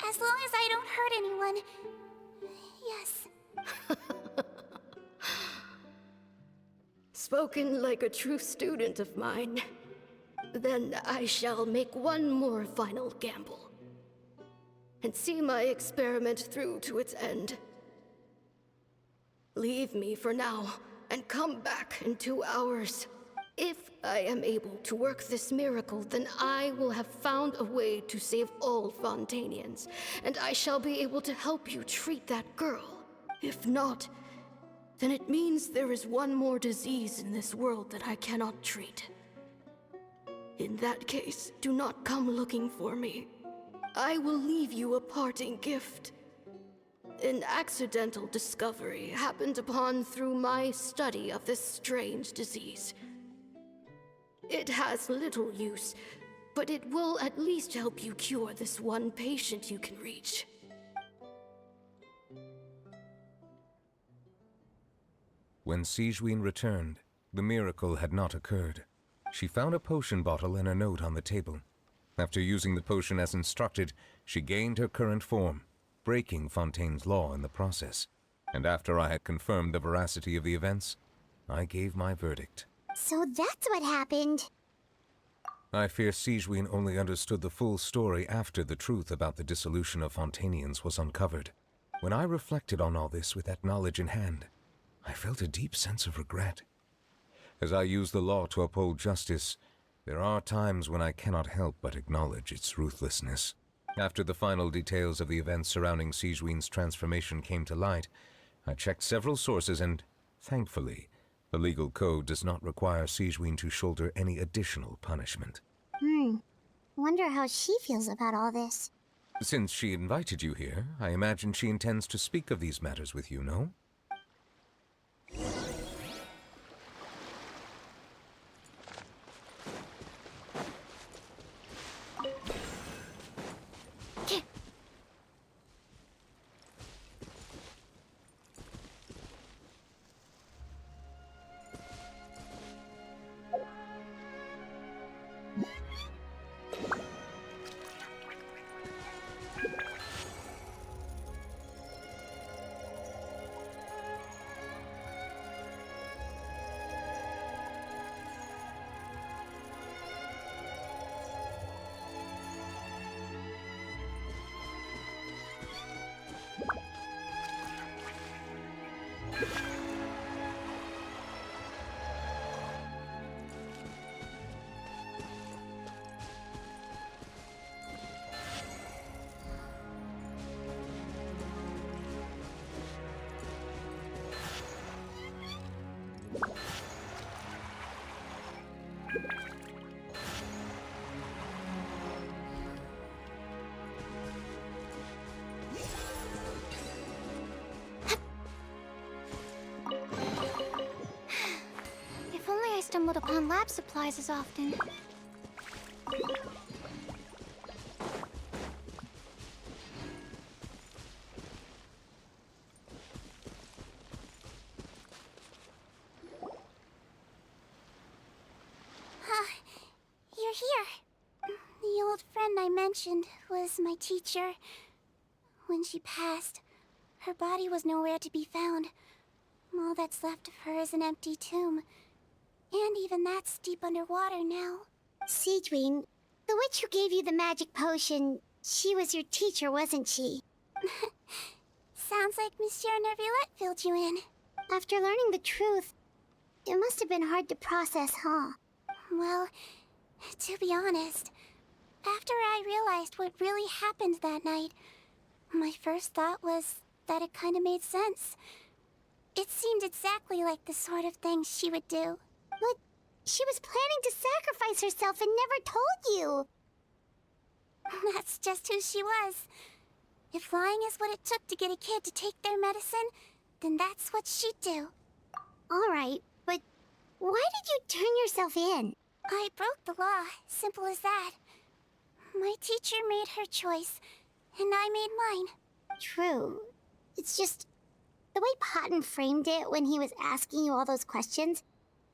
As long as I don't hurt anyone. Yes. Spoken like a true student of mine. Then I shall make one more final gamble. And see my experiment through to its end. Leave me for now, and come back in 2 hours. If I am able to work this miracle, then I will have found a way to save all Fontainians, and I shall be able to help you treat that girl. If not, then it means there is one more disease in this world that I cannot treat. In that case, do not come looking for me. I will leave you a parting gift. An accidental discovery happened upon through my study of this strange disease. It has little use, but it will at least help you cure this one patient you can reach. When Sigewinne returned, the miracle had not occurred. She found a potion bottle and a note on the table. After using the potion as instructed, she gained her current form, breaking Fontaine's law in the process. And after I had confirmed the veracity of the events, I gave my verdict. So that's what happened. I fear Sigewinne only understood the full story after the truth about the dissolution of Fontainians was uncovered. When I reflected on all this with that knowledge in hand, I felt a deep sense of regret. As I use the law to uphold justice, there are times when I cannot help but acknowledge its ruthlessness. After the final details of the events surrounding Sigewinne's transformation came to light, I checked several sources and, thankfully, the legal code does not require Sigewinne to shoulder any additional punishment. Wonder how she feels about all this. Since she invited you here, I imagine she intends to speak of these matters with you, no? If only I stumbled upon lab supplies as often. mentioned was my teacher. When she passed, her body was nowhere to be found. All that's left of her is an empty tomb. And even that's deep underwater now. Seedwing, the witch who gave you the magic potion, she was your teacher, wasn't she? Sounds like Monsieur Neuvillette filled you in. After learning the truth, it must have been hard to process, huh? Well, to be honest, after I realized what really happened that night, my first thought was that it kind of made sense. It seemed exactly like the sort of thing she would do. But she was planning to sacrifice herself and never told you. That's just who she was. If lying is what it took to get a kid to take their medicine, then that's what she'd do. Alright, but why did you turn yourself in? I broke the law, simple as that. My teacher made her choice, and I made mine. True. It's just, the way Potton framed it when he was asking you all those questions,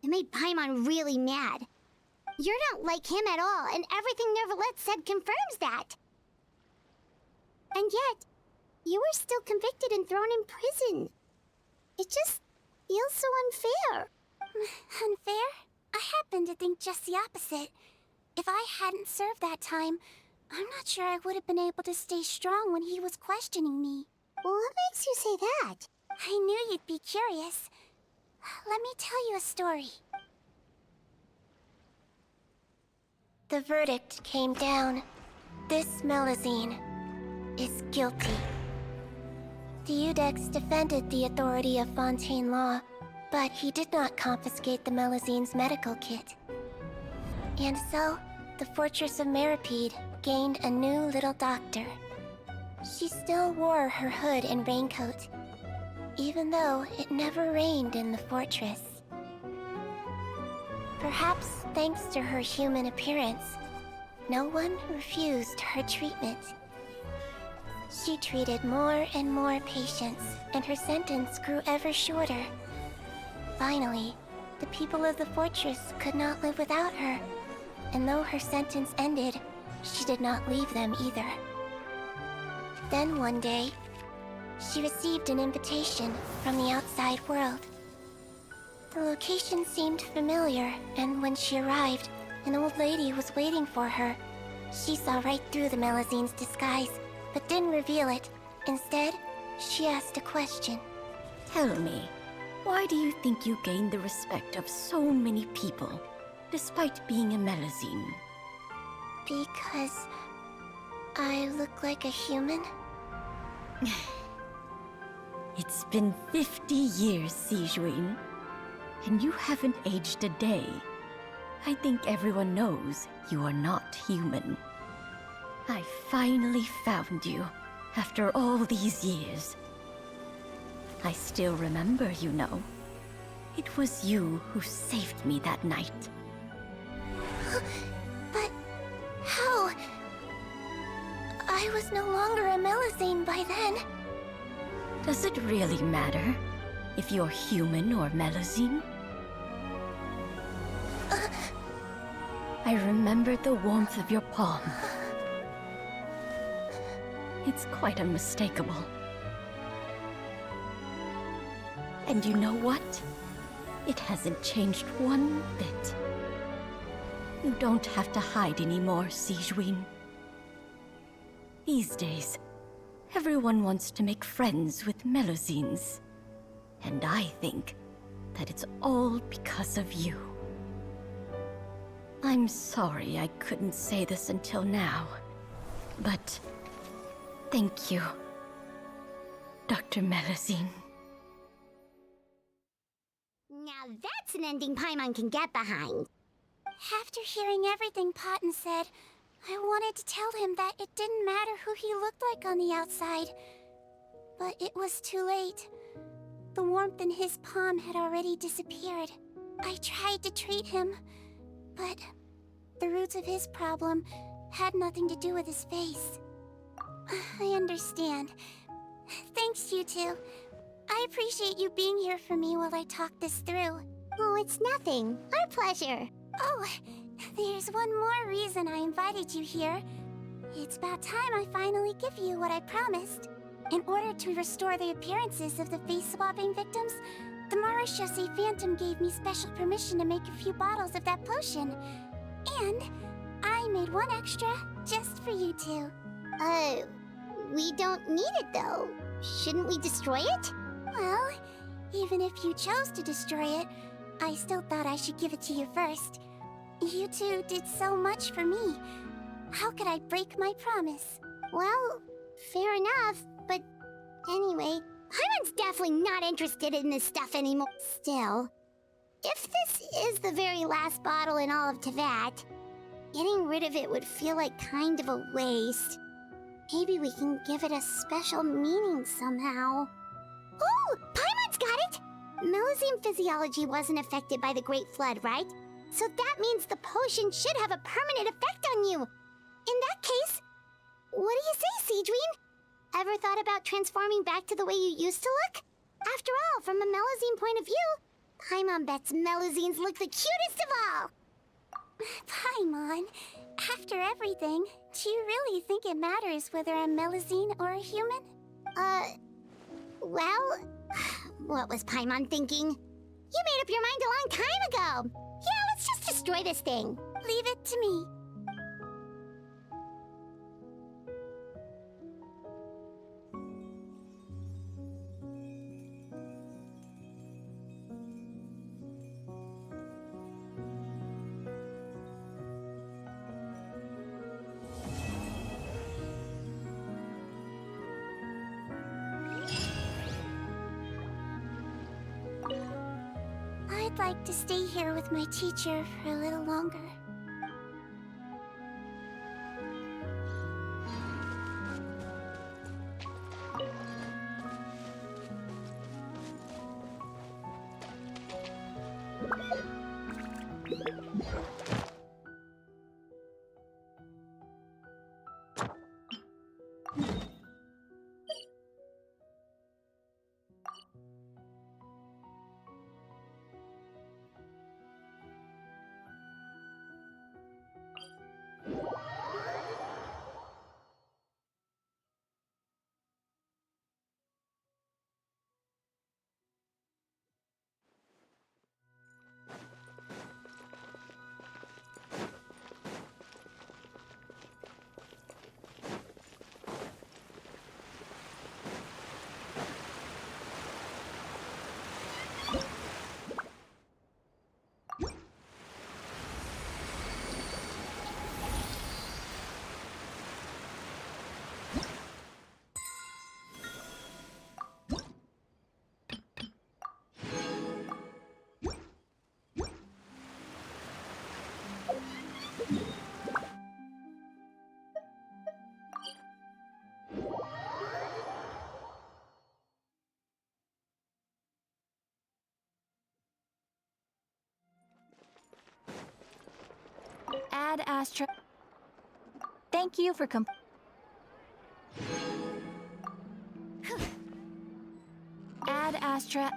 it made Paimon really mad. You're not like him at all, and everything Neuvillette said confirms that. And yet, you were still convicted and thrown in prison. It just feels so unfair. Unfair? I happen to think just the opposite. If I hadn't served that time, I'm not sure I would have been able to stay strong when he was questioning me. What makes you say that? I knew you'd be curious. Let me tell you a story. The verdict came down. This Melusine is guilty. The Iudex defended the authority of Fontaine law, but he did not confiscate the Melusine's medical kit. And so, the Fortress of Meripede gained a new little doctor. She still wore her hood and raincoat, even though it never rained in the fortress. Perhaps thanks to her human appearance, no one refused her treatment. She treated more and more patients, and her sentence grew ever shorter. Finally, the people of the fortress could not live without her, and though her sentence ended, she did not leave them either. Then one day, she received an invitation from the outside world. The location seemed familiar, and when she arrived, an old lady was waiting for her. She saw right through the Melusine's disguise, but didn't reveal it. Instead, she asked a question. Tell me, why do you think you gained the respect of so many people, despite being a Melusine? Because I look like a human? It's been 50 years, Sejuin, and you haven't aged a day. I think everyone knows you are not human. I finally found you, after all these years. I still remember, you know. It was you who saved me that night. But how? I was no longer a Melusine by then. Does it really matter if you're human or Melusine? I remember the warmth of your palm. It's quite unmistakable. And you know what? It hasn't changed one bit. You don't have to hide anymore, Sejuin. These days, everyone wants to make friends with Melusines. And I think that it's all because of you. I'm sorry I couldn't say this until now, but thank you, Dr. Melusine. Now that's an ending Paimon can get behind. After hearing everything Potton said, I wanted to tell him that it didn't matter who he looked like on the outside. But it was too late. The warmth in his palm had already disappeared. I tried to treat him, but the roots of his problem had nothing to do with his face. I understand. Thanks, you two. I appreciate you being here for me while I talk this through. Oh, it's nothing. Our pleasure. Oh, there's one more reason I invited you here. It's about time I finally give you what I promised. In order to restore the appearances of the face-swapping victims, the Marashose Phantom gave me special permission to make a few bottles of that potion. And I made one extra just for you two. We don't need it though. Shouldn't we destroy it? Well, even if you chose to destroy it, I still thought I should give it to you first. You two did so much for me. How could I break my promise? Well, fair enough, but anyway, Paimon's definitely not interested in this stuff anymore. Still, if this is the very last bottle in all of Teyvat, getting rid of it would feel like kind of a waste. Maybe we can give it a special meaning somehow. Oh, Paimon's got it! Melusine physiology wasn't affected by the Great Flood, right? So that means the potion should have a permanent effect on you. In that case, what do you say, Cedrine? Ever thought about transforming back to the way you used to look? After all, from a Melusine point of view, Paimon bets Melusines look the cutest of all. Paimon, after everything, do you really think it matters whether I'm Melusine or a human? Well, what was Paimon thinking? You made up your mind a long time ago. Yeah, let's just destroy this thing. Leave it to me. I'd like to stay here with my teacher for a little longer. Ad Astra. Thank you for Ad Astra.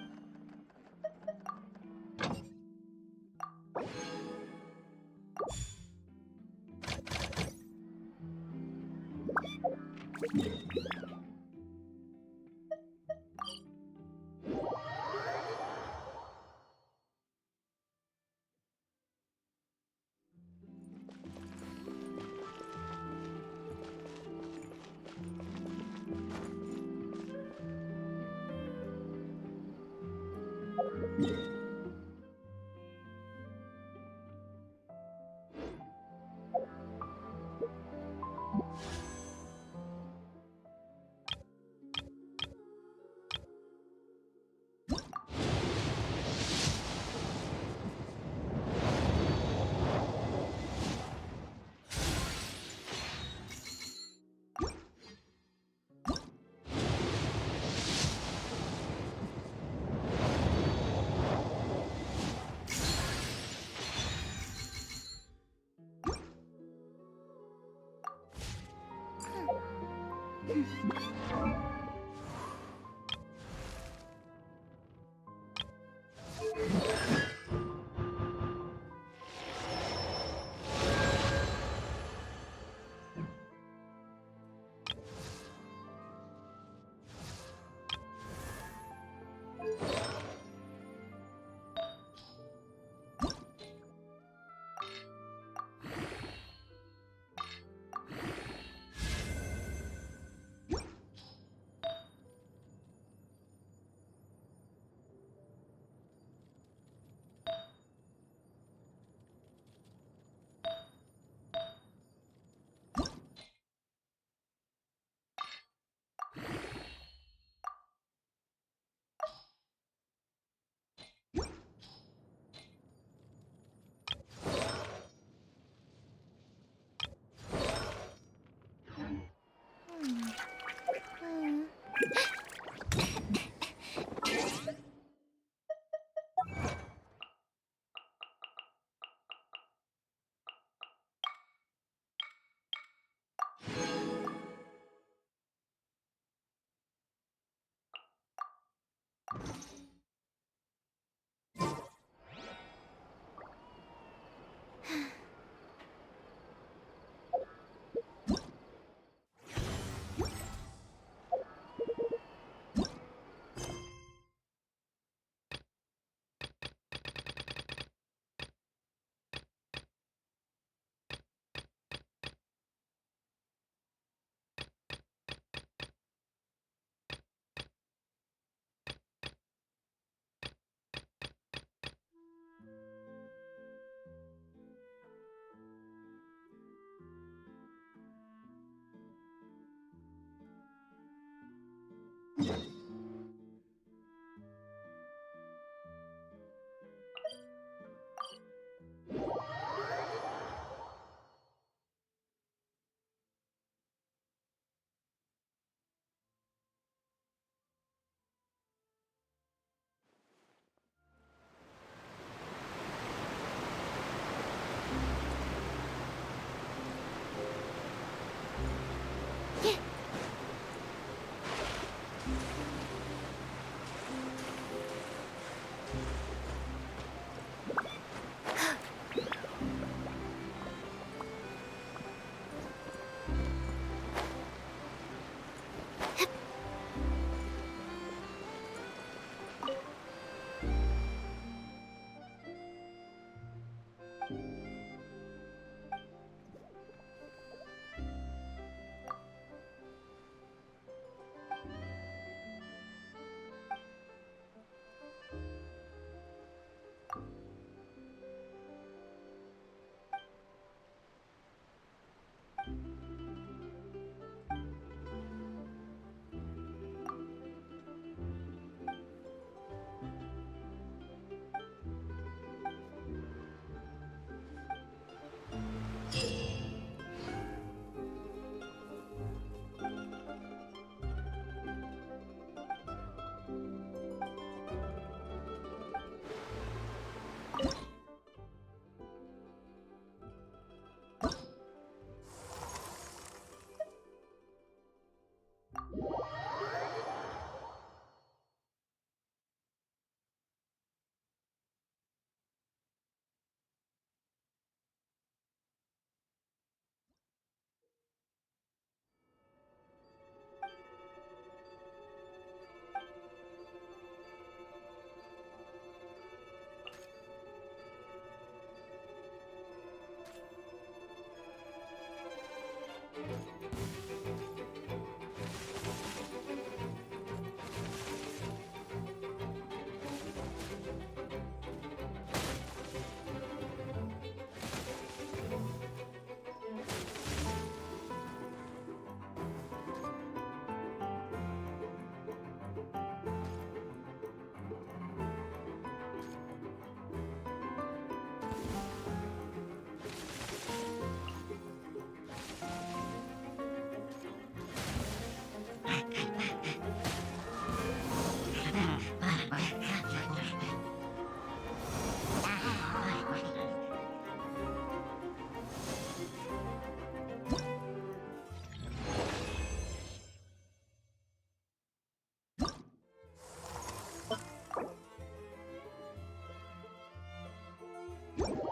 Fry!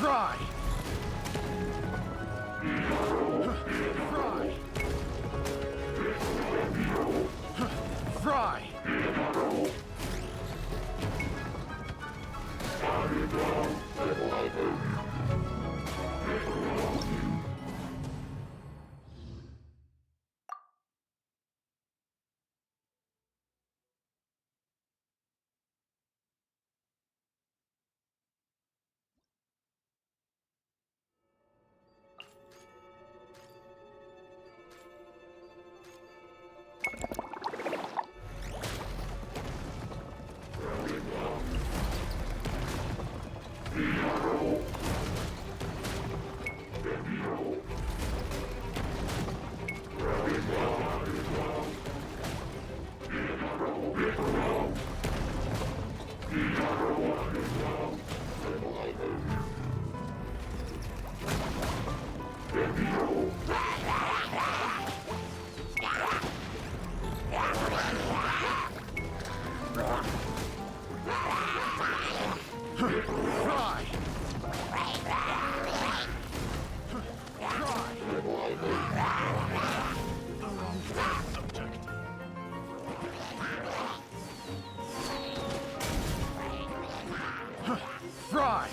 Fry! Fry! Fry!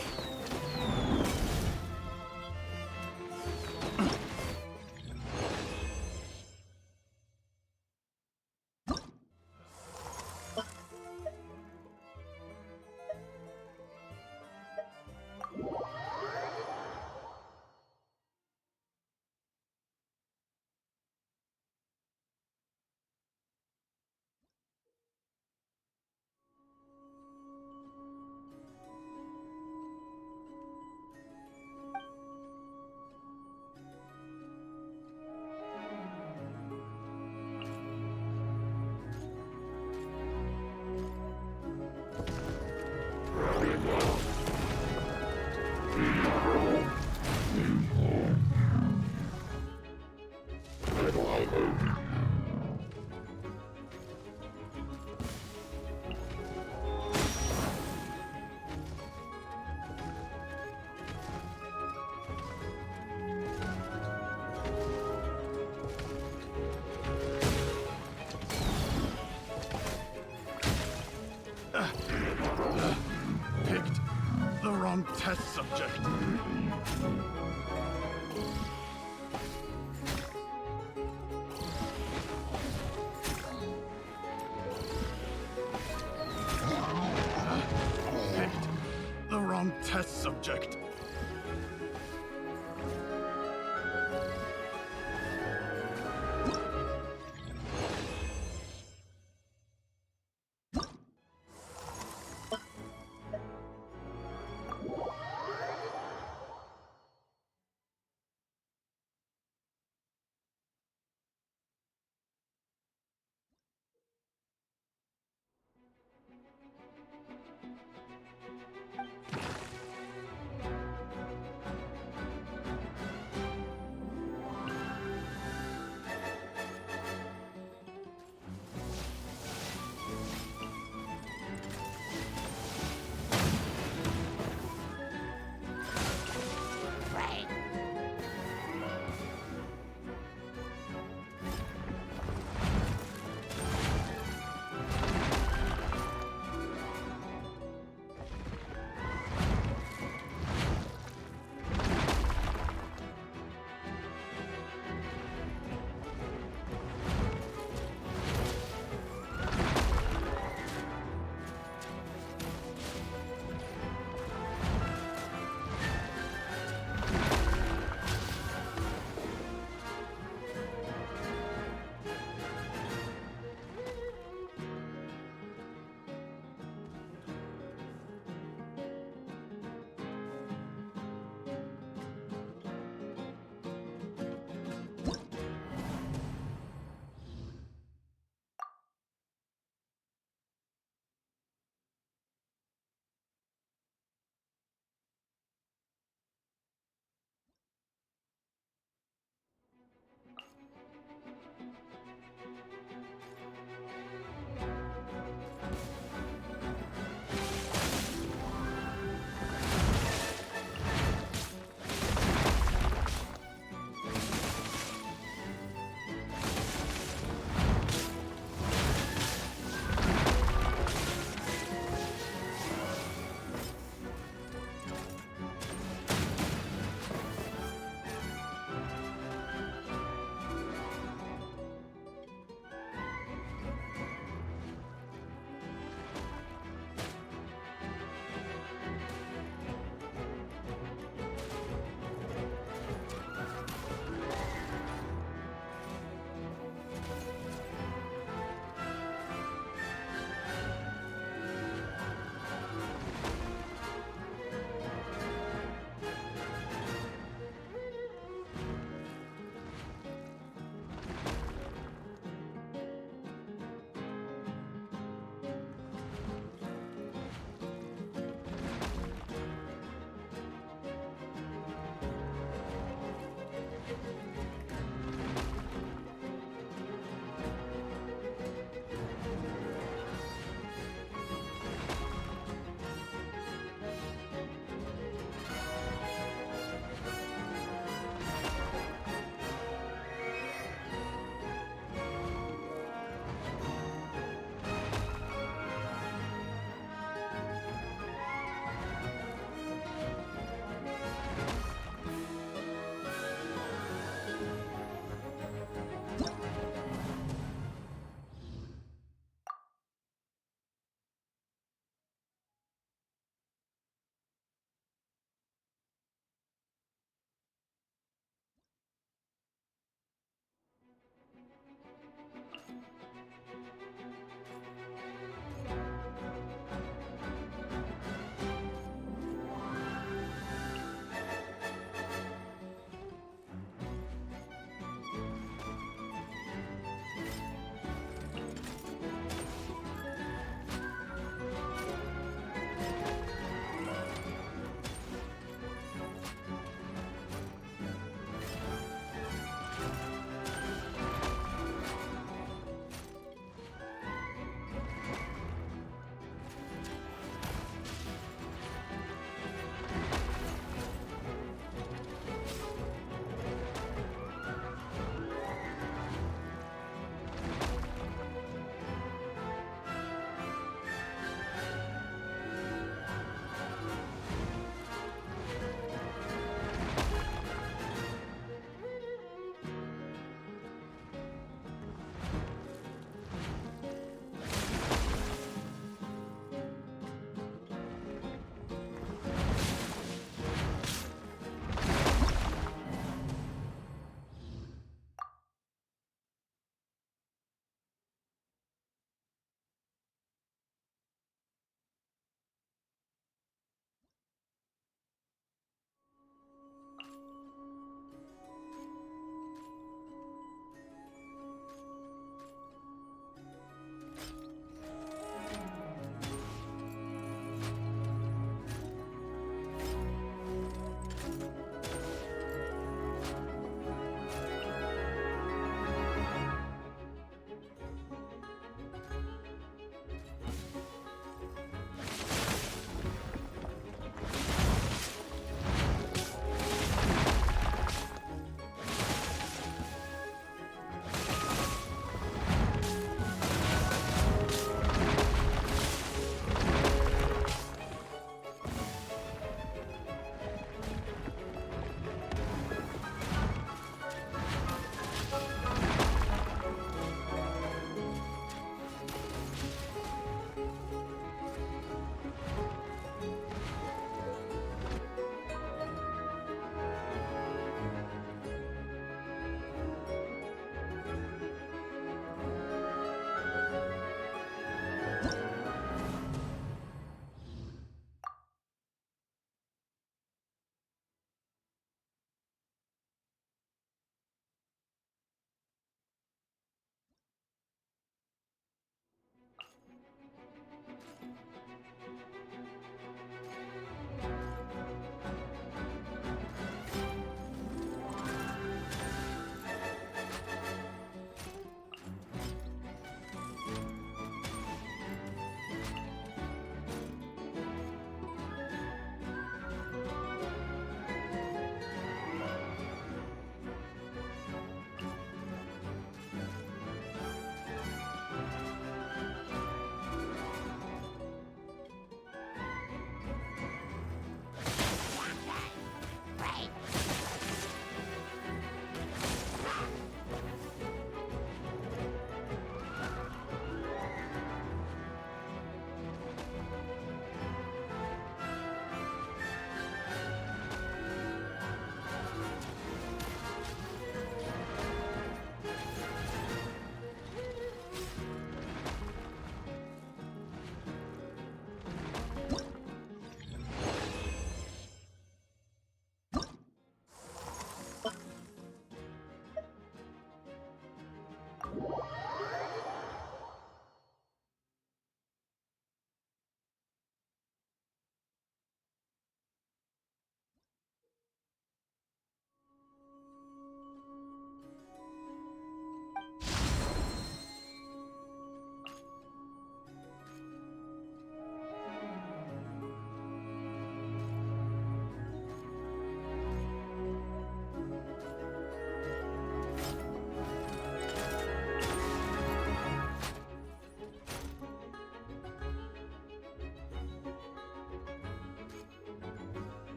Picked the wrong test subject. Picked the wrong test subject.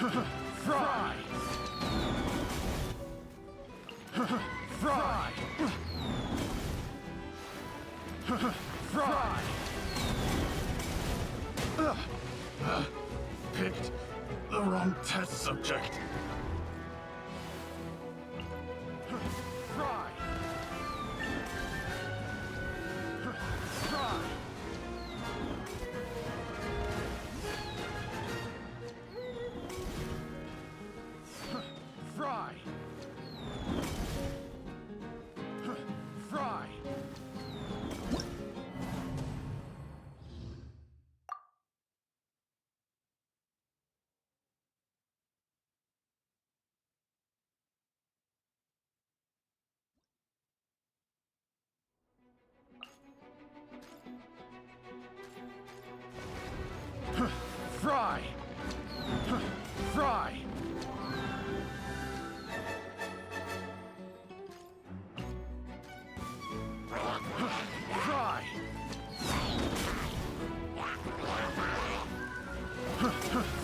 Fry! Fry! Fry! Picked the wrong test subject. Fry! Fry! Fry! Fry! Fry! Fry!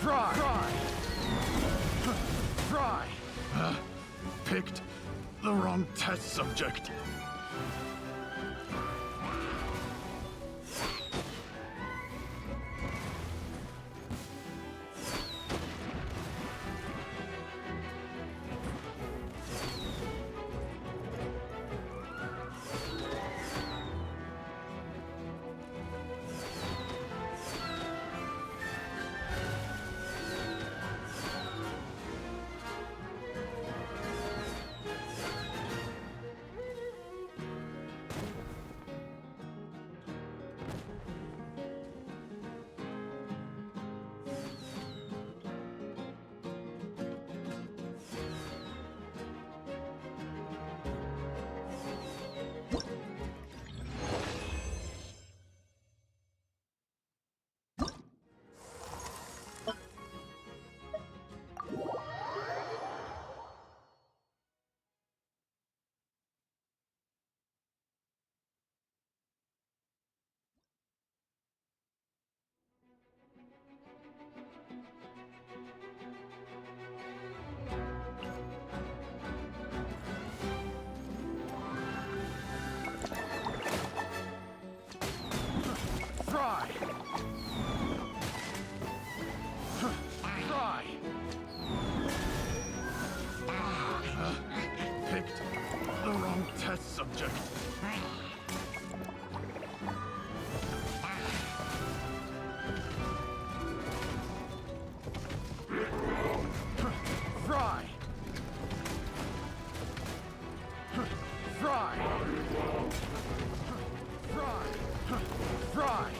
Fry! Fry! Fry! Picked the wrong test subject. Fry! Fry! Picked the wrong test subject. Fry! Fry! Fry! Fry! Fry!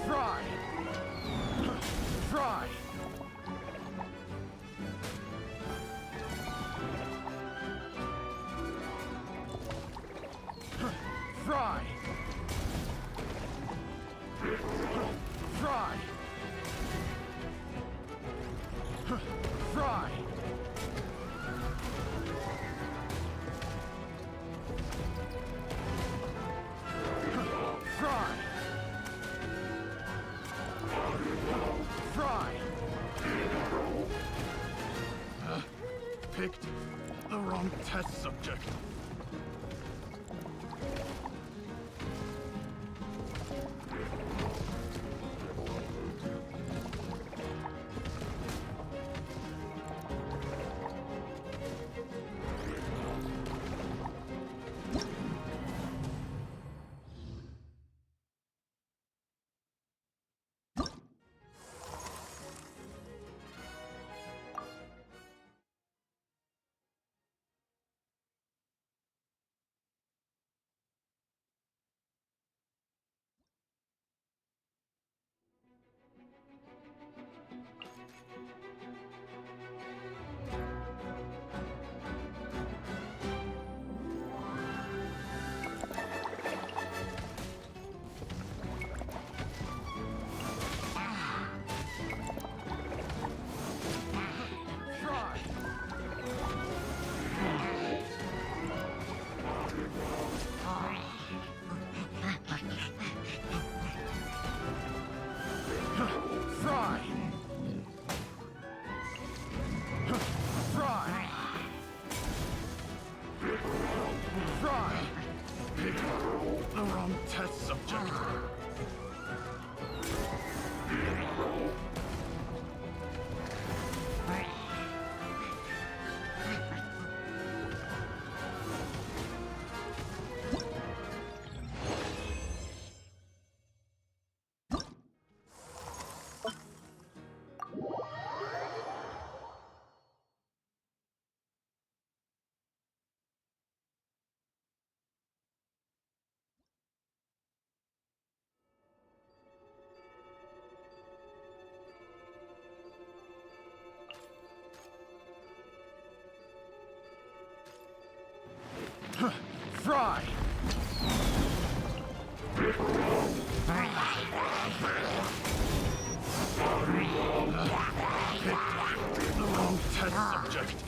Fry! Fry! Fry! Fry! Fry! Fry! Fry! Picked the wrong test subject. wrong test subject. Fry! The wrong test subject.